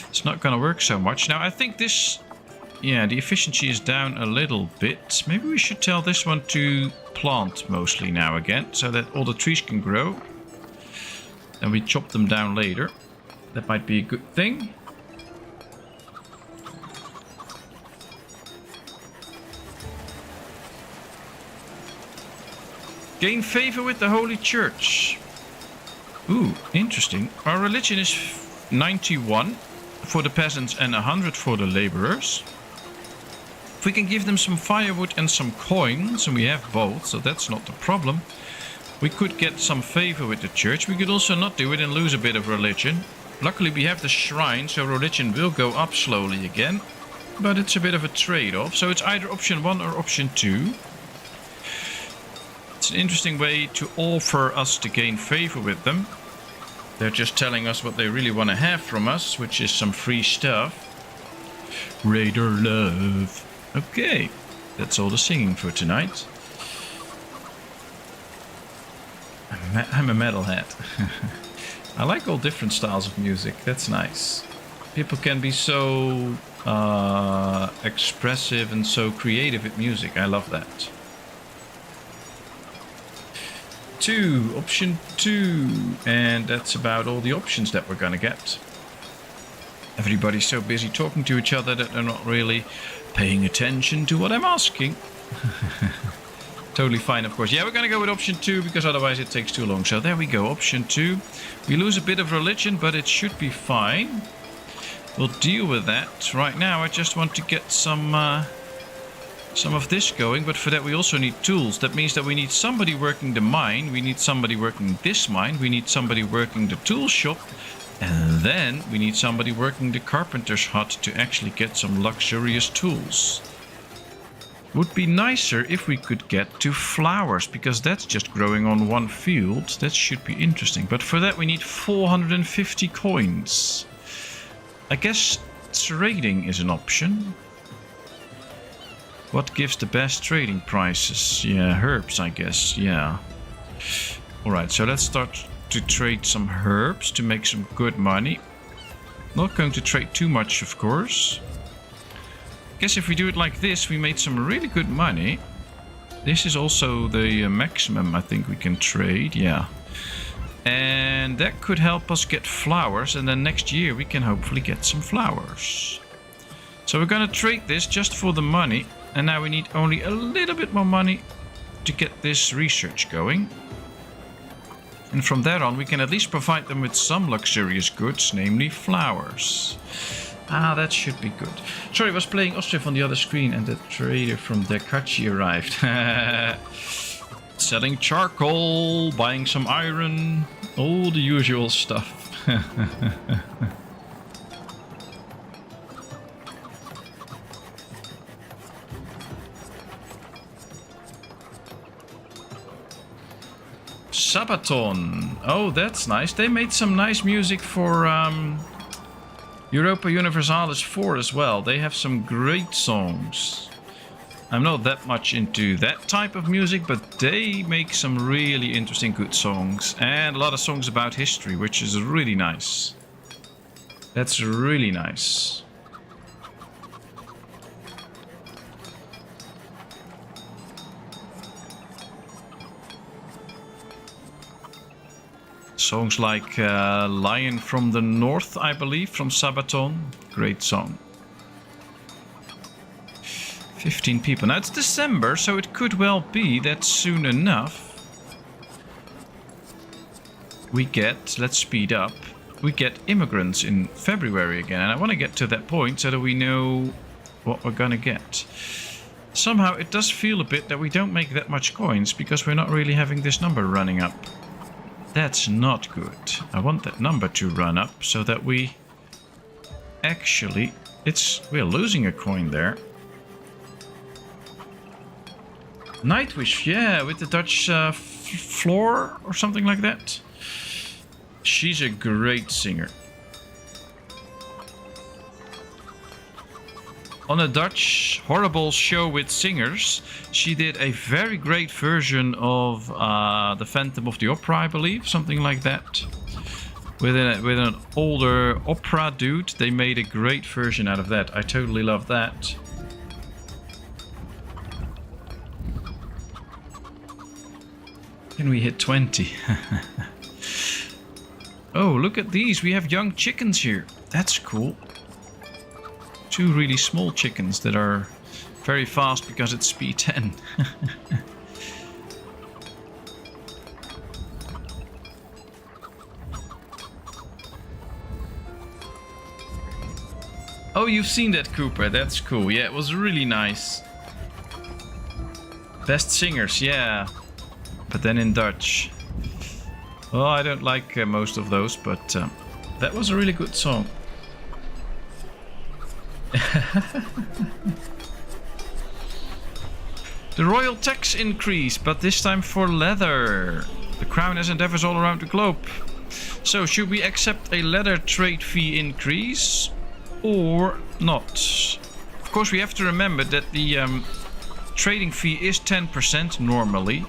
Speaker 1: it's not going to work so much. Now, I think this, yeah, the efficiency is down a little bit. Maybe we should tell this one to plant mostly now again, so that all the trees can grow. And we chop them down later. That might be a good thing. Gain favor with the Holy Church. Ooh, interesting. Our religion is 91 for the peasants and 100 for the laborers. If we can give them some firewood and some coins, and we have both, so that's not the problem, we could get some favor with the church. We could also not do it and lose a bit of religion. Luckily we have the shrine, so religion will go up slowly again. But it's a bit of a trade-off, so it's either option 1 or option 2. It's an interesting way to offer us to gain favor with them. They're just telling us what they really want to have from us, which is some free stuff. Raider love. Okay, that's all the singing for tonight. I'm a metalhead. I like all different styles of music, that's nice. People can be so expressive and so creative with music, I love that. Option 2, and that's about all the options that we're gonna get. Everybody's so busy talking to each other that they're not really paying attention to what I'm asking. Totally fine, of course. Yeah, we're gonna go with option 2 because otherwise it takes too long. So there we go, option 2. We lose a bit of religion, but it should be fine. We'll deal with that. Right now I just want to get some of this going, but for that we also need tools. That means that we need somebody working the mine, we need somebody working this mine, we need somebody working the tool shop, and then we need somebody working the carpenter's hut to actually get some luxurious tools. Would be nicer if we could get to flowers, because that's just growing on one field. That should be interesting, but for that we need 450 coins. I guess trading is an option. What gives the best trading prices? Yeah, herbs, I guess. Yeah. Alright, so let's start to trade some herbs to make some good money. Not going to trade too much, of course. Guess if we do it like this, we made some really good money. This is also the maximum I think we can trade. Yeah. And that could help us get flowers, and then next year we can hopefully get some flowers. So we're gonna trade this just for the money. And now we need only a little bit more money to get this research going. And from there on we can at least provide them with some luxurious goods, namely flowers. Ah, that should be good. Sorry, I was playing Ostriv on the other screen and the trader from Dekachi arrived. Selling charcoal, buying some iron, all the usual stuff. Sabaton. Oh, that's nice. They made some nice music for Europa Universalis 4 as well. They have some great songs. I'm not that much into that type of music, but they make some really interesting good songs. And a lot of songs about history, which is really nice. That's really nice. Songs like Lion from the North, I believe, from Sabaton. Great song. 15 people. Now it's December, so it could well be that soon enough we get, let's speed up, we get immigrants in February again. And I want to get to that point so that we know what we're gonna get. Somehow it does feel a bit that we don't make that much coins because we're not really having this number running up. That's not good. I want that number to run up so that we actually... we're losing a coin there. Nightwish, yeah, with the Dutch floor or something like that. She's a great singer. On a Dutch horrible show with singers, she did a very great version of the Phantom of the Opera, I believe, something like that. With an older opera dude, they made a great version out of that. I totally love that. Can we hit 20? Oh, look at these. We have young chickens here. That's cool. 2 really small chickens that are very fast because it's speed 10. Oh, you've seen that, Cooper. That's cool. Yeah, it was really nice. Best singers, yeah. But then in Dutch. Well, I don't like most of those, but that was a really good song. The royal tax increase, but this time for leather. The crown has endeavors all around the globe. So, should we accept a leather trade fee increase or not? Of course, we have to remember that the trading fee is 10% normally,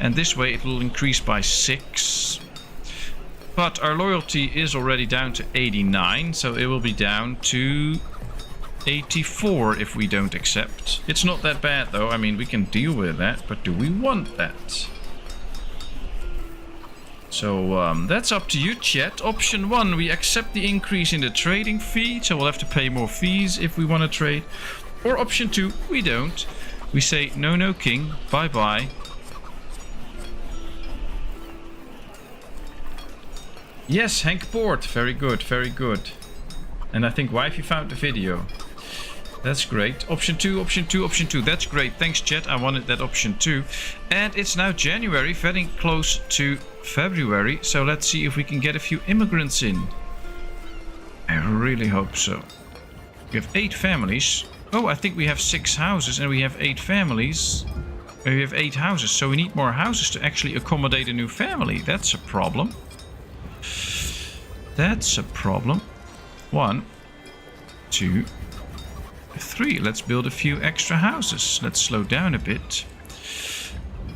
Speaker 1: and this way it will increase by 6. But our loyalty is already down to 89, so it will be down to 84 if we don't accept. It's not that bad though, I mean we can deal with that, but do we want that? So that's up to you, chat. Option 1, we accept the increase in the trading fee, so we'll have to pay more fees if we want to trade. Or option 2, we don't. We say no, no king, bye bye. Yes, Hank Port, very good, very good. And I think wifey found the video. That's great. Option 2, option 2, option 2. That's great. Thanks, chat. I wanted that option 2. And it's now January, getting close to February. So let's see if we can get a few immigrants in. I really hope so. We have 8 families. Oh, I think we have 6 houses and we have 8 families. We have 8 houses, so we need more houses to actually accommodate a new family. That's a problem. That's a problem. 1, 2, 3. Let's build a few extra houses. Let's slow down a bit.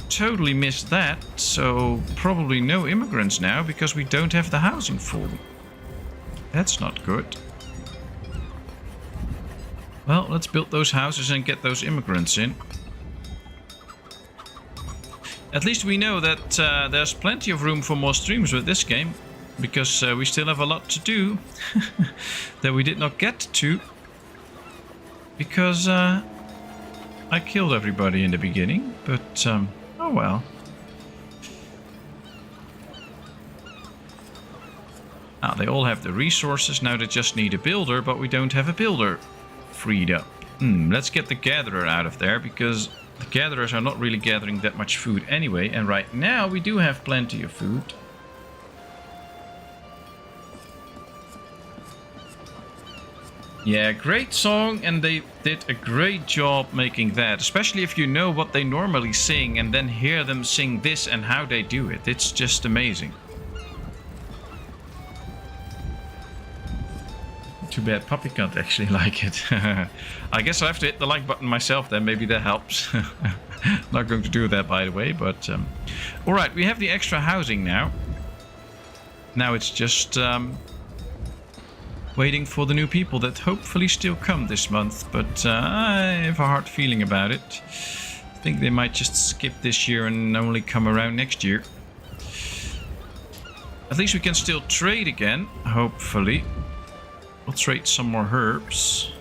Speaker 1: Totally missed that, so probably no immigrants now because we don't have the housing full. That's not good. Well, let's build those houses and get those immigrants in. At least we know that there's plenty of room for more streams with this game, because we still have a lot to do that we did not get to, because I killed everybody in the beginning, but oh well. Now they all have the resources, now they just need a builder, but we don't have a builder freed up. Let's get the gatherer out of there, because the gatherers are not really gathering that much food anyway, and right now we do have plenty of food. Yeah, great song, and they did a great job making that, especially if you know what they normally sing and then hear them sing this and how they do it. It's just amazing. Too bad Puppy can't actually like it. I guess I'll have to hit the like button myself then, maybe that helps. Not going to do that, by the way, but alright, we have the extra housing now. Now it's just waiting for the new people that hopefully still come this month, but I have a hard feeling about it. I think they might just skip this year and only come around next year. At least we can still trade again, hopefully. We'll trade some more herbs,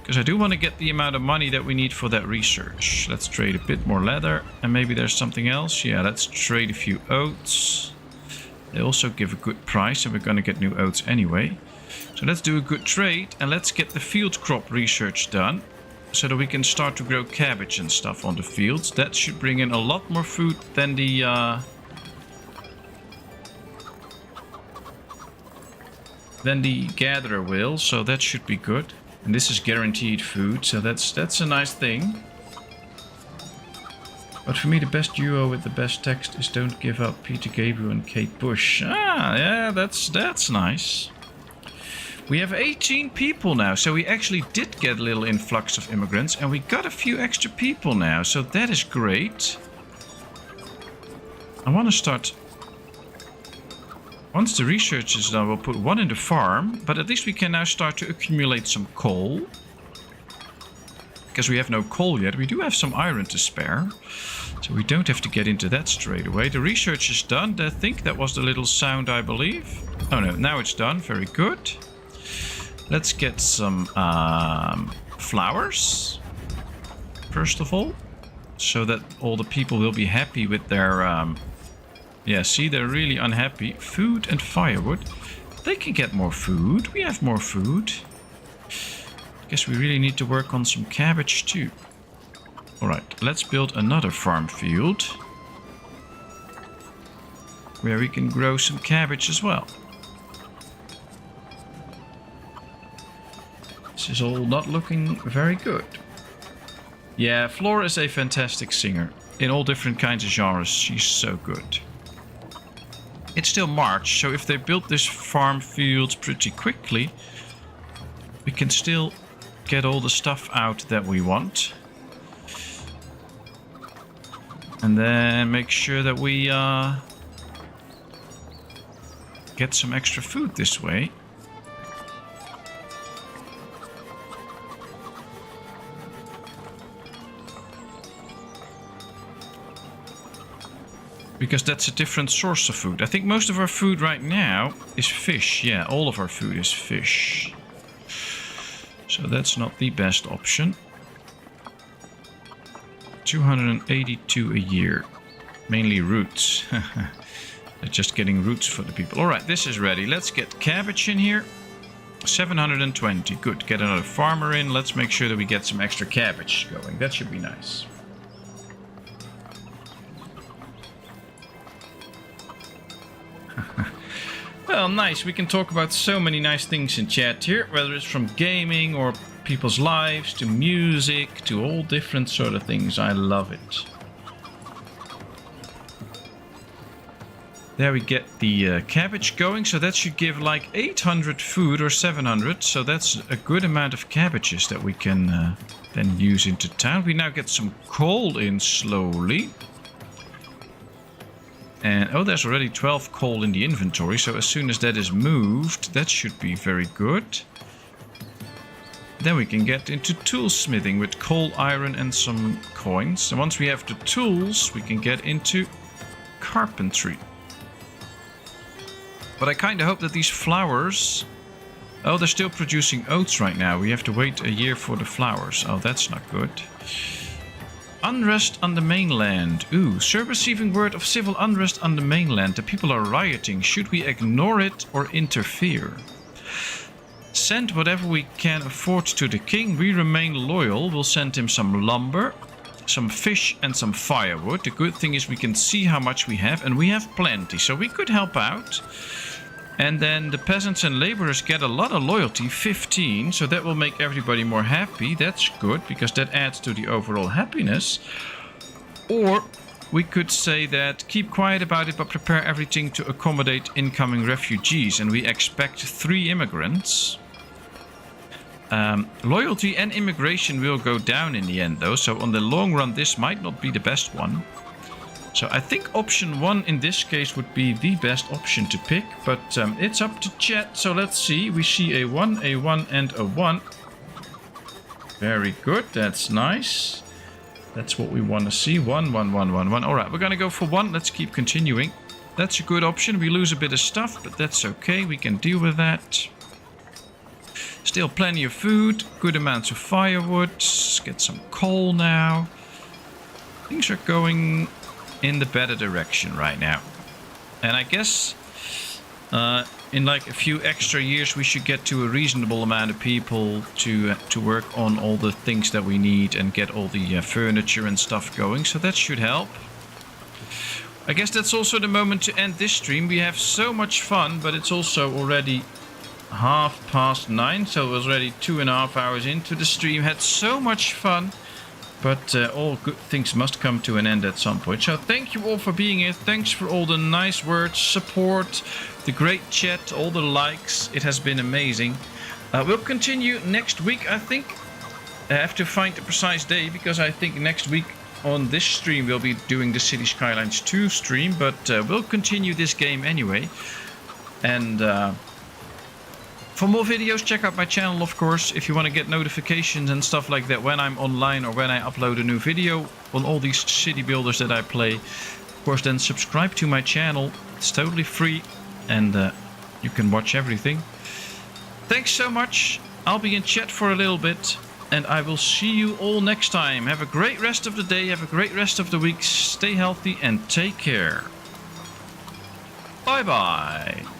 Speaker 1: because I do want to get the amount of money that we need for that research. Let's trade a bit more leather, and maybe there's something else. Yeah, let's trade a few oats. They also give a good price, and we're going to get new oats anyway. So let's do a good trade and let's get the field crop research done so that we can start to grow cabbage and stuff on the fields. That should bring in a lot more food than the gatherer will, so that should be good. And this is guaranteed food, so that's a nice thing. But for me, the best duo with the best text is Don't Give Up, Peter Gabriel and Kate Bush. Ah, yeah, that's nice. We have 18 people now, so we actually did get a little influx of immigrants, and we got a few extra people now, so that is great. I want to start... Once the research is done, we'll put one in the farm, but at least we can now start to accumulate some coal. Because we have no coal yet, we do have some iron to spare. So we don't have to get into that straight away. The research is done. I think that was the little sound, I believe. Oh no, now it's done. Very good. Let's get some flowers, first of all. So that all the people will be happy with their... yeah, see, they're really unhappy. Food and firewood. They can get more food. We have more food. Guess we really need to work on some cabbage too. Alright, let's build another farm field. Where we can grow some cabbage as well. This is all not looking very good. Yeah, Flora is a fantastic singer. In all different kinds of genres, she's so good. It's still March, so if they build this farm field pretty quickly, we can still get all the stuff out that we want. And then make sure that we get some extra food this way. Because that's a different source of food. I think most of our food right now is fish. Yeah, all of our food is fish. So that's not the best option. 282 a year. Mainly roots. They're just getting roots for the people. Alright, this is ready. Let's get cabbage in here. 720. Good. Get another farmer in. Let's make sure that we get some extra cabbage going. That should be nice. Well, nice. We can talk about so many nice things in chat here, whether it's from gaming or people's lives to music to all different sort of things. I love it. There we get the cabbage going, so that should give like 800 food or 700. So that's a good amount of cabbages that we can then use into town. We now get some coal in slowly. And oh, there's already 12 coal in the inventory, so as soon as that is moved, that should be very good. Then we can get into toolsmithing with coal, iron and some coins. And once we have the tools, we can get into carpentry. But I kind of hope that these flowers... Oh, they're still producing oats right now. We have to wait a year for the flowers. Oh, that's not good. Unrest on the mainland. Ooh, sir, receiving word of civil unrest on the mainland. The people are rioting. Should we ignore it or interfere? Send whatever we can afford to the king. We remain loyal. We'll send him some lumber, some fish and some firewood. The good thing is we can see how much we have, and we have plenty, so we could help out. And then the peasants and laborers get a lot of loyalty, 15, so that will make everybody more happy. That's good, because that adds to the overall happiness. Or we could say that keep quiet about it, but prepare everything to accommodate incoming refugees. And we expect 3 immigrants. Loyalty and immigration will go down in the end, though. So on the long run, this might not be the best one. So I think option 1 in this case would be the best option to pick, but it's up to chat. So let's see. We see a 1, and a 1. Very good. That's nice. That's what we want to see. 1, 1, 1, 1, 1. All right, we're going to go for 1. Let's keep continuing. That's a good option. We lose a bit of stuff, but that's okay. We can deal with that. Still plenty of food. Good amounts of firewood. Let's get some coal now. Things are going in the better direction right now. And I guess In like a few extra years, we should get to a reasonable amount of people to work on all the things that we need and get all the furniture and stuff going. So that should help. I guess that's also the moment to end this stream. We have so much fun, but it's also already 9:30, so it was already 2.5 hours into the stream. Had so much fun, but all good things must come to an end at some point. So thank you all for being here. Thanks for all the nice words, support, the great chat, all the likes. It has been amazing. We'll continue next week, I think. I have to find the precise day, because I think next week on this stream we'll be doing the City Skylines 2 stream, but we'll continue this game anyway. And for more videos, check out my channel, of course, if you want to get notifications and stuff like that when I'm online or when I upload a new video on all these city builders that I play. Of course, then subscribe to my channel. It's totally free, and you can watch everything. Thanks so much. I'll be in chat for a little bit, and I will see you all next time. Have a great rest of the day, have a great rest of the week. Stay healthy and take care. Bye-bye.